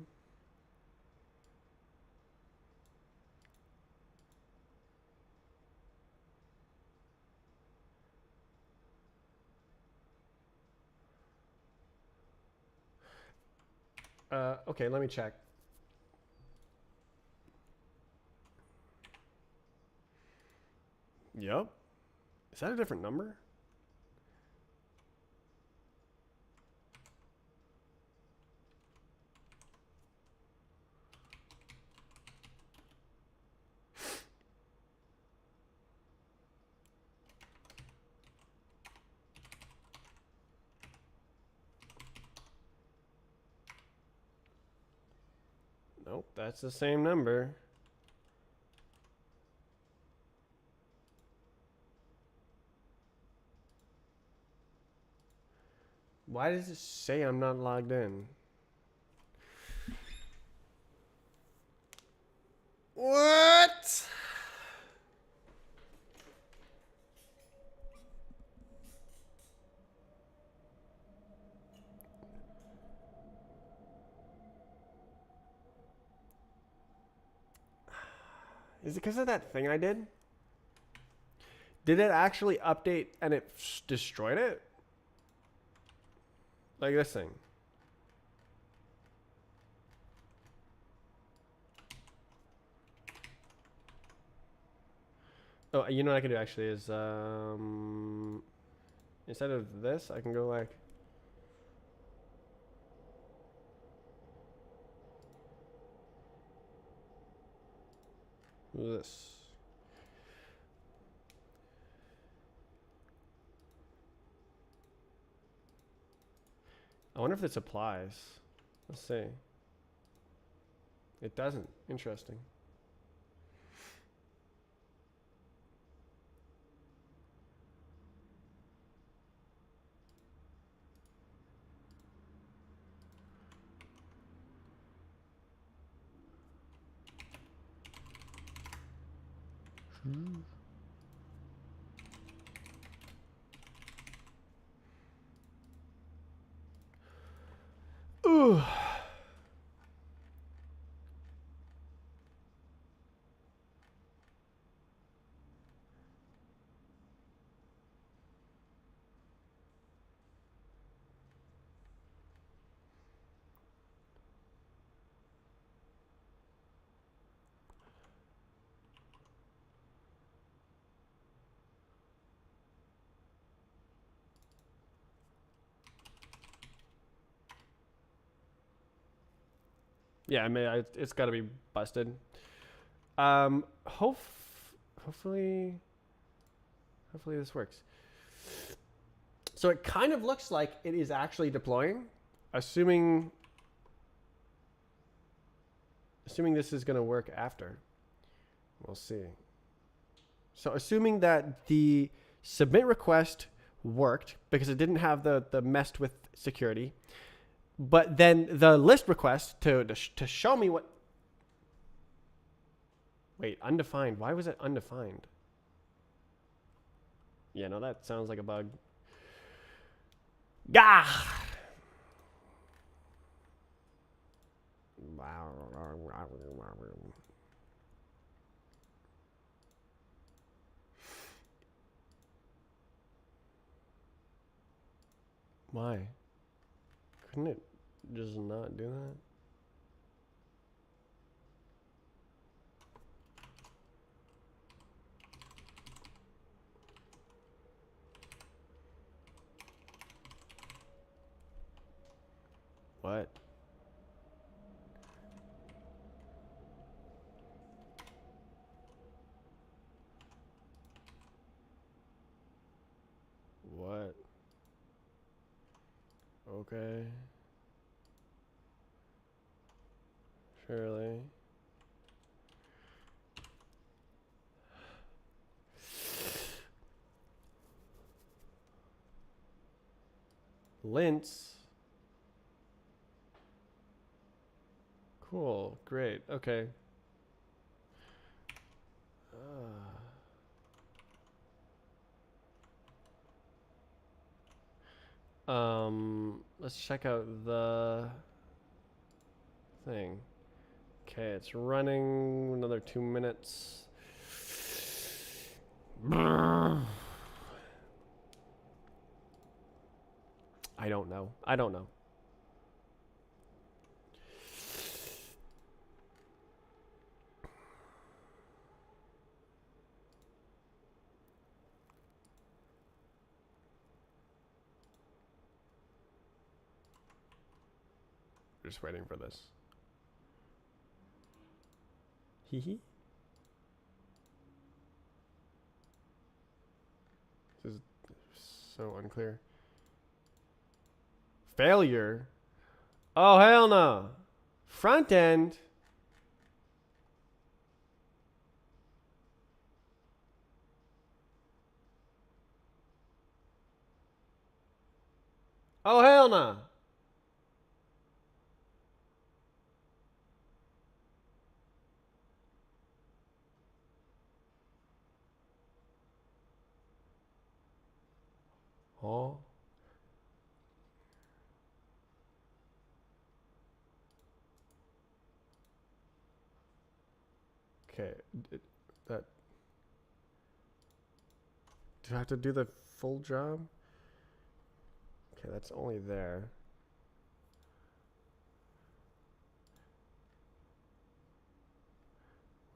Okay, let me check. Yep. Is that a different number? Nope, that's the same number. Why does it say I'm not logged in? What? Is it because of that thing I did? Did it actually update and it destroyed it? Like this thing. Oh, you know what I can do actually is instead of this, I can go like this. I wonder if this applies. Let's see. It doesn't. Interesting. Ooh. Yeah, I mean, it's got to be busted. Hopefully this works. So it kind of looks like it is actually deploying, assuming this is going to work after. We'll see. So assuming that the submit request worked because it didn't have the messed with security, but then the list request to show me what. Wait, undefined. Why was it undefined? Yeah, no, that sounds like a bug. Gah! Why? Couldn't it just not do that? What? What? Okay. Surely. Lints. Cool. Great. Okay. Let's check out the thing. Okay, it's running another 2 minutes. I don't know. I don't know. Just waiting for this. Hee hee. This is so unclear. Failure? Oh, hell no. Front end? Oh, hell no. Oh. Okay. That. Do I have to do the full job? Okay, that's only there.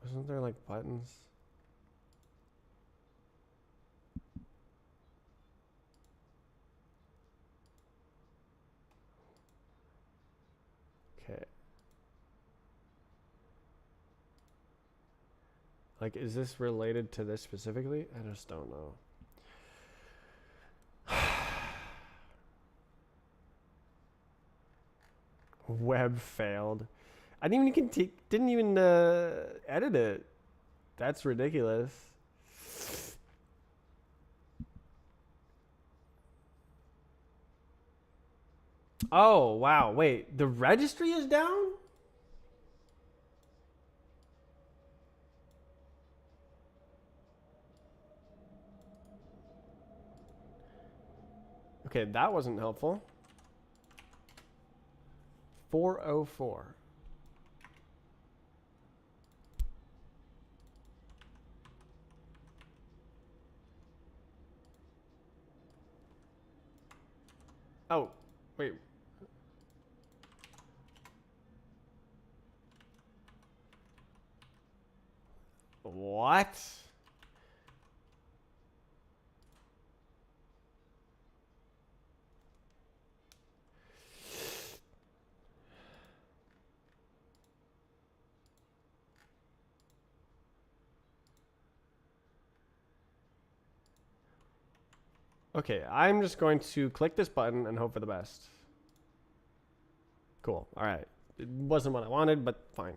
Wasn't there like buttons? Okay. Like, is this related to this specifically? I just don't know. Web failed. I didn't even edit it. That's ridiculous. Oh, wow. Wait, the registry is down? Okay, that wasn't helpful. 404. Oh, wait. What? Okay, I'm just going to click this button and hope for the best. Cool. All right. It wasn't what I wanted, but fine.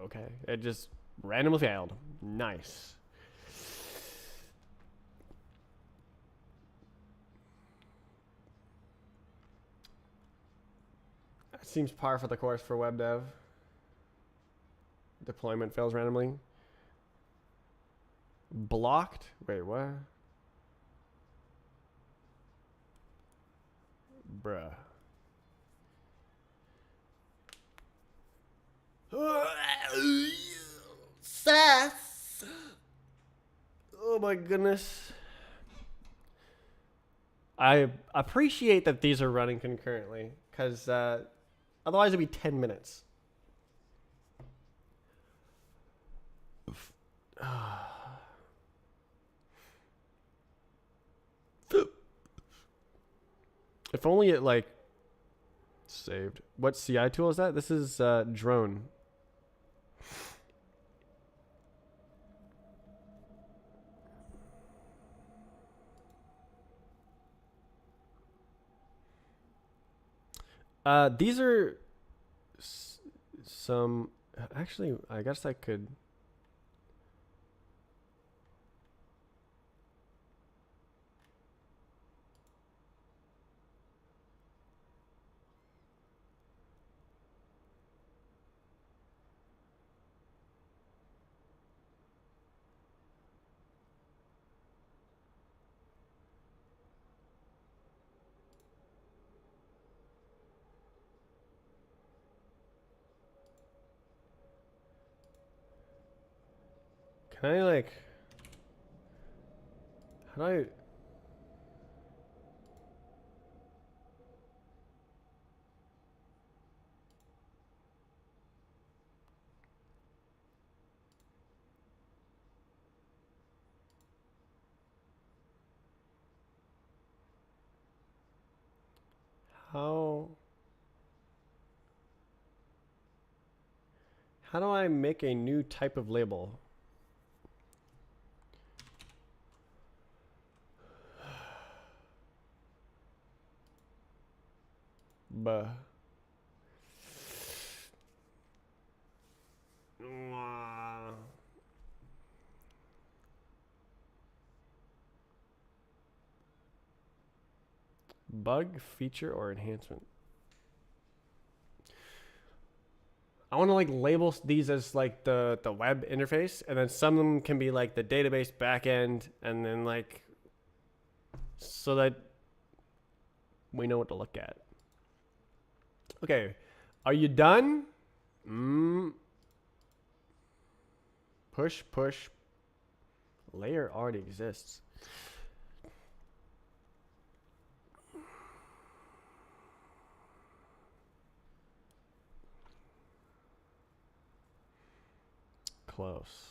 Okay, it just randomly failed. Nice. That seems par for the course for web dev. Deployment fails randomly. Blocked? Wait, what? Bruh. Sass. Oh my goodness. I appreciate that these are running concurrently, because otherwise it'd be 10 minutes. If only it like saved. What CI tool is that? This is drone. These are some. Actually, I guess I could. Can I like... How do I... How... How do I make a new type of label? Buh. Bug, feature, or enhancement? I want to like label these as like the web interface, and then some of them can be like the database backend, and then like so that we know what to look at. Okay, are you done? Push, push. Layer already exists. Close.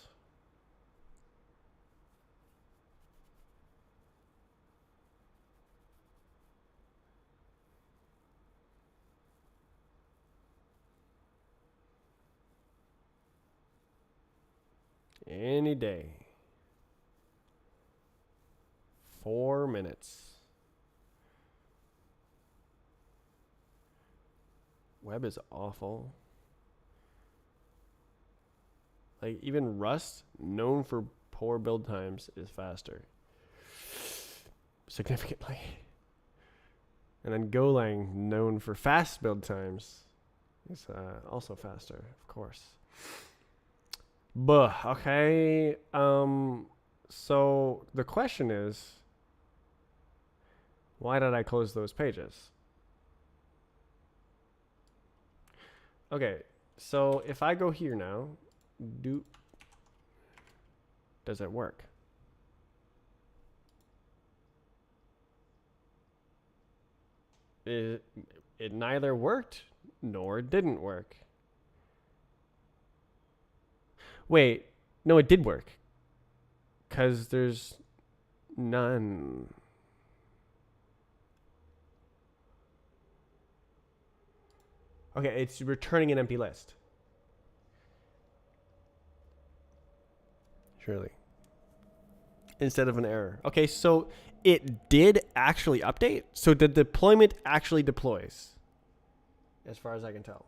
Any day. 4 minutes. Web is awful. Like even Rust, known for poor build times, is faster. Significantly. And then Golang, known for fast build times, is also faster, of course. Buh, okay. So the question is, why did I close those pages? Okay, so if I go here now, does it work? It neither worked nor didn't work. Wait, no, it did work. Because there's none. Okay, it's returning an empty list. Surely. Instead of an error. Okay, so it did actually update. So the deployment actually deploys. As far as I can tell.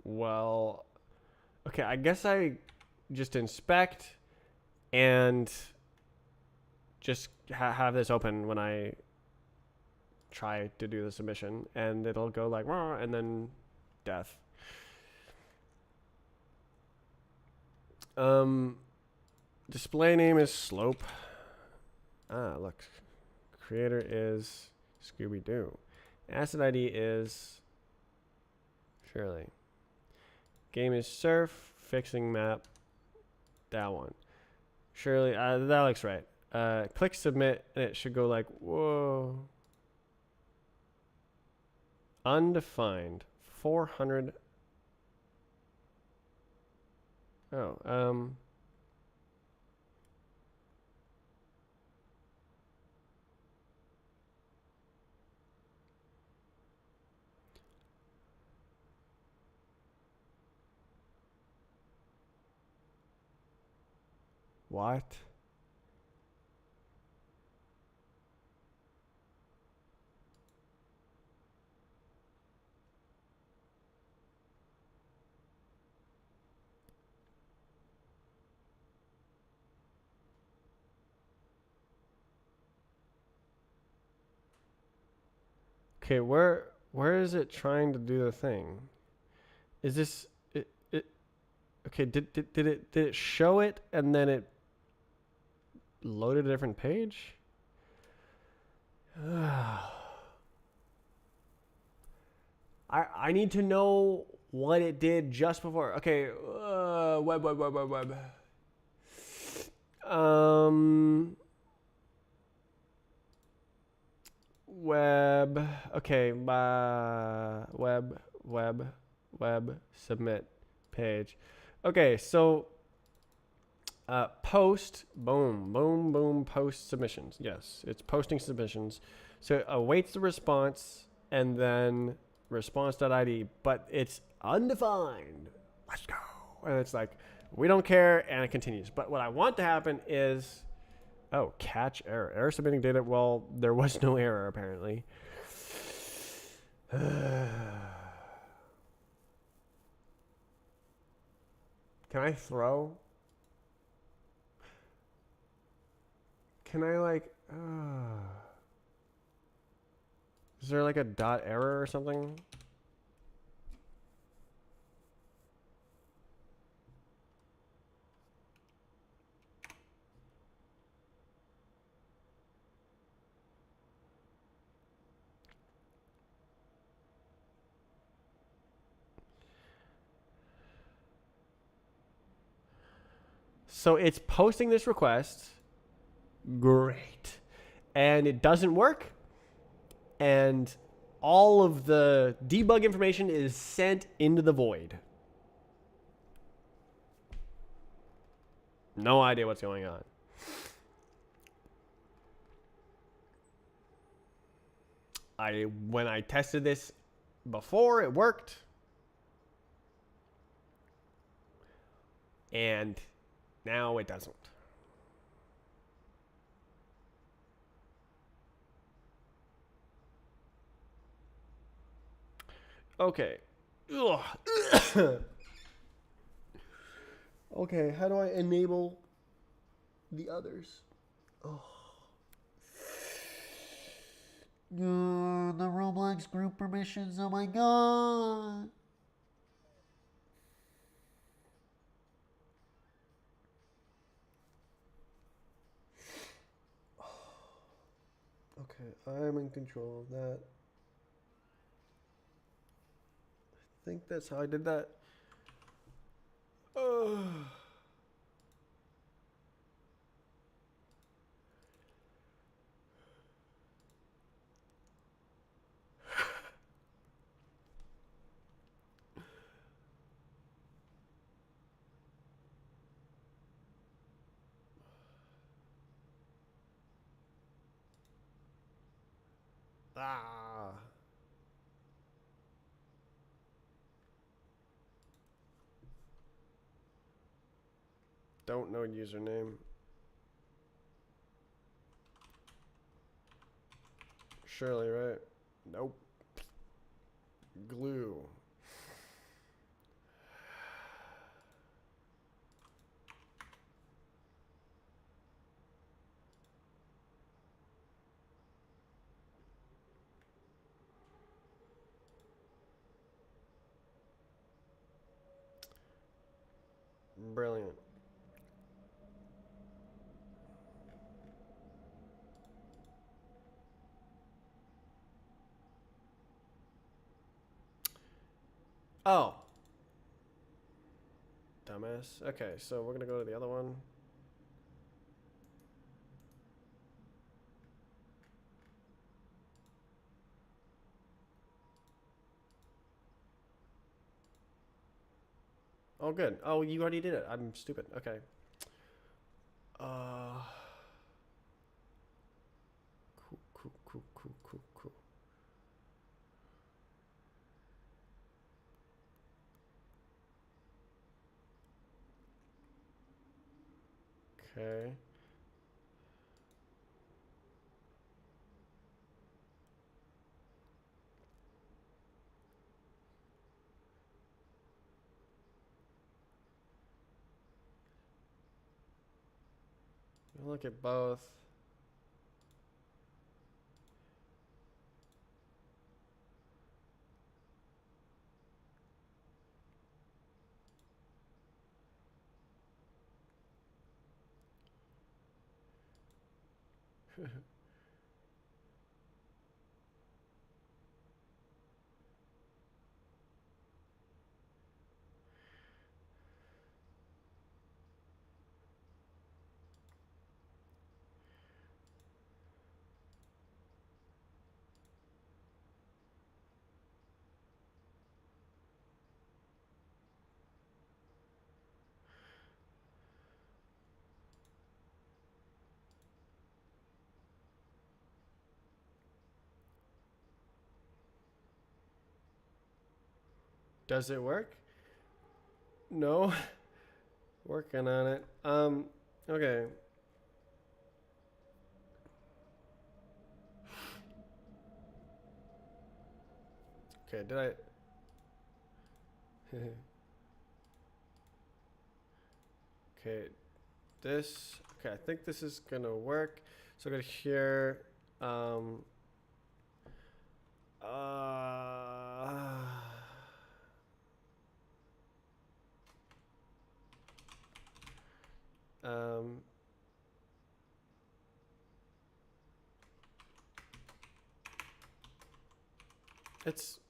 Well, okay, I guess I just inspect and just have this open when I try to do the submission, and it'll go like, and then death. Display name is Slope. Ah, look. Creator is Scooby-Doo. Asset ID is Shirley. Game is Surf. Fixing map. That one. Shirley, that looks right. Click submit, and it should go like, whoa. Undefined. 400. Oh, what? Okay, where is it trying to do the thing? Is this it? Okay, did it show it and then it loaded a different page? I need to know what it did just before. Okay, web. Um, web. Okay, web. Submit page. Okay, so post. Boom. Post submissions. Yes, it's posting submissions. So it awaits the response and then response.id, but it's undefined. Let's go. And it's like, we don't care, and it continues. But what I want to happen is, oh, catch error. Error submitting data. Well, there was no error, apparently. Can I throw? Can I, like, is there like a dot error or something? So it's posting this request. Great. And it doesn't work. And all of the debug information is sent into the void. No idea what's going on. When I tested this before, it worked. And now it doesn't. Okay. Okay, how do I enable the others? Oh. The Roblox group permissions. Oh my god. Okay, I'm in control of that. I think that's how I did that. Ah. Don't know username. Surely, right? Nope. Glue. Brilliant. Oh. Dumbass. Okay, so we're gonna go to the other one. Oh, good. Oh, you already did it. I'm stupid. Okay. Uh. Cool. Okay. Look at both. Does it work? No. Working on it. Okay. Okay, did I Okay, this okay, I think this is gonna work. So I go to here. Um uh, um it's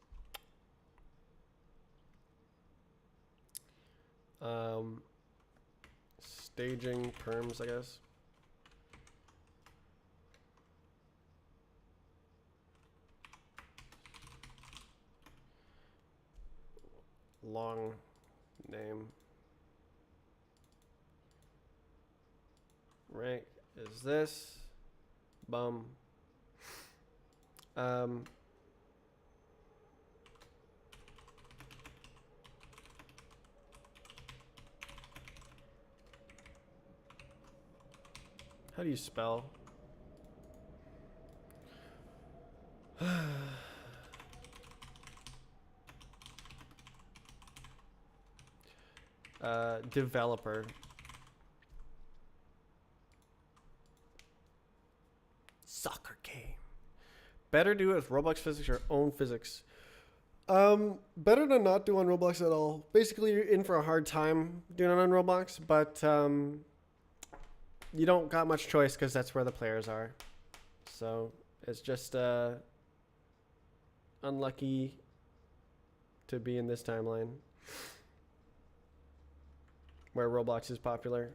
um staging perms, I guess. Long name. Rank is this. Bum. Um how do you spell? Developer. Soccer game. Better do it with Roblox physics or own physics. Better to not do on Roblox at all. Basically, you're in for a hard time doing it on Roblox, but you don't got much choice because that's where the players are. So it's just unlucky to be in this timeline where Roblox is popular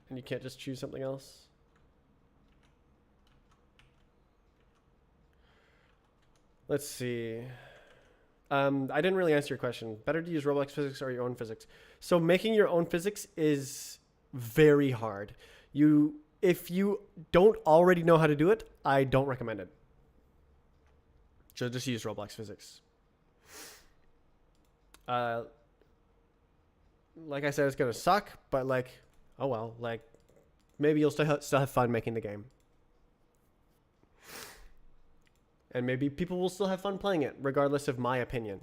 and you can't just choose something else. Let's see. I didn't really answer your question. Better to use Roblox physics or your own physics. So making your own physics is very hard. If you don't already know how to do it, I don't recommend it. So just use Roblox physics. Like I said, it's gonna suck, but like, oh well. Like, maybe you'll still have fun making the game. And maybe people will still have fun playing it, regardless of my opinion.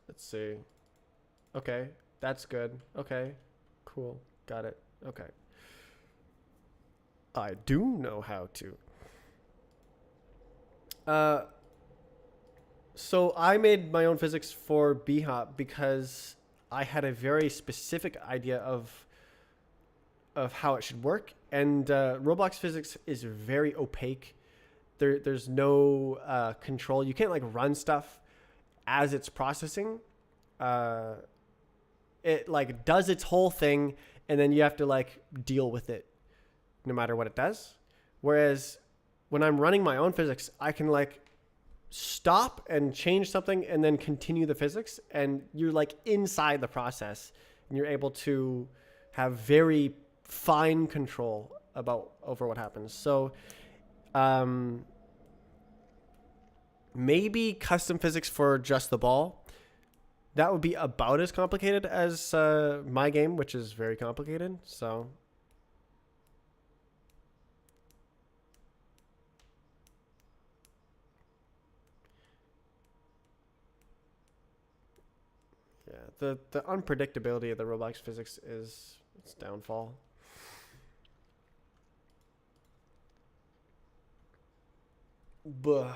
Let's see. Okay, that's good. Okay, cool. Got it. Okay. I do know how to. So I made my own physics for B-Hop because I had a very specific idea of how it should work, and Roblox physics is very opaque. There's no control. You can't like run stuff as it's processing. It like does its whole thing, and then you have to like deal with it, no matter what it does. Whereas when I'm running my own physics, I can like stop and change something, and then continue the physics, and you're like inside the process, and you're able to have very fine control over what happens. So maybe custom physics for just the ball. That would be about as complicated as my game, which is very complicated. So yeah, the unpredictability of the Roblox physics is its downfall. Buh.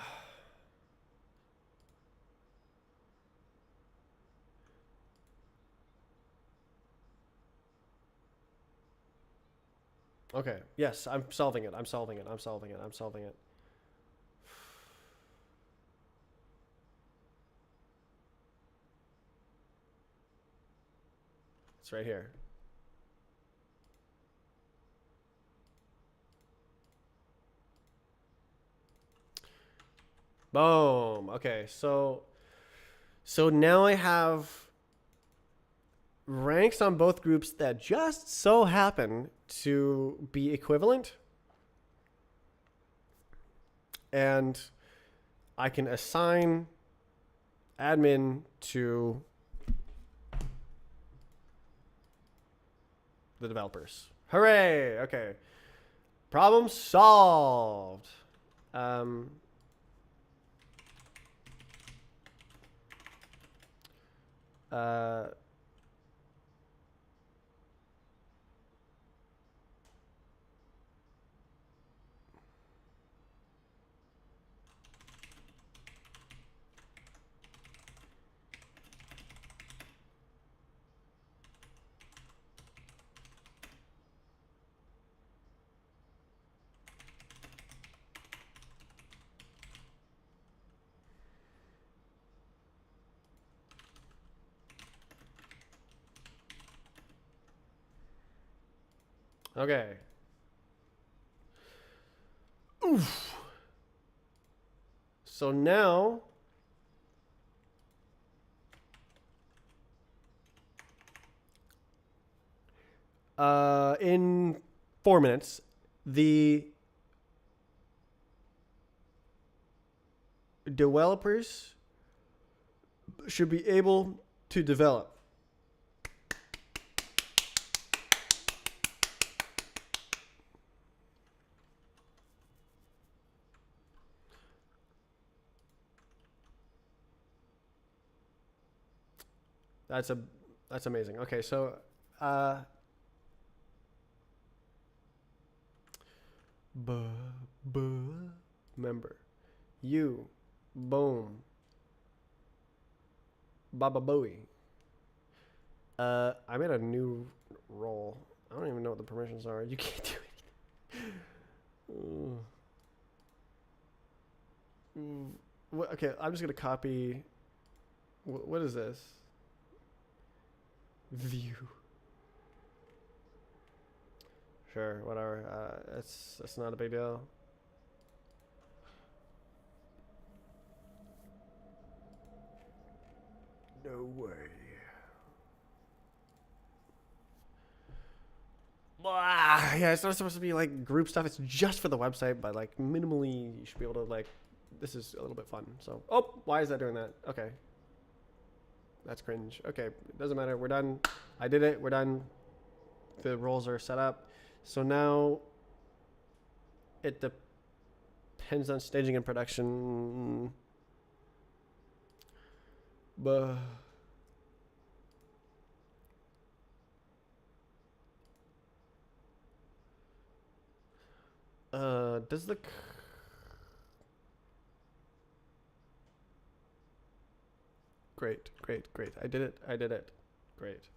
Okay. Yes, I'm solving it. I'm solving it. I'm solving it. I'm solving it. It's right here. Boom. Okay, so now I have ranks on both groups that just so happen to be equivalent. And I can assign admin to the developers. Hooray! Okay. Problem solved. Um, uh, okay. Oof. So now in 4 minutes, the developers should be able to develop. That's amazing. Okay, so member, you, boom, Baba Booey. I made a new role. I don't even know what the permissions are. You can't do anything. Okay, I'm just gonna copy. What is this? View. Sure, whatever. That's not a big deal. No way. Blah. Yeah, it's not supposed to be like group stuff. It's just for the website, but like minimally, you should be able to like. This is a little bit fun. So, oh, why is that doing that? Okay, that's cringe. Okay, it doesn't matter. We're done. I did it. We're done. The roles are set up. So now it depends on staging and production. But does the great. I did it. Great.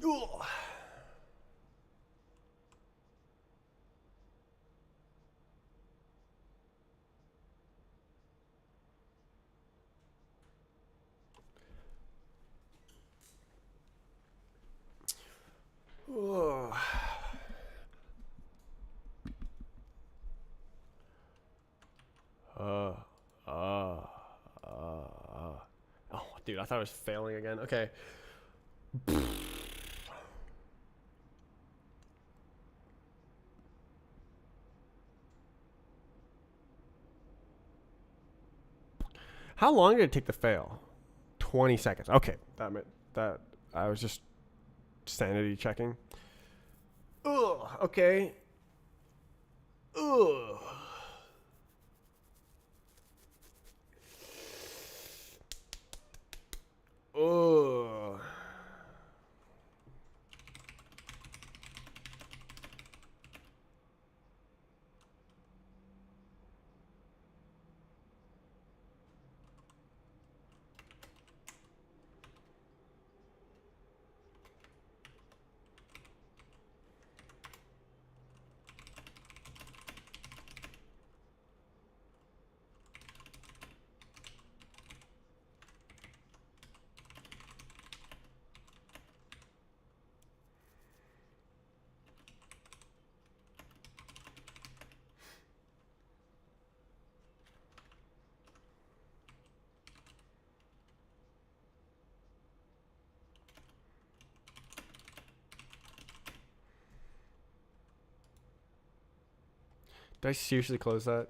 Ooh. Ooh. Oh, dude, I thought I was failing again. Okay. How long did it take to fail? 20 seconds. Okay, that I was just sanity checking. Ugh. Okay. Ugh. Ugh. Did I seriously close that?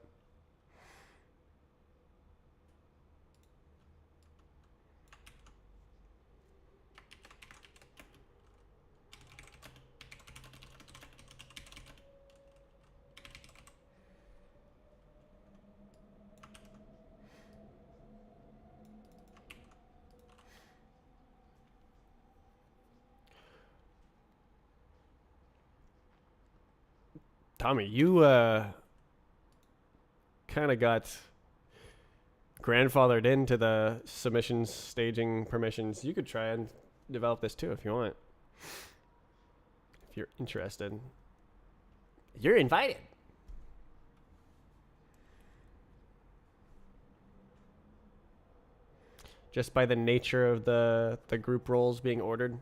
Tommy, you kind of got grandfathered into the submissions staging permissions. You could try and develop this too if you want. If you're interested. You're invited. Just by the nature of the group roles being ordered.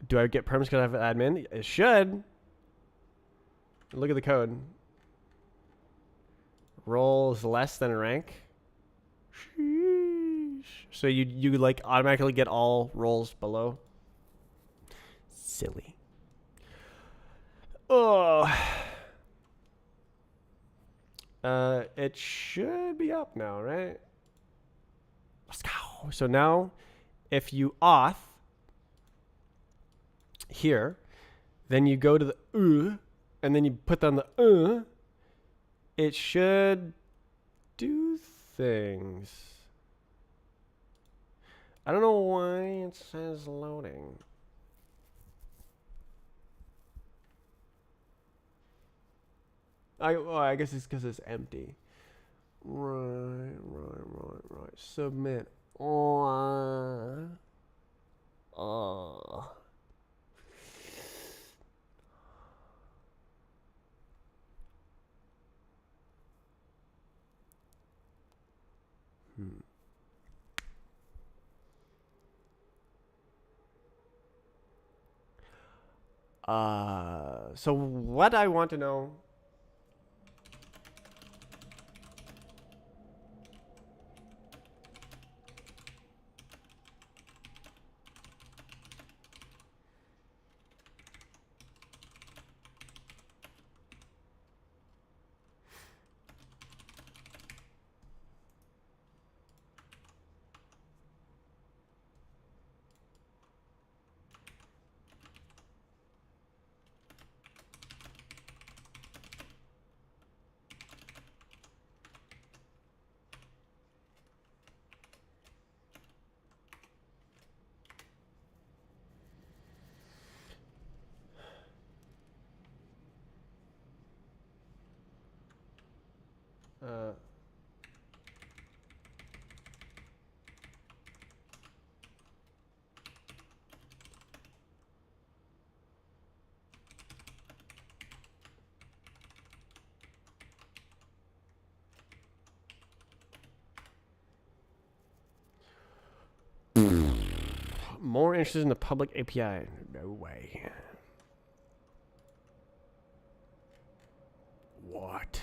Do I get perms because I have admin? It should. Look at the code. Roles less than rank. Sheesh. So you like automatically get all roles below. Silly. Oh. It should be up now, right? Let's go. So now, if you auth here, then you go to the and then you put down the it should do things. I don't know why it says loading. I guess it's because it's empty. Right. Submit. So what I want to know. More interested in the public API. No way. What?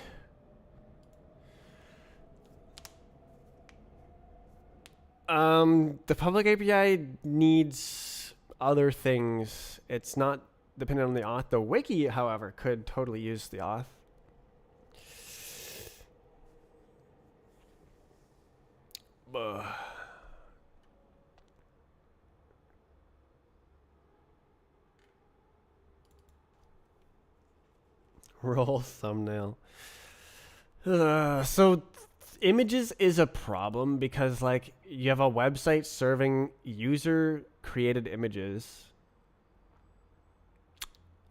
The public API needs other things. It's not dependent on the auth. The wiki, however, could totally use the auth. Roll thumbnail. So images is a problem because like you have a website serving user created images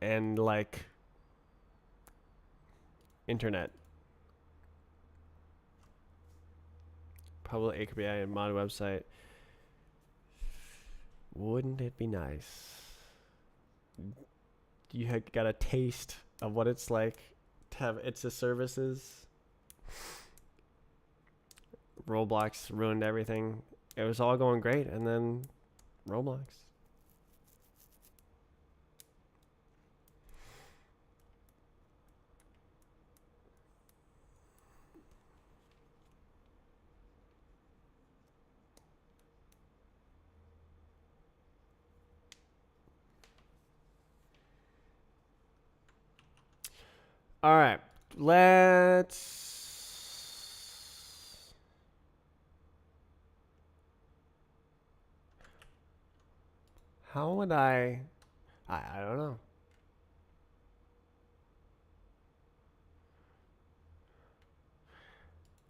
and like internet public API and mod website. Wouldn't it be nice? You got a taste of what it's like to have ITSA services. Roblox ruined everything. It was all going great, and then Roblox. All right, let's. How would I don't know.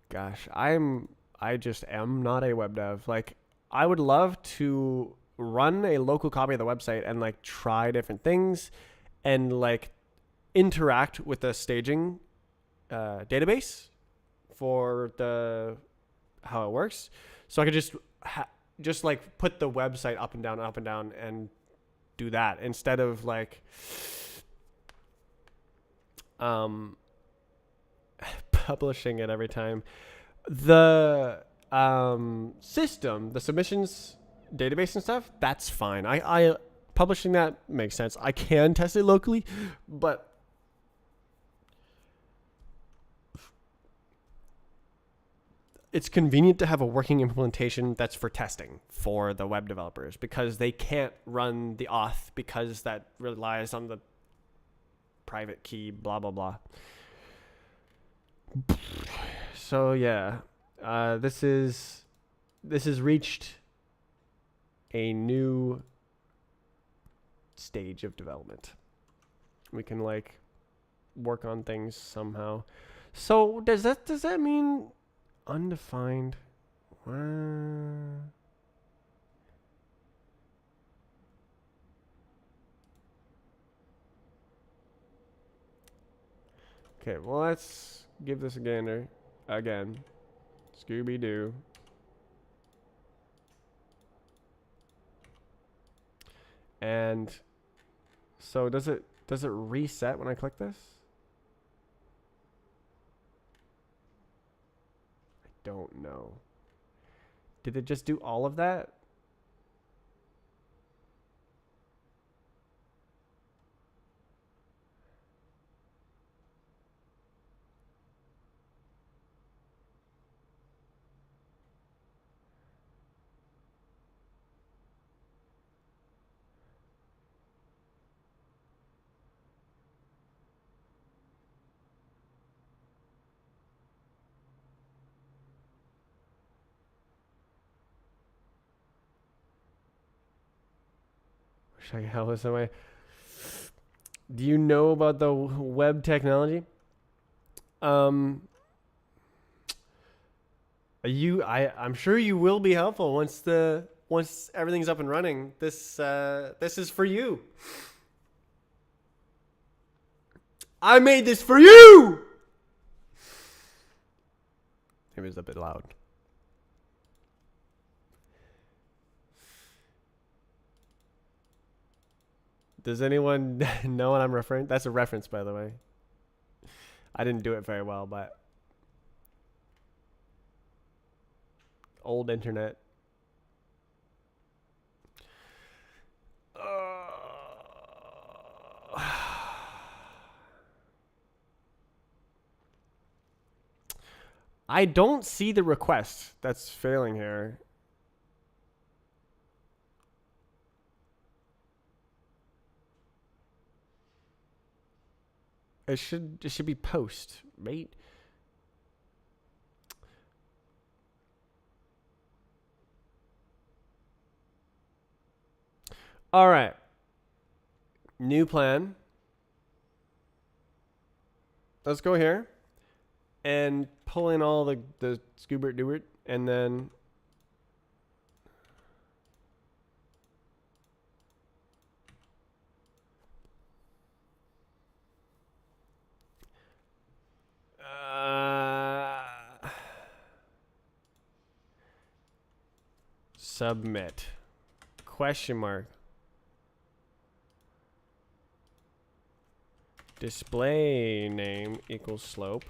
Gosh, I just am not a web dev. Like, I would love to run a local copy of the website and like try different things and like interact with the staging database for the how it works. So I could just like put the website up and down, and do that instead of like um, publishing it every time. The system, the submissions database and stuff, that's fine. I publishing that makes sense. I can test it locally, but it's convenient to have a working implementation that's for testing for the web developers, because they can't run the auth because that relies on the private key, blah, blah, blah. So yeah, this has reached a new stage of development. We can like work on things somehow. So does that mean undefined? Okay, well, let's give this a gander again. Scooby Doo. And so does it reset when I click this? I don't know. Did it just do all of that? Wish I could help this way. Do you know about the web technology? I'm sure you will be helpful once everything's up and running. This is for you. I made this for you. It was a bit loud. Does anyone know what I'm referring? That's a reference, by the way. I didn't do it very well, but old internet. I don't see the request that's failing here. It should be post, right? All right. New plan. Let's go here and pull in all the Scoobert Doobert, and then submit question mark display name equals slope,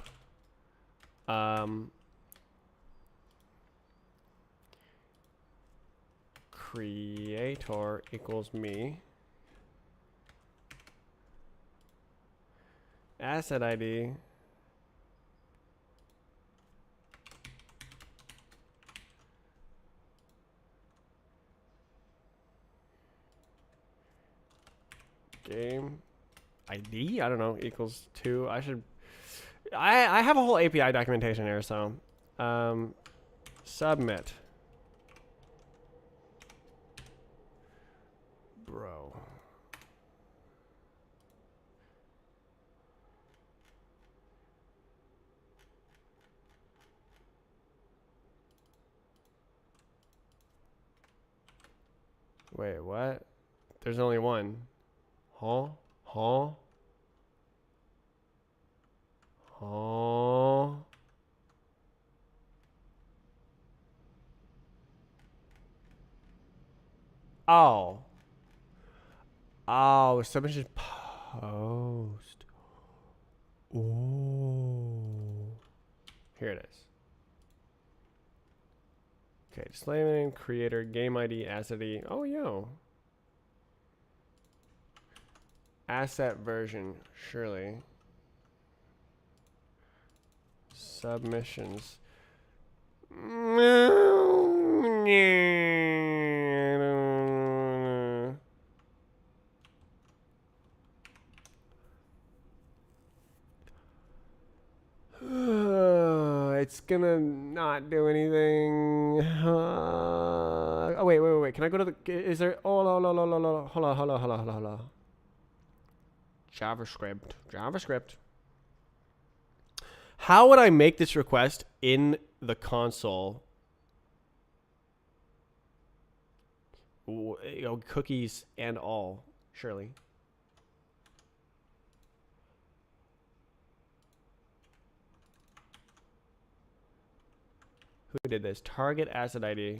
creator equals me, asset ID game ID, I don't know, equals 2. I should I have a whole API documentation here, so submit. Bro. Wait, what? There's only one. Huh? Huh? Huh? Oh. Oh, submission post. Oh. Here it is. Okay, display name, creator, game ID, asset ID. Oh, yo. Asset version, surely. Submissions. It's gonna not do anything. Oh wait. Can I go to the? Is there? Oh, hold on. JavaScript. How would I make this request in the console? You know, cookies and all, surely. Who did this? Target asset ID.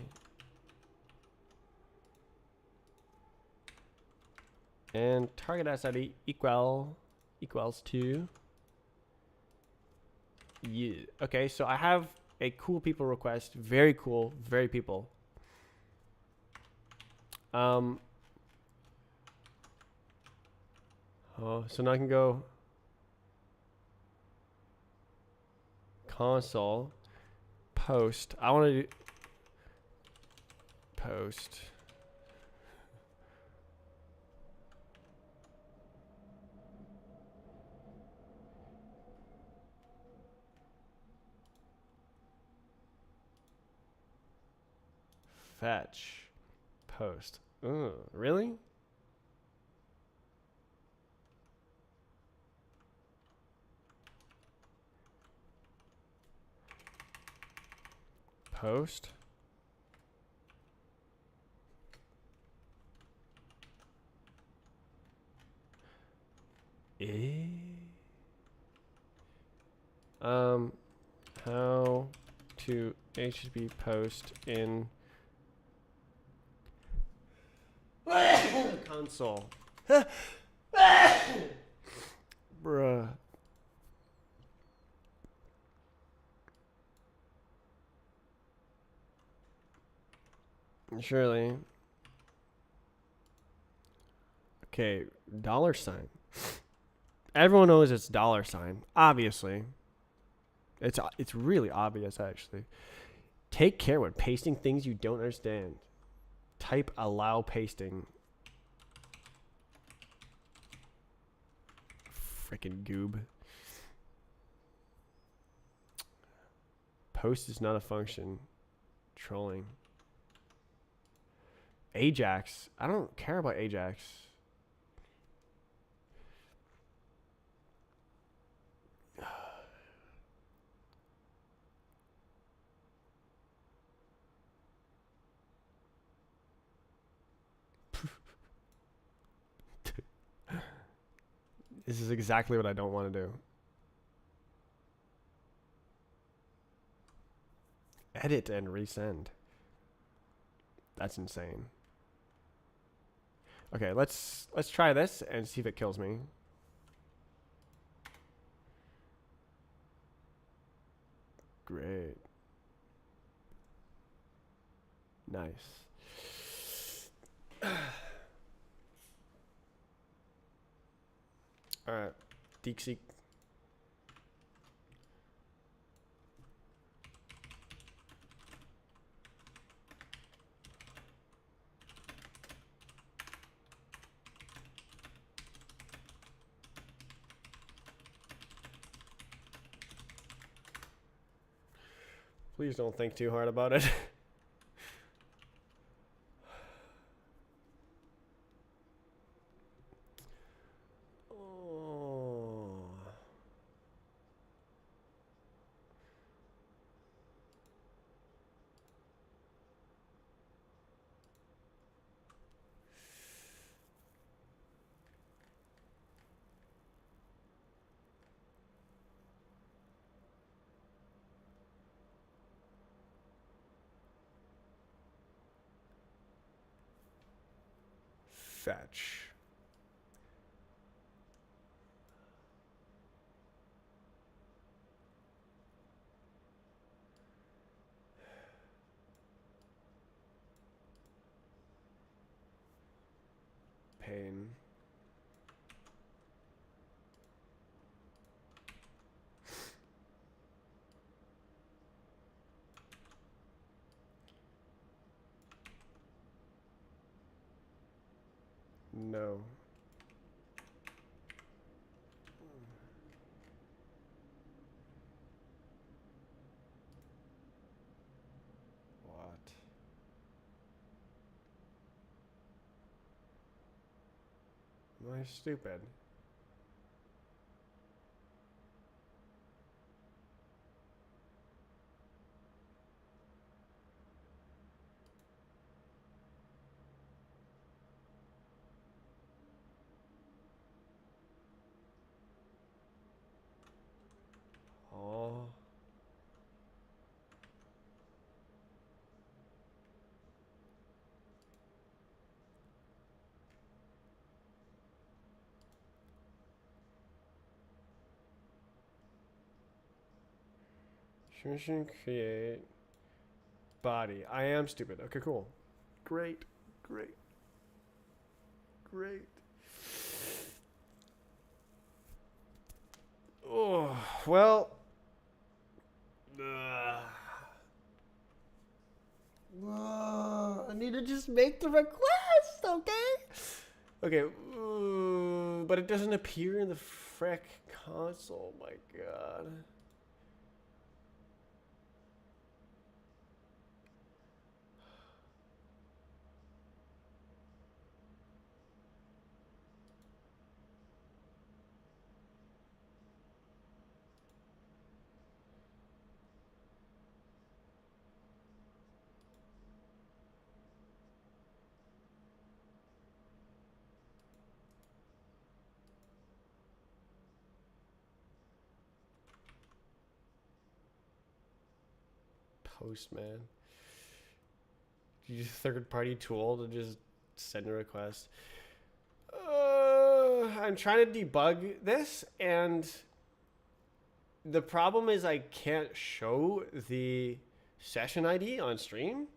And target asset ID equals to you. Okay, so I have a cool people request. Very cool, very people. Oh, so now I can go console post. I want to do post. Fetch post. Ooh, really? Post. How to HTTP post in console. Bruh. Surely. Okay, $. Everyone knows it's $. Obviously. It's really obvious, actually. Take care when pasting things you don't understand. Type allow pasting. Frickin' goob. Post is not a function. Trolling. Ajax. I don't care about Ajax. This is exactly what I don't want to do. Edit and resend. That's insane. Okay, let's try this and see if it kills me. Great. Nice. All right, DeepSeek. Please don't think too hard about it. Oh. Fetch. Pain. No. What? Am I stupid? Oh. Mission create body. I am stupid. Okay, cool. Great. Great. Great. Oh, well. I need to just make the request, okay? Okay, but it doesn't appear in the frick console. My God. Postman. Use a third-party tool to just send a request. I'm trying to debug this, and the problem is I can't show the session ID on stream.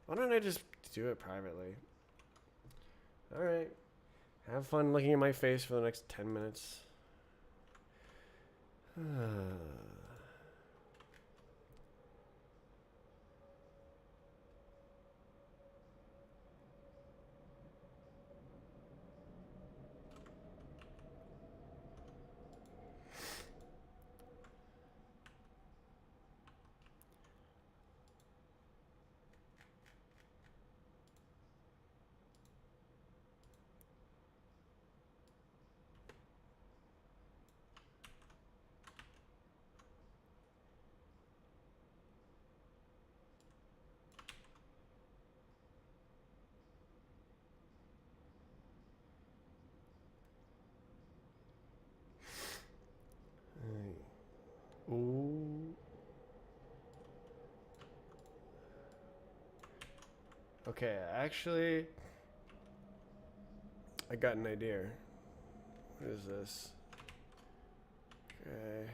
Why don't I just do it privately? All right. Have fun looking at my face for the next 10 minutes. Ooh. Okay, actually, I got an idea. What is this? Okay.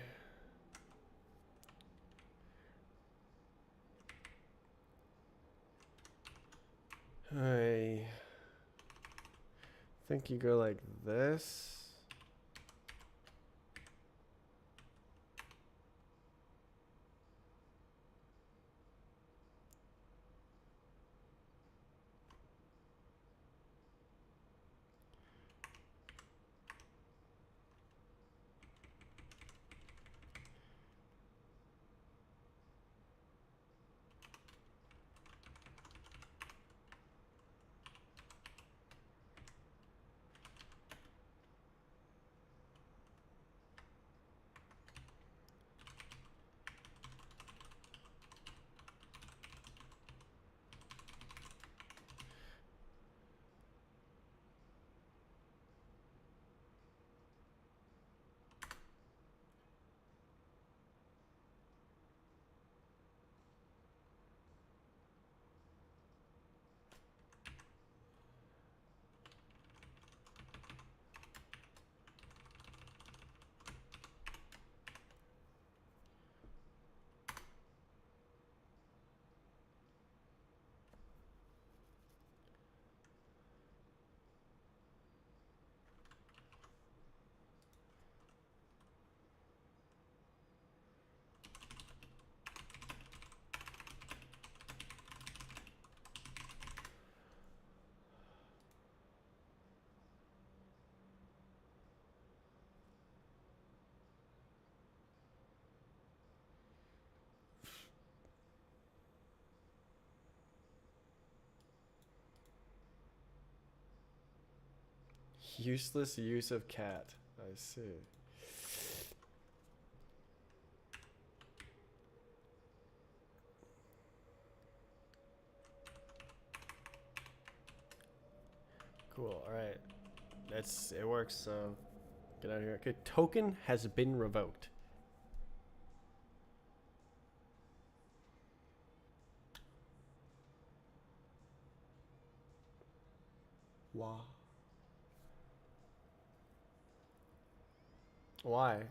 I think you go like this. Useless use of cat. I see. Cool. All right. It works. So get out of here. Okay. Token has been revoked. Wow. Why?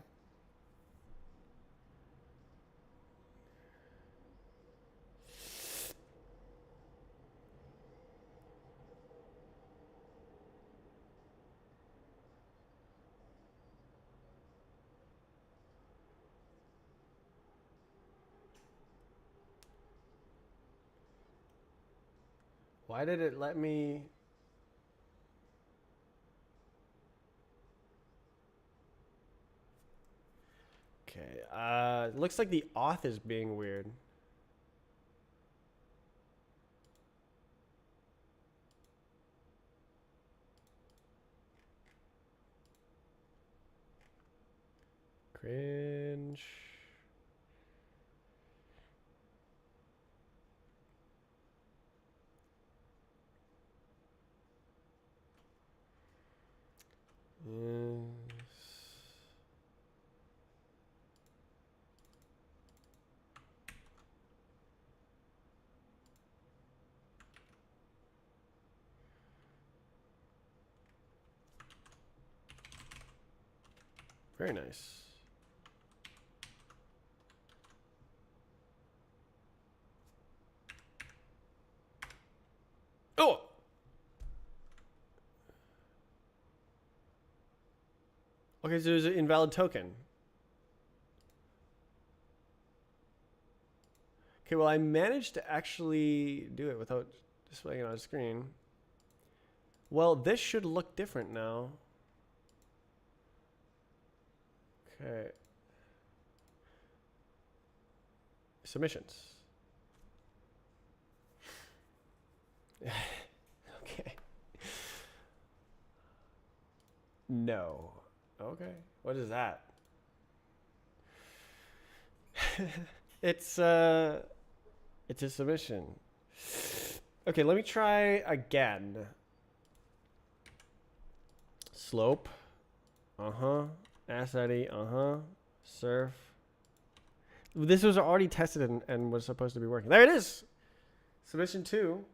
Why did it let me? Okay. Looks like the auth is being weird. Cringe. Yes. Very nice. Oh! Okay, so there's an invalid token. Okay, well, I managed to actually do it without displaying it on screen. Well, this should look different now. Okay. Submissions. Okay. No. Okay. What is that? It's a submission. Okay, let me try again. Slope. Ask ID. Surf. This was already tested and was supposed to be working. There it is. Submission 2.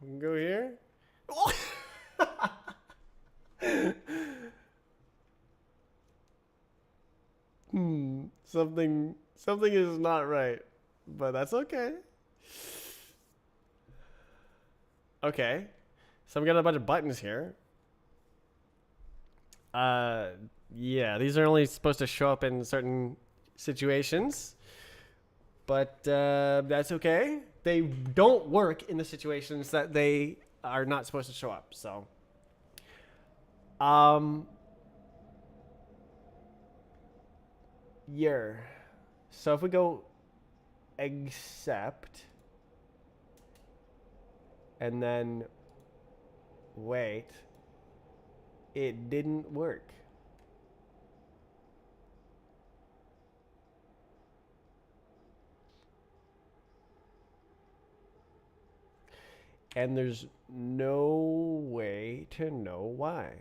We can go here. Something is not right, but that's okay. Okay, so I'm getting a bunch of buttons here. Yeah, these are only supposed to show up in certain situations, but that's okay. They don't work in the situations that they are not supposed to show up. So, yeah. So if we go accept and then wait, it didn't work. And there's no way to know why.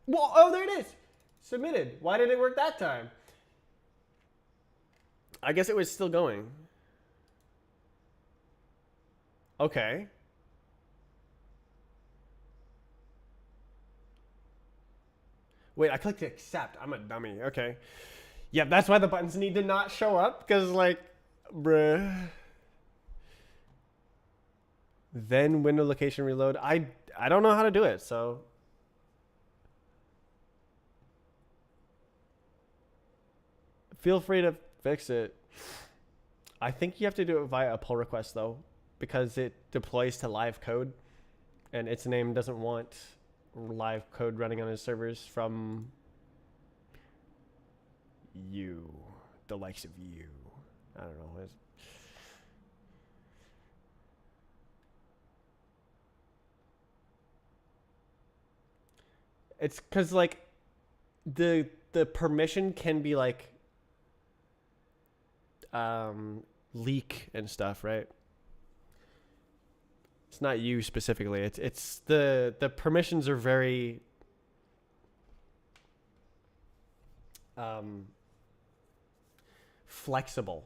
Well, oh, there it is. Submitted. Why did it work that time? I guess it was still going. Okay. Wait, I clicked accept. I'm a dummy. Okay. Yeah, that's why the buttons need to not show up. Because, like, bruh. Then window location reload. I don't know how to do it, so. Feel free to fix it. I think you have to do it via a pull request, though. Because it deploys to live code. And its name doesn't want live code running on his servers from you, the likes of you. I don't know. It's because like the permission can be like leak and stuff, right? It's not you specifically. It's the permissions are very flexible.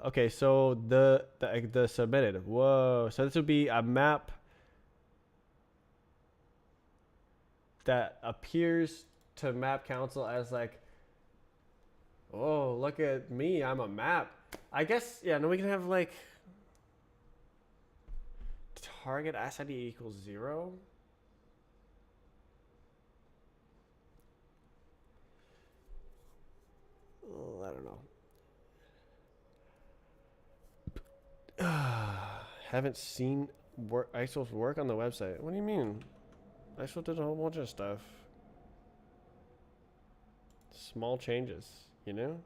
Okay, so the submitted. Whoa. So this would be a map that appears to Map Council as like, oh, look at me, I'm a map. I guess, yeah, no, we can have like target SID equals 0. Oh, I don't know. Haven't seen ISO's work on the website. What do you mean? ISO did a whole bunch of stuff. Small changes, you know?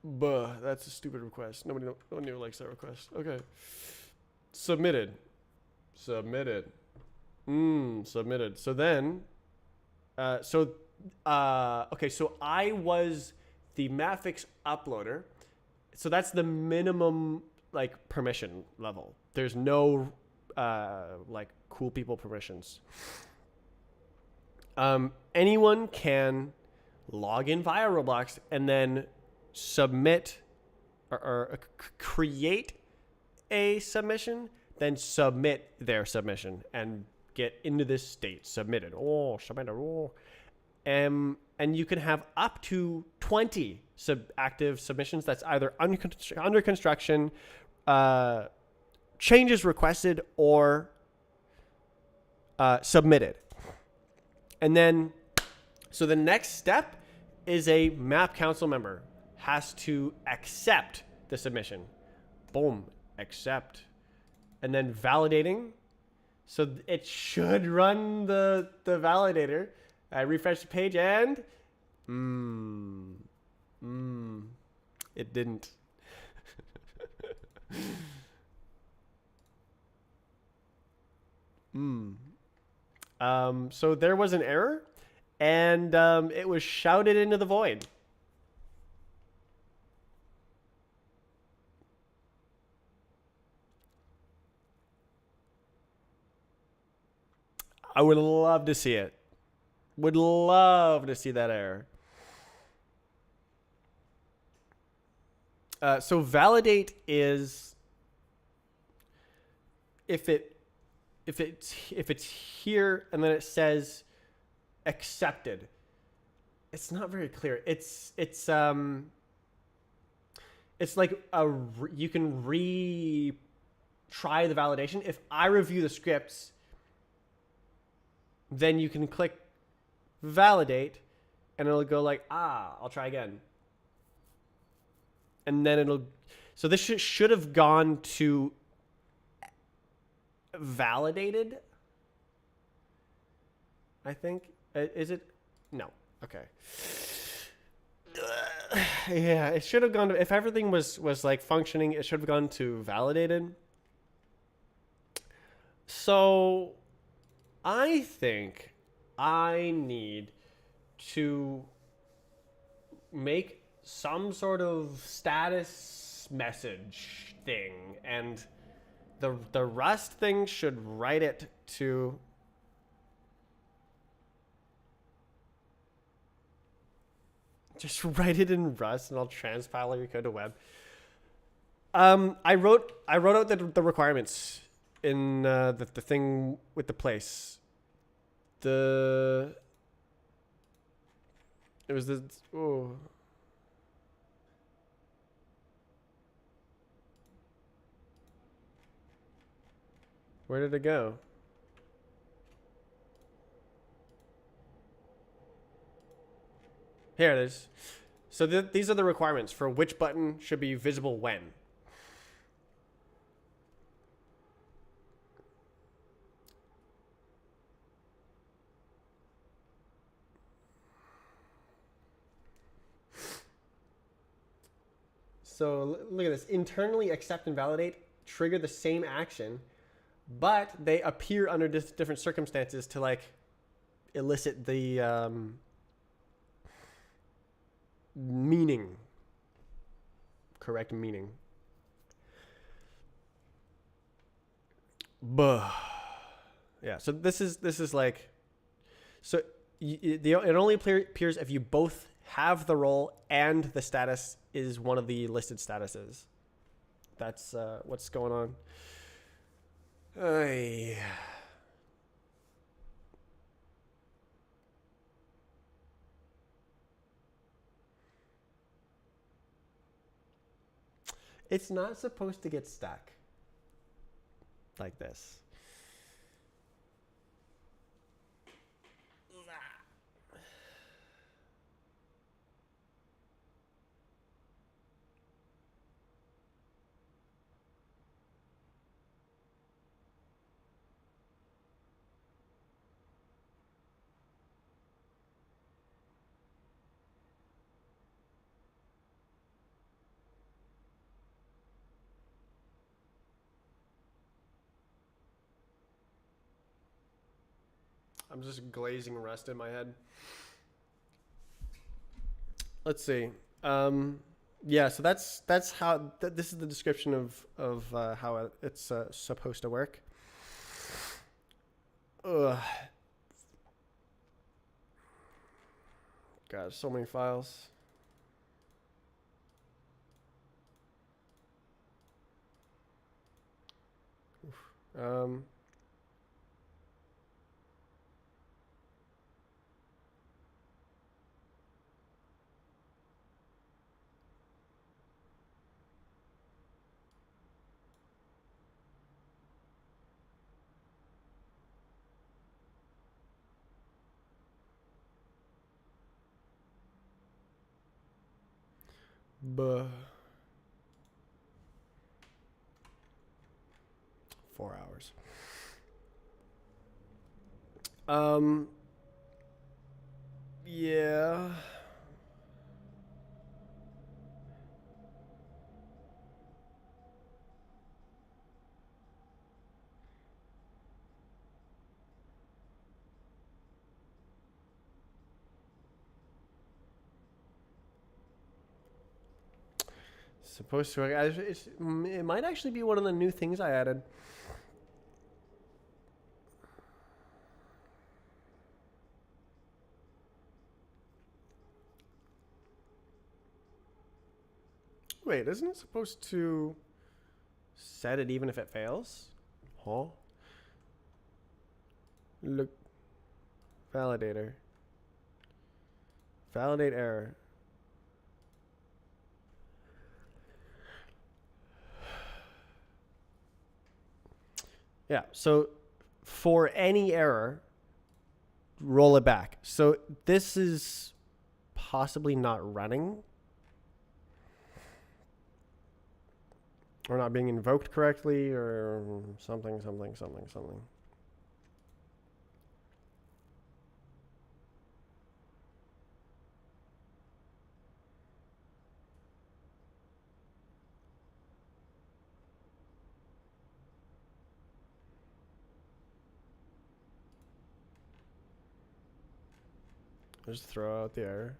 Buh, that's a stupid request. Nobody likes that request. Okay. Submitted. Submitted. Submitted. So then, okay, so I was the Mapfix uploader. So that's the minimum like permission level. There's no like cool people permissions. Anyone can log in via Roblox and then submit or create a submission, then submit their submission and get into this state. Submitted. Oh, submitted. Oh. And you can have up to 20 active submissions. That's either under construction, changes requested, or submitted. And then, so the next step is a Map Council member has to accept the submission. Boom, accept. And then validating. So it should run the validator. I refresh the page and it didn't. So there was an error, and it was shouted into the void. I would love to see it. Would love to see that error. So validate is if it's here and then it says accepted. It's not very clear. It's like you can retry the validation. If I review the scripts, then you can click validate and it'll go like, I'll try again. And then it'll, so this should have gone to validated, I think. Is it? No. Okay. Yeah, it should have gone to, if everything was like functioning, it should have gone to validated. So I think I need to make some sort of status message thing, and the Rust thing should write it to just write it in Rust, and I'll transpile your code to web. I wrote out the requirements in the thing with the place. It was the Where did it go? Here it is. So these are the requirements for which button should be visible when. So look at this. Internally accept and validate trigger the same action, but they appear under different circumstances to like elicit the meaning, correct meaning. Buh. Yeah. So this is like, so it only appears if you both have the role and the status is one of the listed statuses. That's what's going on. It's not supposed to get stuck like this. I'm just glazing rust in my head. Let's see. Yeah, so that's how this is the description of how it's supposed to work. Ugh. God, so many files. Oof. Buh. 4 hours. Yeah. Supposed to. It might actually be one of the new things I added. Wait, isn't it supposed to set it even if it fails? Huh? Look. Validator. Validate error. Yeah, so for any error, roll it back. So this is possibly not running or not being invoked correctly or something. Just throw out the error.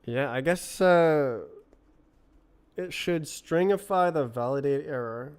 Yeah, I guess it should stringify the validate error.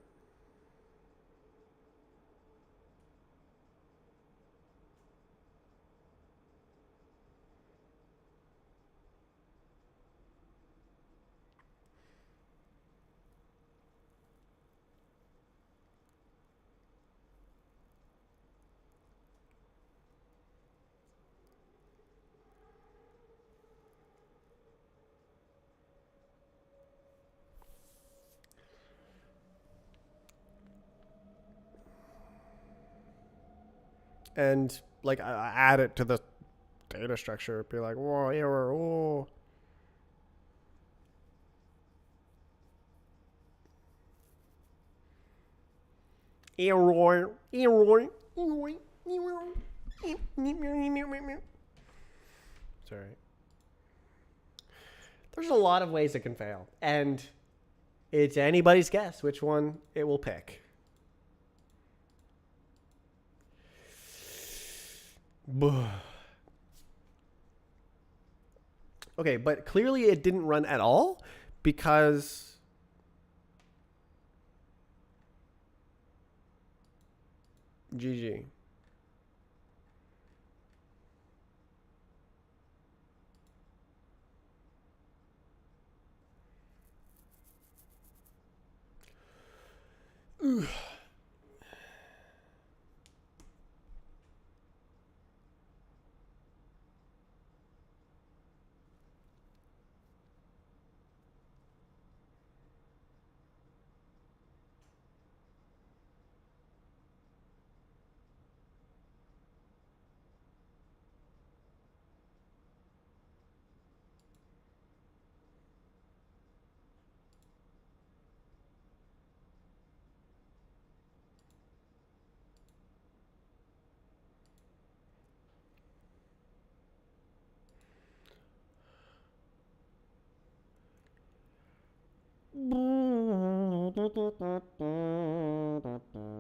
and like I add it to the data structure. Be like, whoa, error, oh. Error, error, error, error. Sorry. There's a lot of ways it can fail, and it's anybody's guess which one it will pick. Okay, but clearly it didn't run at all because GG.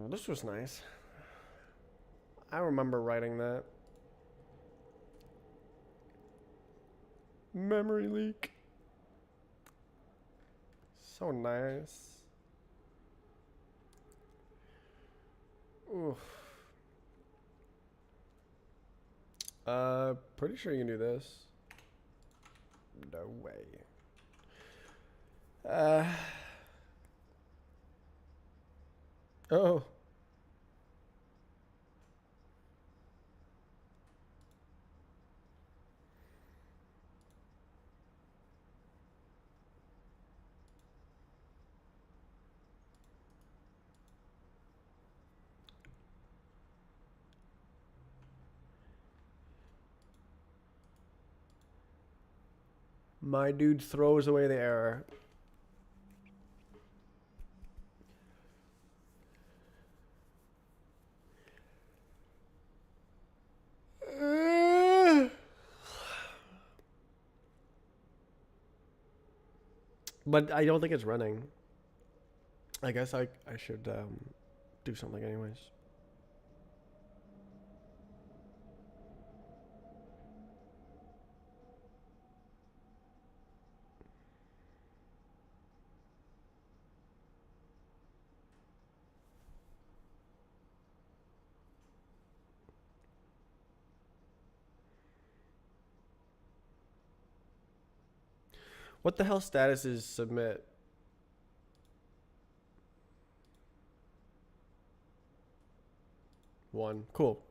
This was nice. I remember writing that. Memory leak. So nice. Oof. Pretty sure you can do this. No way. Oh. My dude throws away the error. But I don't think it's running. I guess I should do something anyways. What the hell status is submit? One. Cool.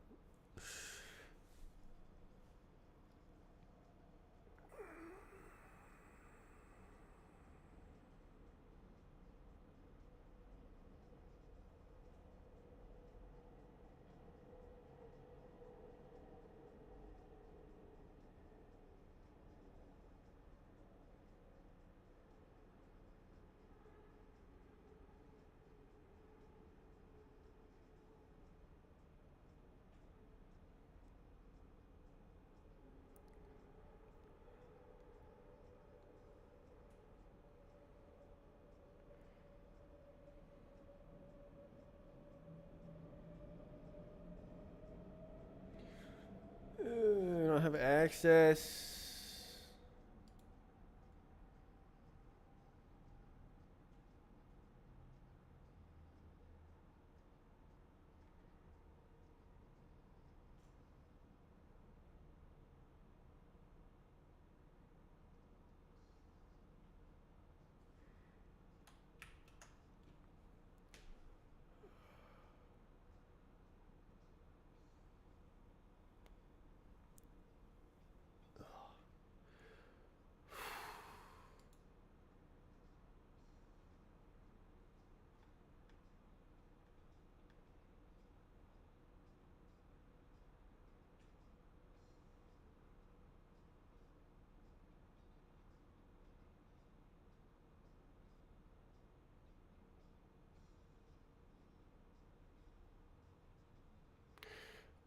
I don't have access.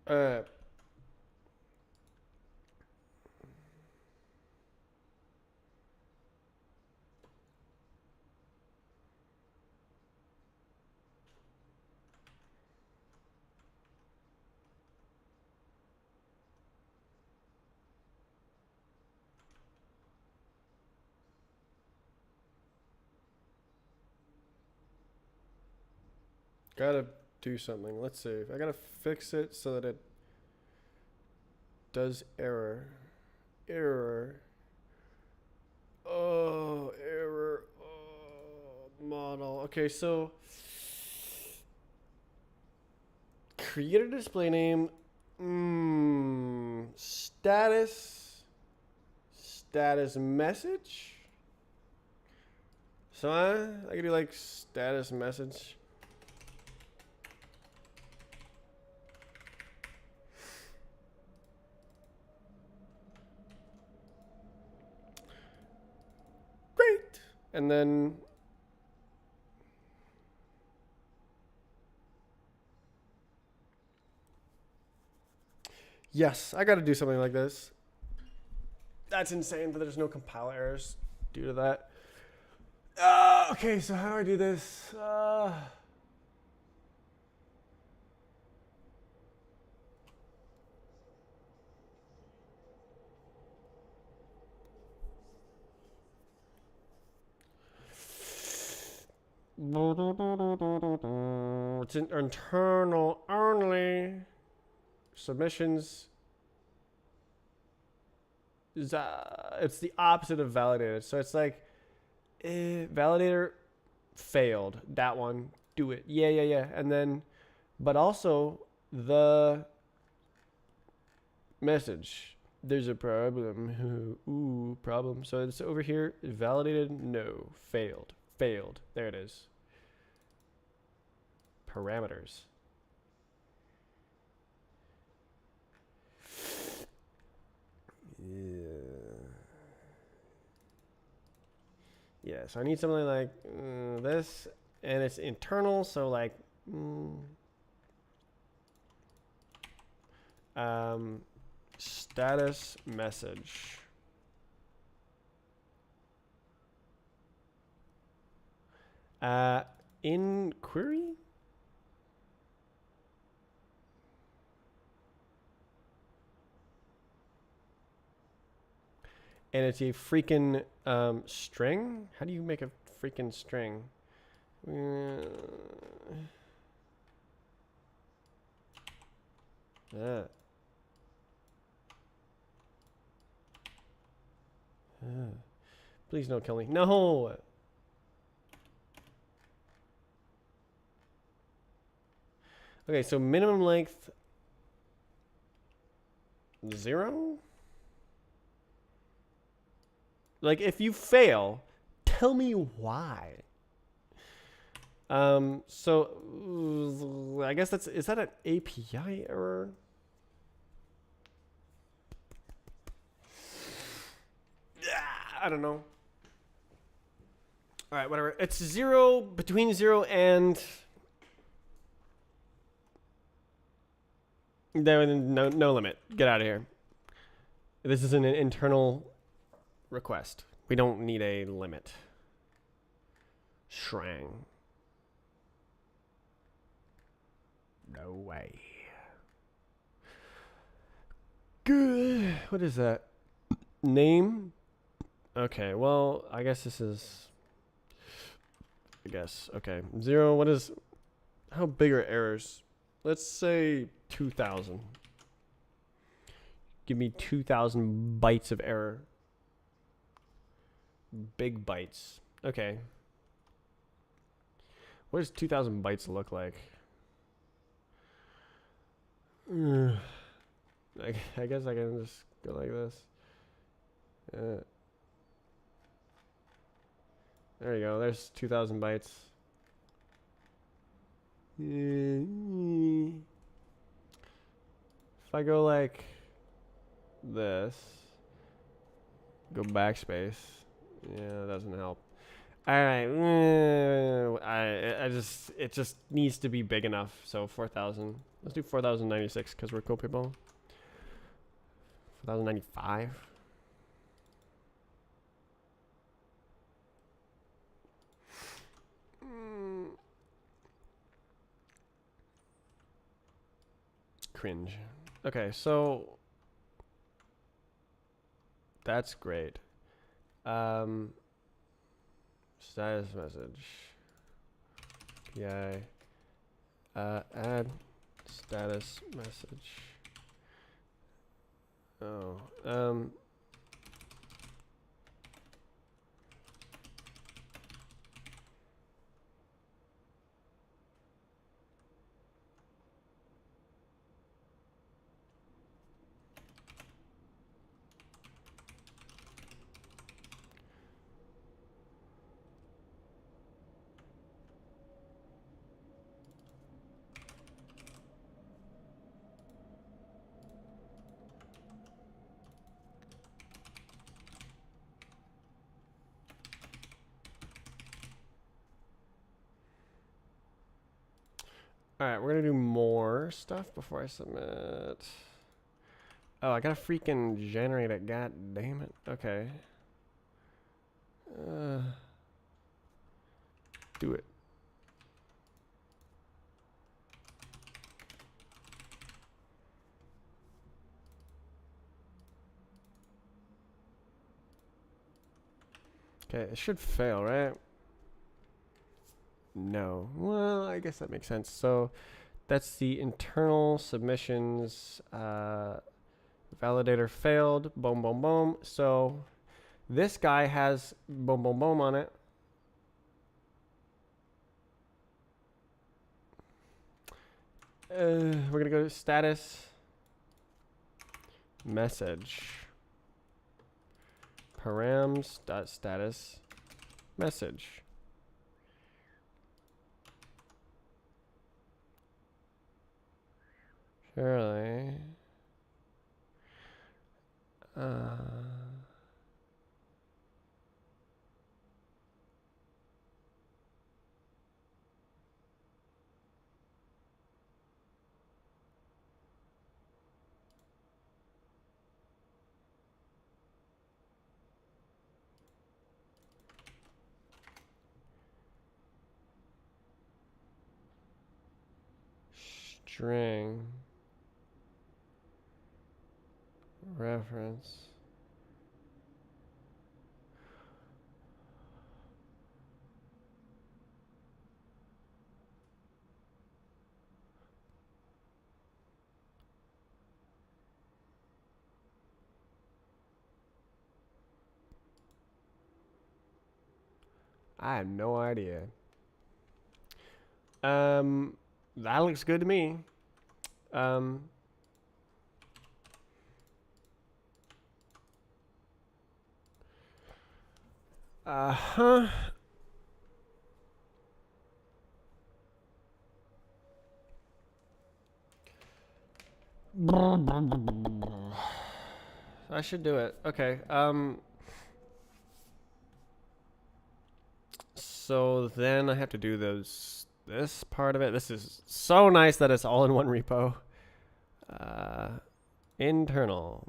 Uh, gotta do something. Let's see. I gotta fix it so that it does error. Error. Oh, error. Oh, model. Okay, so create a display name. Status. Status message. So I could do like status message. Great. And then yes, I got to do something like this. That's insane that there's no compile errors due to that. Okay, so how do I do this? It's internal only. Submissions. It's the opposite of validated. So it's like, validator failed. That one. Do it. Yeah. And then, but also the message. There's a problem. Ooh, problem. So it's over here. Validated. No. Failed. Failed. There it is. Parameters. Yeah, so I need something like this, and it's internal, so like status message. Inquiry? And it's a freaking string? How do you make a freaking string? Please don't kill me. No! Okay, so minimum length 0? Like, if you fail, tell me why. So I guess is that an API error? I don't know. All right, whatever. It's 0, between 0 and no limit. Get out of here. This is an internal request. We don't need a limit. Shrang. No way. Good. What is that? Name? Okay, well, I guess this is... Okay. 0, what is... How big are errors? Let's say 2,000. Give me 2,000 bytes of error. Big bytes. Okay. What does 2,000 bytes look like? I guess I can just go like this. There you go. There's 2,000 bytes. If I go like this, go backspace. Yeah, that doesn't help. All right. It just needs to be big enough. So 4,000. Let's do 4,096 because we're cool people. 4,095. Cringe. Okay, so that's great. Status message. PI. Add status message. Oh. All right, we're gonna do more stuff before I submit. Oh, I gotta freaking generate it. God damn it. Okay. Do it. Okay, it should fail, right? No. Well, I guess that makes sense. So that's the internal submissions. Validator failed. Boom, boom, boom. So this guy has boom, boom, boom on it. We're going to go to status. Message. Params.status. Message. Surely. String. Reference. I have no idea. That looks good to me. Uh-huh. I should do it. Okay. So then I have to do this part of it. This is so nice that it's all in one repo. Internal.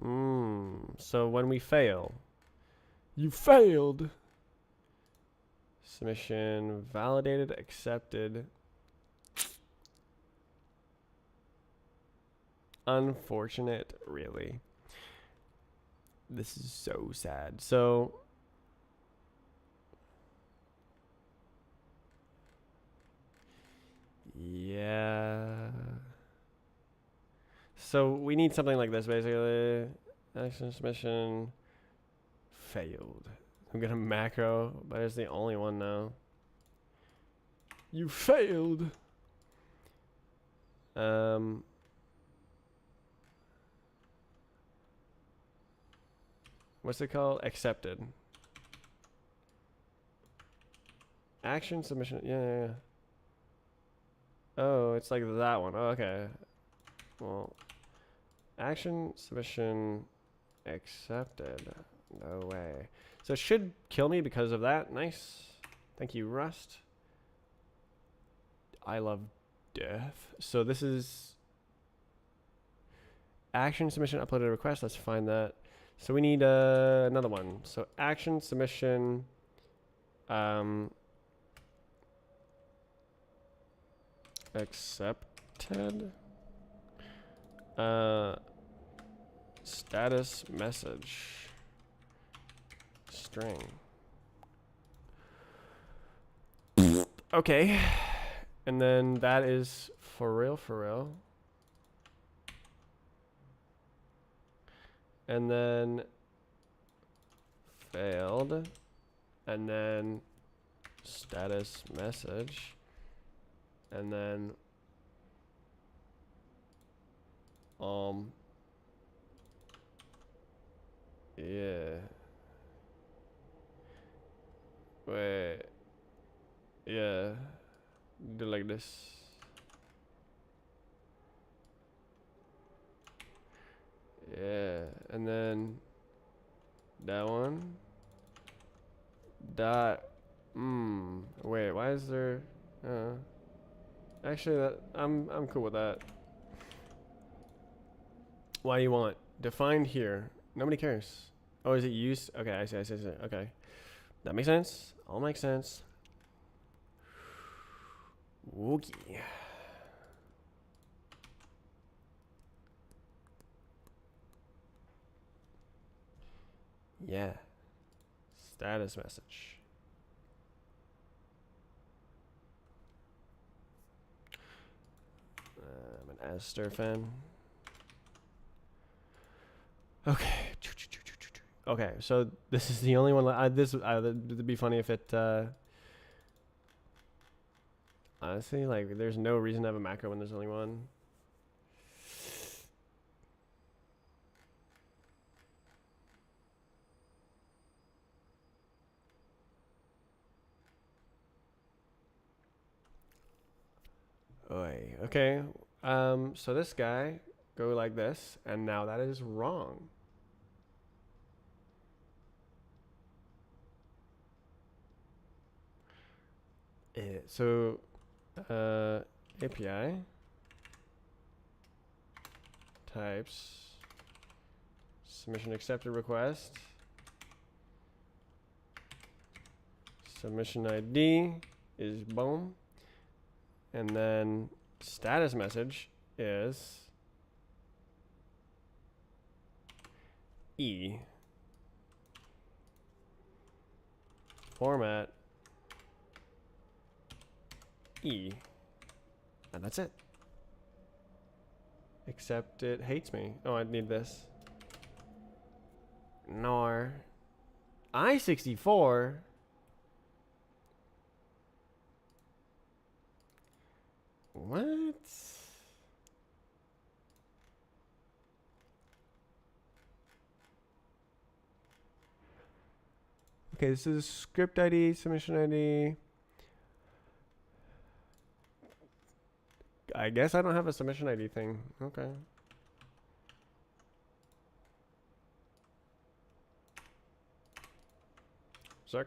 So when we fail, you failed. Submission validated, accepted. Unfortunate, really. This is so sad. So yeah. So we need something like this, basically. Action submission failed. I'm gonna macro, but it's the only one now. You failed. What's it called? Accepted. Action submission. Yeah. Oh, it's like that one. Oh, okay. Well, action submission accepted. No way. So it should kill me because of that. Nice. Thank you, Rust. I love death. So this is action submission uploaded request. Let's find that. So we need another one. So action submission. Accepted. Status message. String. Okay. And then that is for real, for real. And then failed. And then status message. And then yeah. Wait. Yeah. Do like this. Yeah. And then that one. Dot. Wait, why is there actually that I'm cool with that. Why do you want defined here? Nobody cares. Oh, is it used? Okay, I see. Okay. That makes sense. All makes sense. Woogie. Yeah. Status message. I'm an Aster fan. Okay. Okay, so this is the only one. This would be funny if it. Honestly, like, there's no reason to have a macro when there's only one. Oy, okay. So this guy go like this, and now that is wrong. So API types submission accepted request, submission ID is boom, and then status message is E. Format E. And that's it. Except it hates me. Oh, I need this. Nor. I-64. What? Okay, this is script ID, submission ID. I guess I don't have a submission ID thing. Okay. Suck.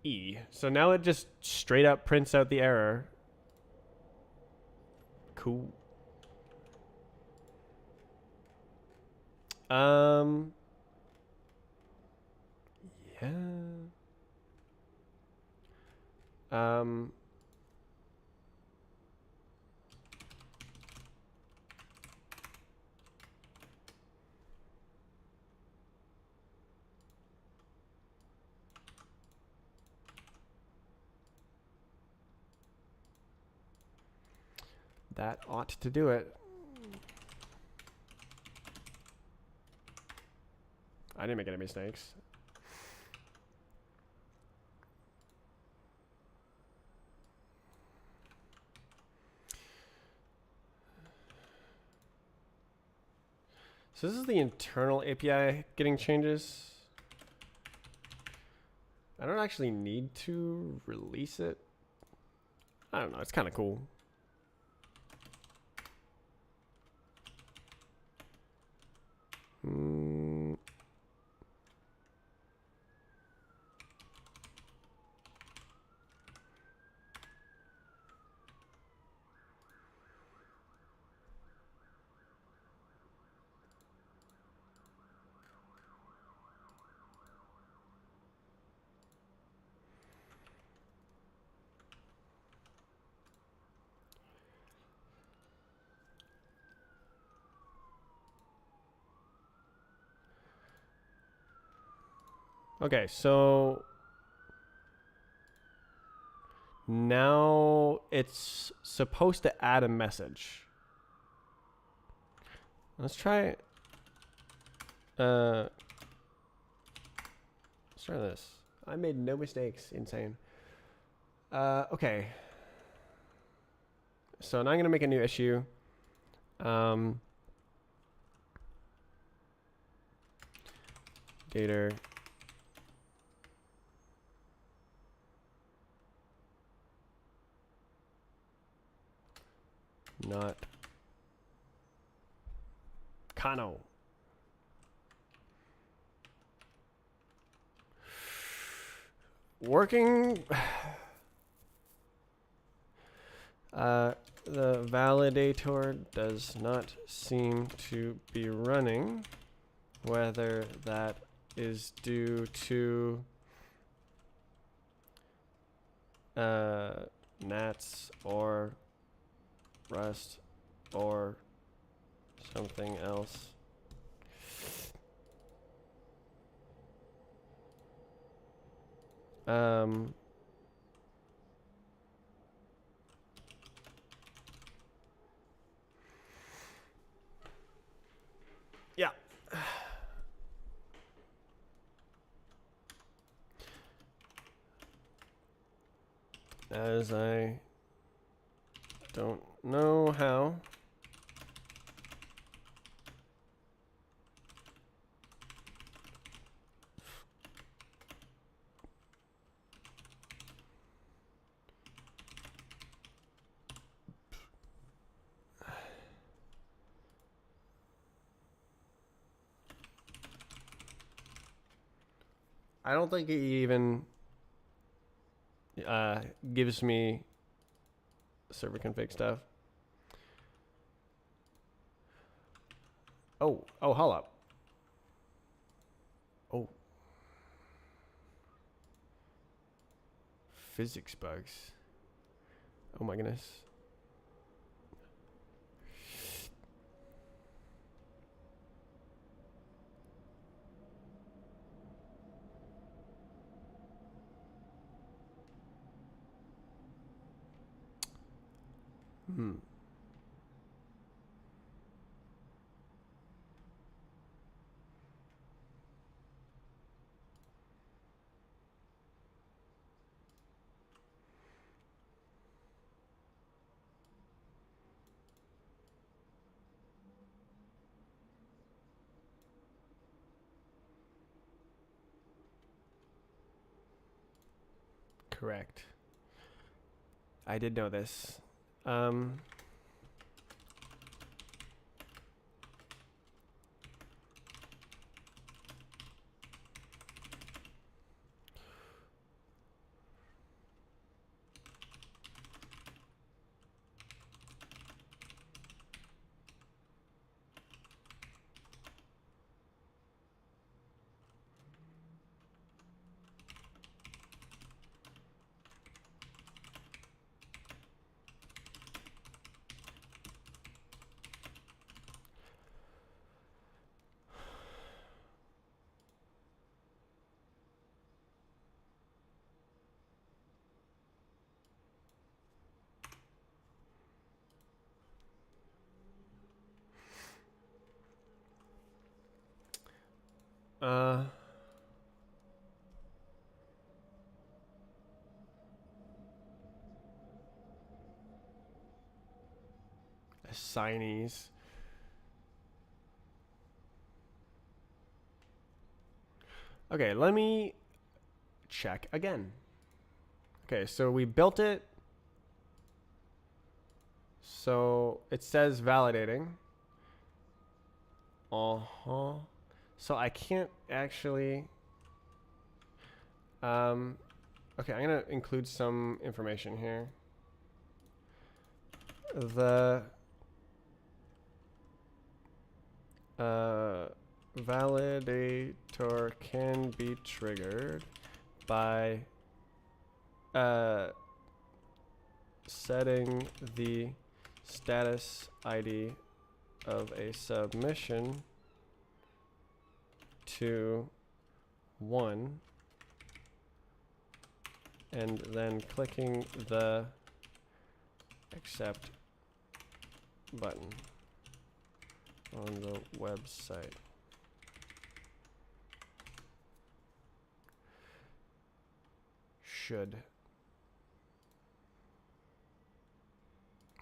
E. So now it just straight up prints out the error. Cool. Yeah. That ought to do it. I didn't make any mistakes. So this is the internal API getting changes. I don't actually need to release it. I don't know, it's kind of cool. Okay, so now it's supposed to add a message. Let's try let's try this. I made no mistakes. Insane. Okay. So now I'm gonna make a new issue. Gator. Not Kano. Working. The validator does not seem to be running. Whether that is due to gnats or rust or something else. Yeah. As I don't know how. I don't think it even gives me server config stuff. Oh, hold up. Oh. Physics bugs. Oh my goodness. Correct. I did know this. Assignees. Okay, let me check again. Okay, so we built it. So it says validating. So I can't actually. Okay, I'm gonna include some information here. The validator can be triggered by setting the status ID of a submission to 1 and then clicking the accept button on the website. Should.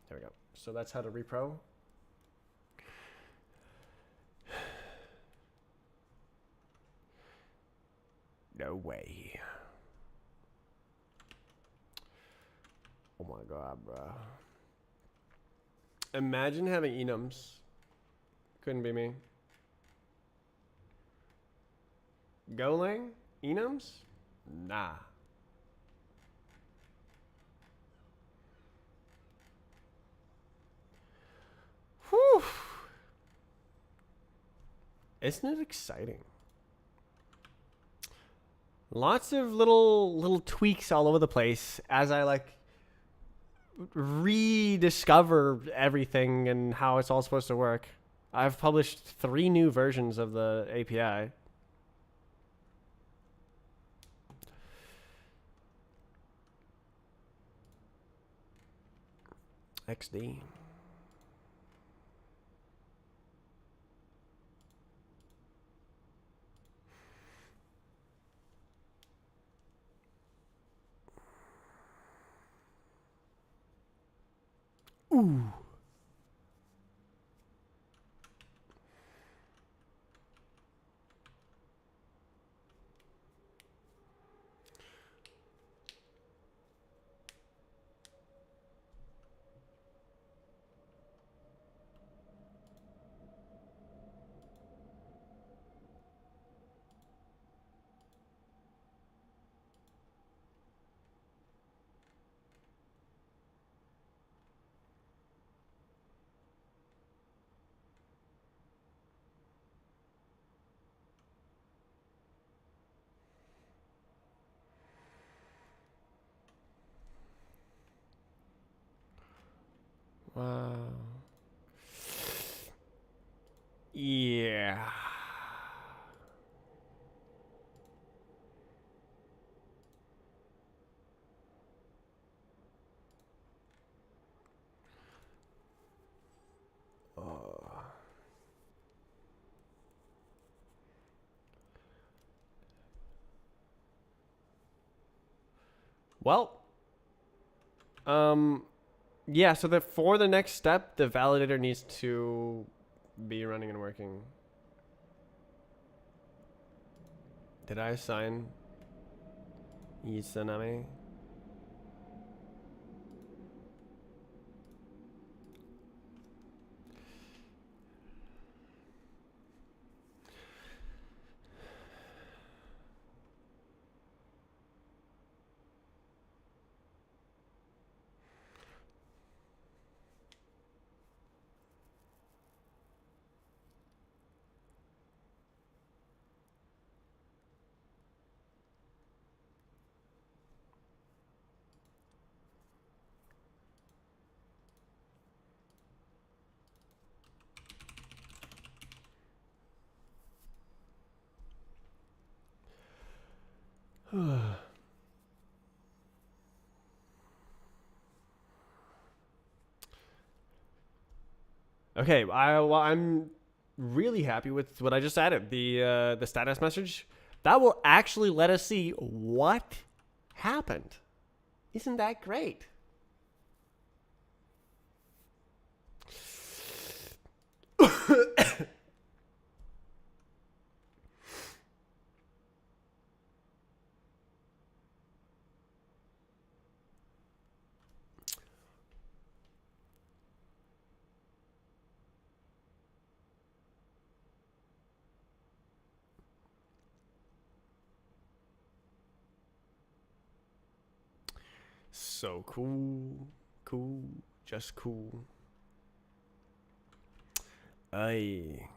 There we go. So that's how to repro. No way. Oh my god, bro. Imagine having enums. Couldn't be me. Golang? Enums? Nah. Whew. Isn't it exciting? Lots of little tweaks all over the place as I like rediscover everything and how it's all supposed to work. I've published 3 new versions of the API. XD. Ooh. Wow. Yeah. Well, yeah, so for the next step, the validator needs to be running and working. Did I assign Izanami? Okay, I'm really happy with what I just added. The status message that will actually let us see what happened. Isn't that great? So cool. Cool. Just cool. Aye.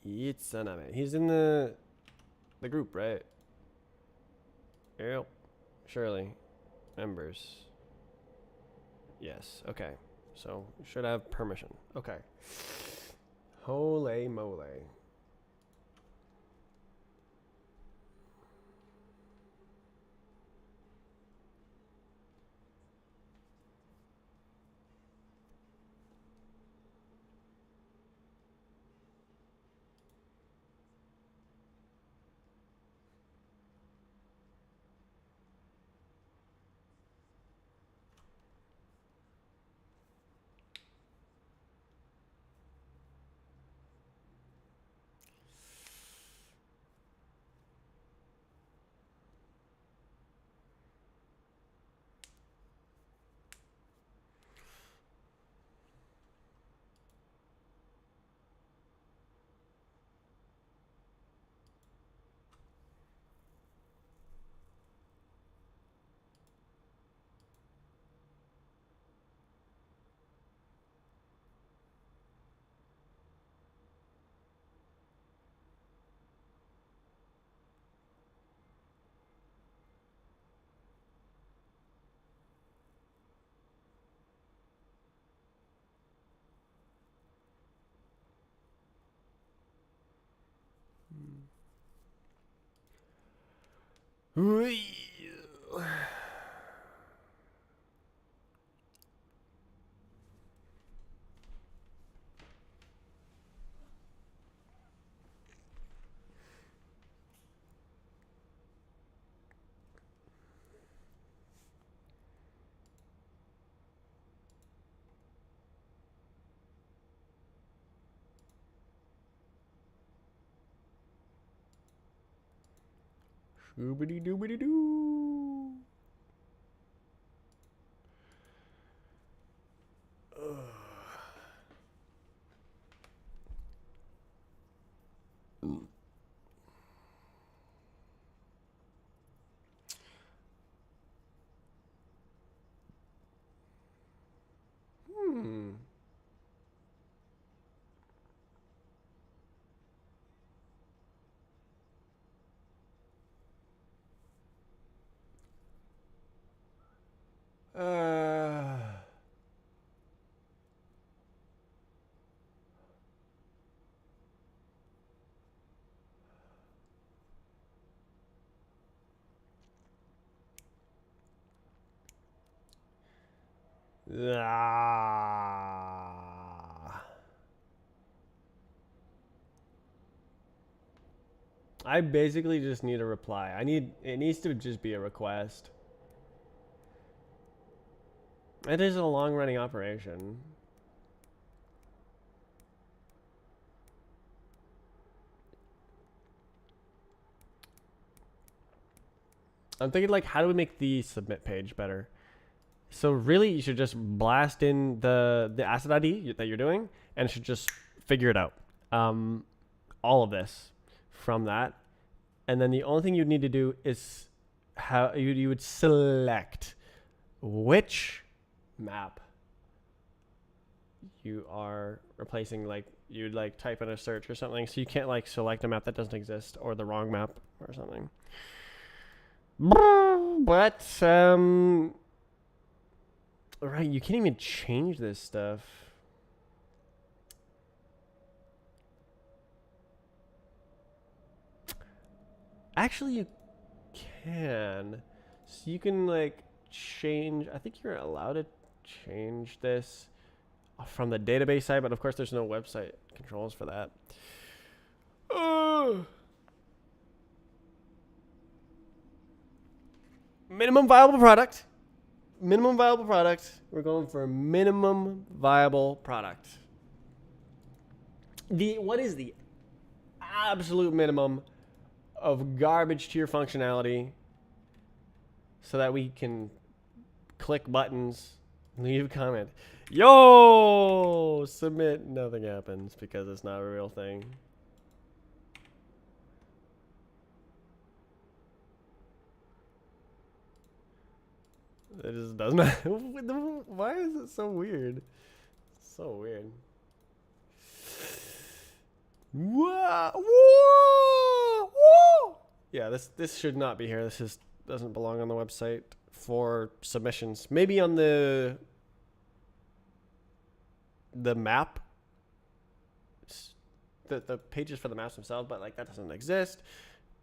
Yitsaname. He's in the group, right? Yep. Surely. Members. Yes. Okay. So should have permission. Okay. Holy moly. Shoobity doobity doo. Hmm. Uh. Ah. I basically just need a reply. It needs to just be a request. It is a long running operation. I'm thinking like, how do we make the submit page better? So really, you should just blast in the asset ID that you're doing, and it should just figure it out. All of this from that, and then the only thing you'd need to do is how you would select which map you are replacing. Like you'd like type in a search or something, so you can't like select a map that doesn't exist or the wrong map or something. But right, you can't even change this stuff. Actually, you can. So you can like change. I think you're allowed to change this from the database side, but of course there's no website controls for that. Minimum viable product. Minimum viable product. We're going for a minimum viable product. What is the absolute minimum of garbage tier functionality so that we can click buttons, leave a comment. Yo, submit, nothing happens because it's not a real thing. It just does not. Why is it so weird? So weird. Whoa, whoa, whoa. Yeah, this should not be here. This is doesn't belong on the website for submissions. Maybe on the map, the pages for the maps themselves, but like that doesn't exist,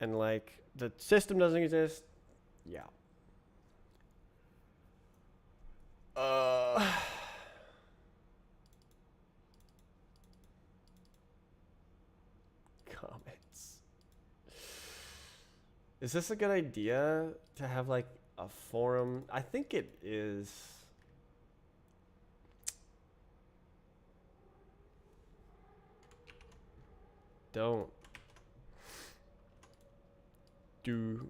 and like the system doesn't exist. Yeah. Comments. Is this a good idea to have like a forum? I think it is. Don't do.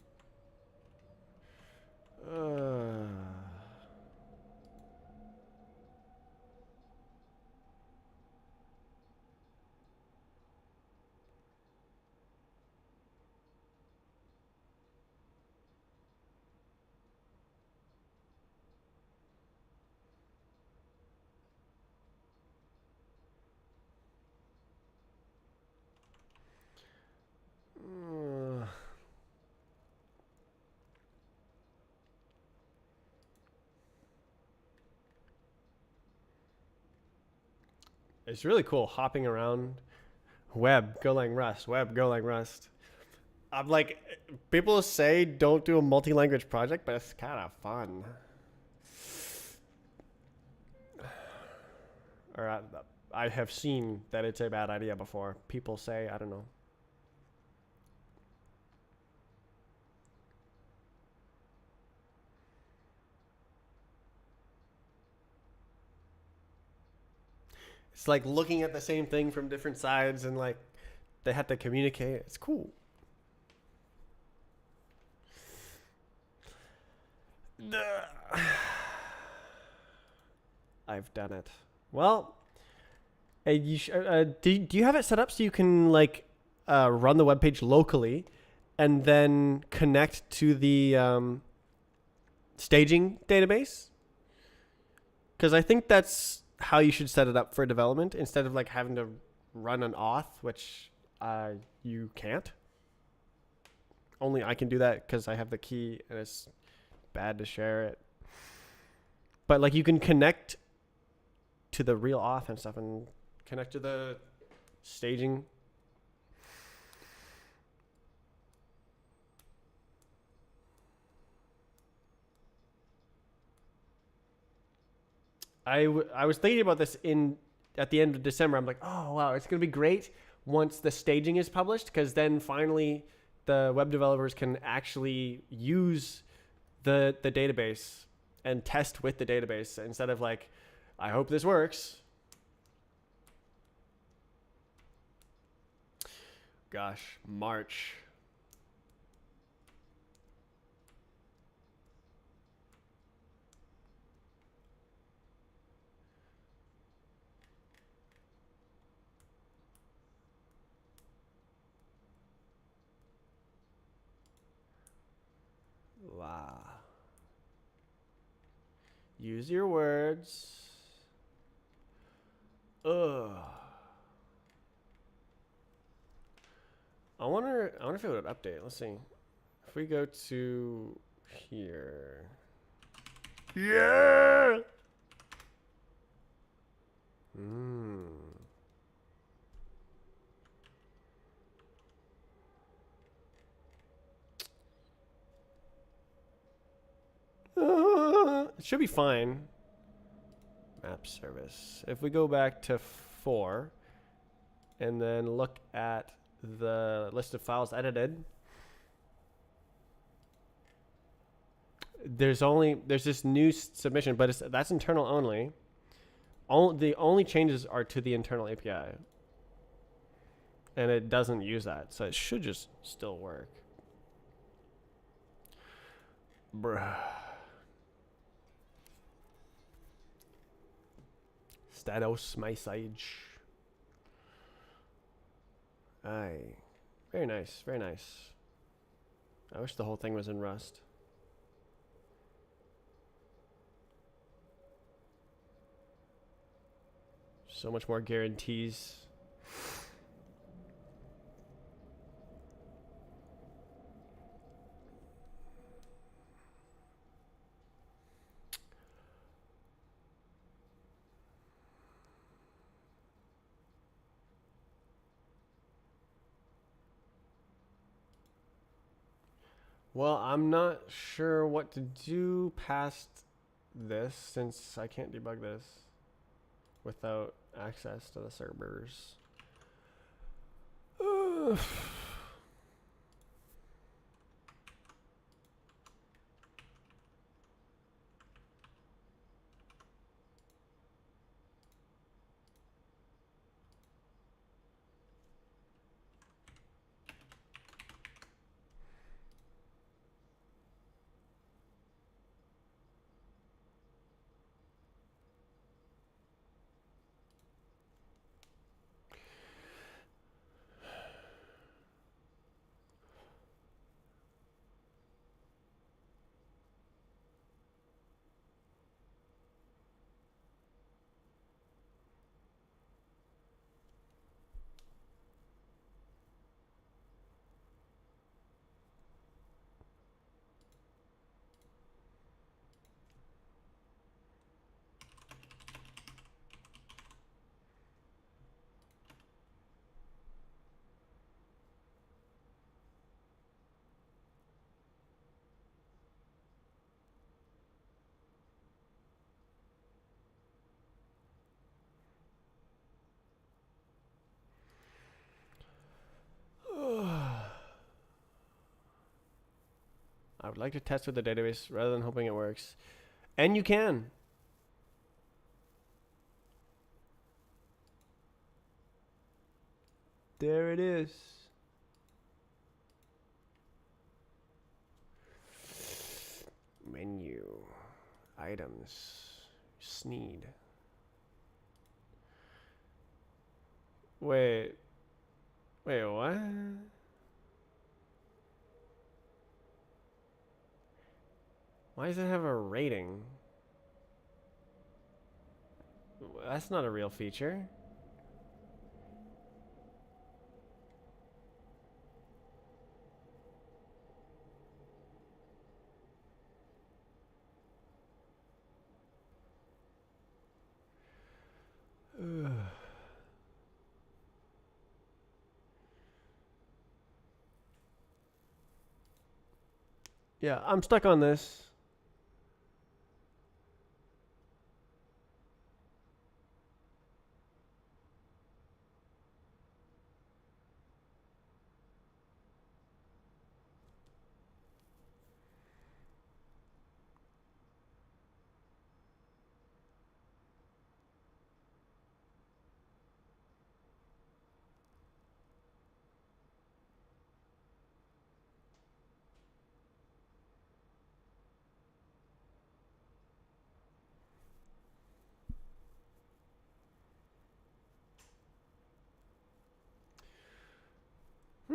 It's really cool hopping around. Web, Golang, Rust. Web, Golang, Rust. I'm like, people say don't do a multi-language project, but it's kind of fun. Or I have seen that it's a bad idea before. People say, I don't know. It's like looking at the same thing from different sides and like they have to communicate. It's cool. I've done it. Well, do you have it set up so you can like run the web page locally and then connect to the staging database? Because I think that's how you should set it up for development instead of like having to run an auth, which you can't. Only I can do that because I have the key and it's bad to share it. But like you can connect to the real auth and stuff and connect to the staging. I was thinking about this at the end of December. I'm like, oh wow, it's gonna be great once the staging is published, because then finally the web developers can actually use the database and test with the database instead of like, I hope this works. Gosh, March. Wow. Use your words. Ugh. I wonder if it would update. Let's see. If we go to here. Yeah. It should be fine. Map service. If we go back to 4 and then look at the list of files edited, there's this new submission, but that's internal only. The only changes are to the internal API, and it doesn't use that, so it should just still work. Bruh. Status message. Aye. Very nice, very nice. I wish the whole thing was in Rust. So much more guarantees. Well, I'm not sure what to do past this since I can't debug this without access to the servers. I would like to test with the database rather than hoping it works. And you can. There it is. Menu. Items. Sneed. Wait. Wait, what? Why does it have a rating? That's not a real feature. Yeah, I'm stuck on this.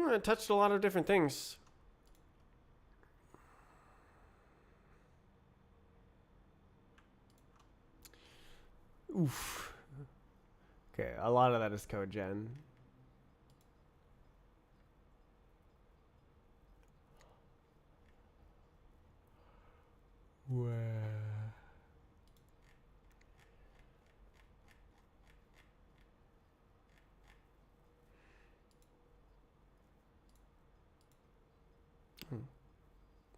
I touched a lot of different things. Oof. Okay, a lot of that is code gen. Where?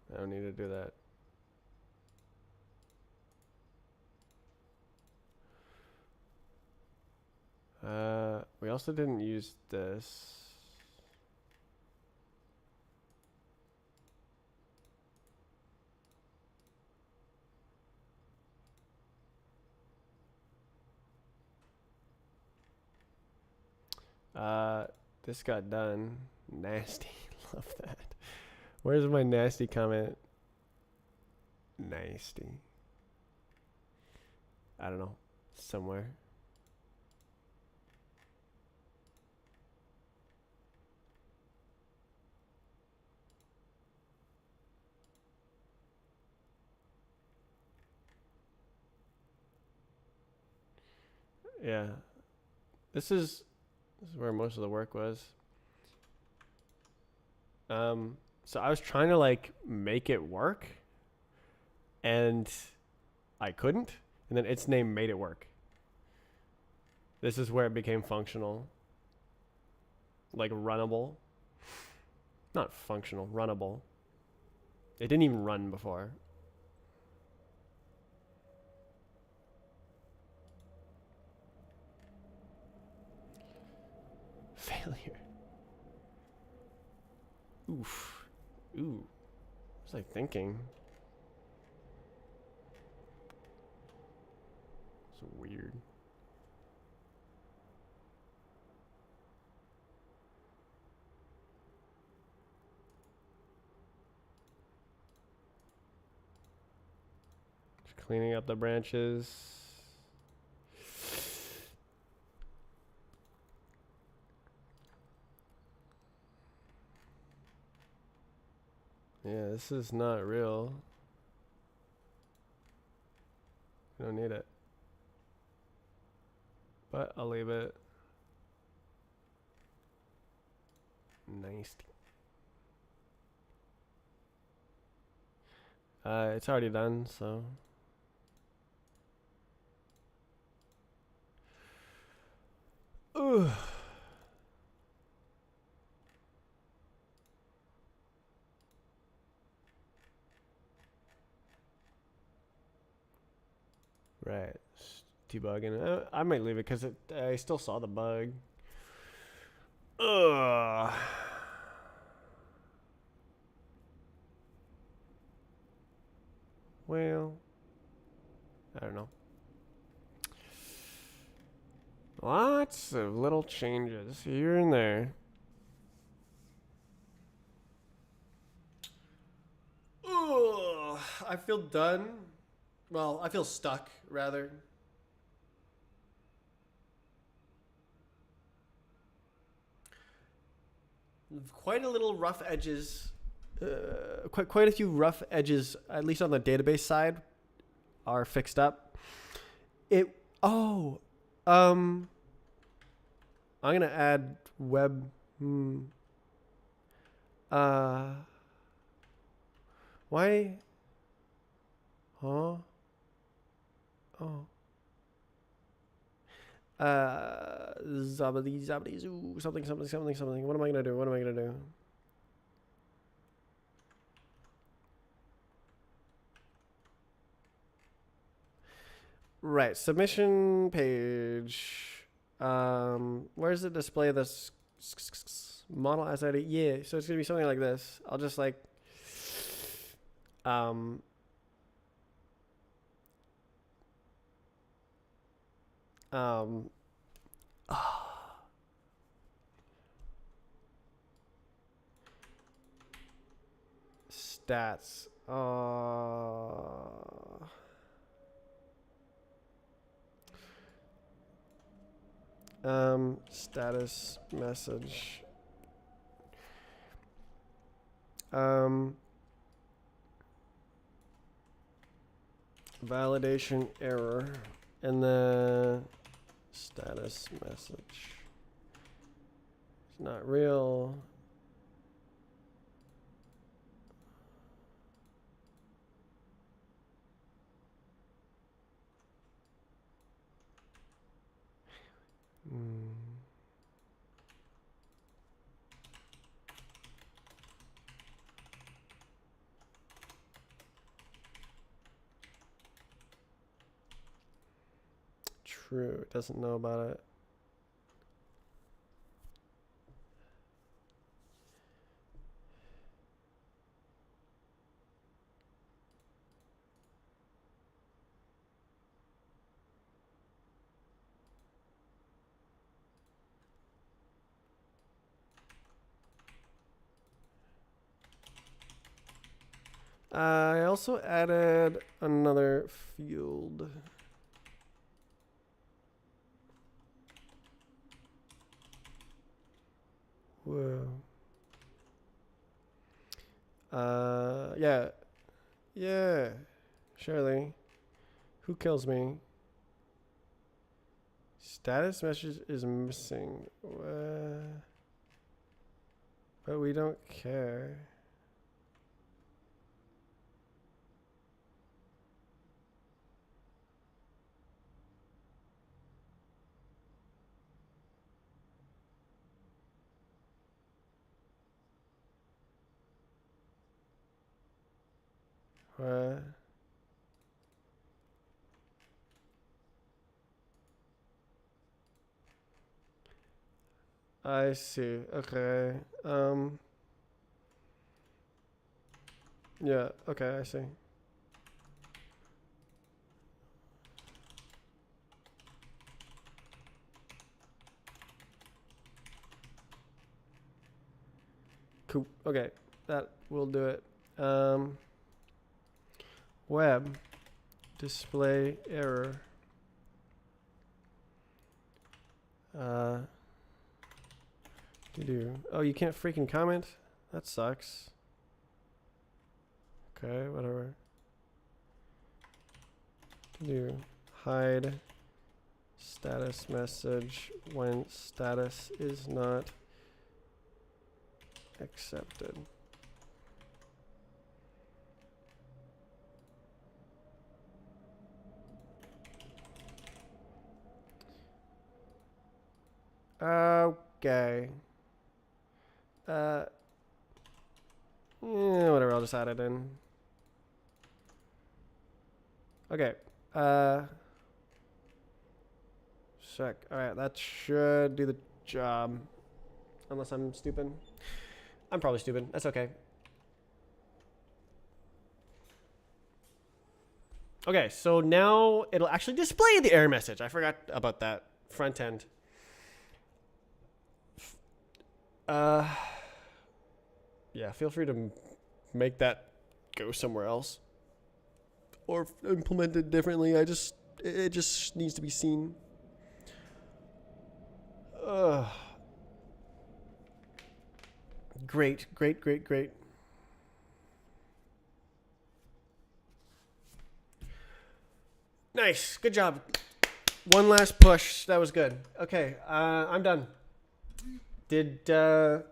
I don't need to do that. We also didn't use this. This got done. Nasty. Love that. Where's my nasty comment? Nasty. I don't know. Somewhere. Yeah. This is where most of the work was. So I was trying to like make it work and I couldn't, and then its name made it work. This is where it became functional. Like runnable. Not functional, runnable. It didn't even run before. Failure. Oof. Ooh. What was I thinking? It's weird. Just cleaning up the branches. Yeah, this is not real. I don't need it. But I'll leave it. Nice. It's already done, so. Ugh. Right. Debugging. I might leave it because I still saw the bug. Ugh. Well, I don't know. Lots of little changes here and there. Ugh. I feel done. Well, I feel stuck, rather. Quite a little rough edges. Quite a few rough edges, at least on the database side, are fixed up. I'm gonna add web. Why? Huh? Oh. Zabbity zoo, something. What am I gonna do? Right, submission page. Where's the display this model as ID? Yeah, so it's gonna be something like this. I'll just like stats. Status message. Validation error, and then status message. It's not real. True, it doesn't know about it. I also added another field. Whoa. Yeah. Surely. Who kills me? Status message is missing. But we don't care. I see. Okay. Yeah. Okay. I see. Cool. Okay. That will do it. Web display error. Oh, you can't freaking comment? That sucks. Okay, whatever. Hide status message when status is not accepted. Okay. Yeah, whatever, I'll just add it in. Okay. Check. Alright, that should do the job. Unless I'm stupid. I'm probably stupid. That's okay. Okay, so now it'll actually display the error message. I forgot about that front end. Yeah, feel free to make that go somewhere else or implement it differently. It just needs to be seen. Great. Nice, good job. One last push. That was good. Okay, I'm done. Did a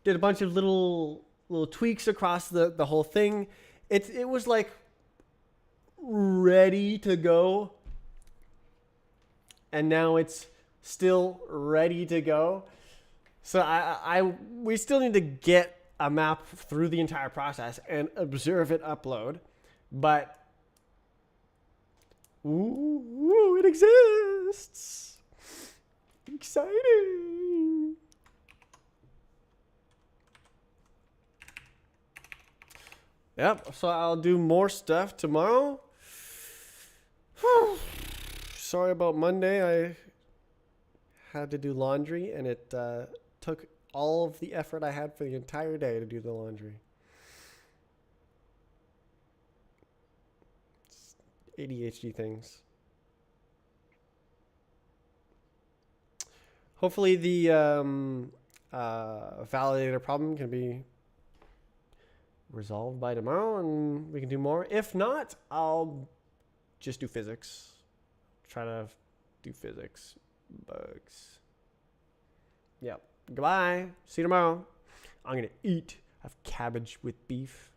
bunch of little tweaks across the whole thing. It was like ready to go, and now it's still ready to go. So we still need to get a map through the entire process and observe it upload, but ooh, it exists. Exciting. Yep, so I'll do more stuff tomorrow. Sorry about Monday. I had to do laundry, and it took all of the effort I had for the entire day to do the laundry. It's ADHD things. Hopefully the validator problem can be resolved by tomorrow and we can do more. If not, I'll just do physics. Try to do physics bugs. Yep. Goodbye. See you tomorrow. I'm going to eat. Have cabbage with beef.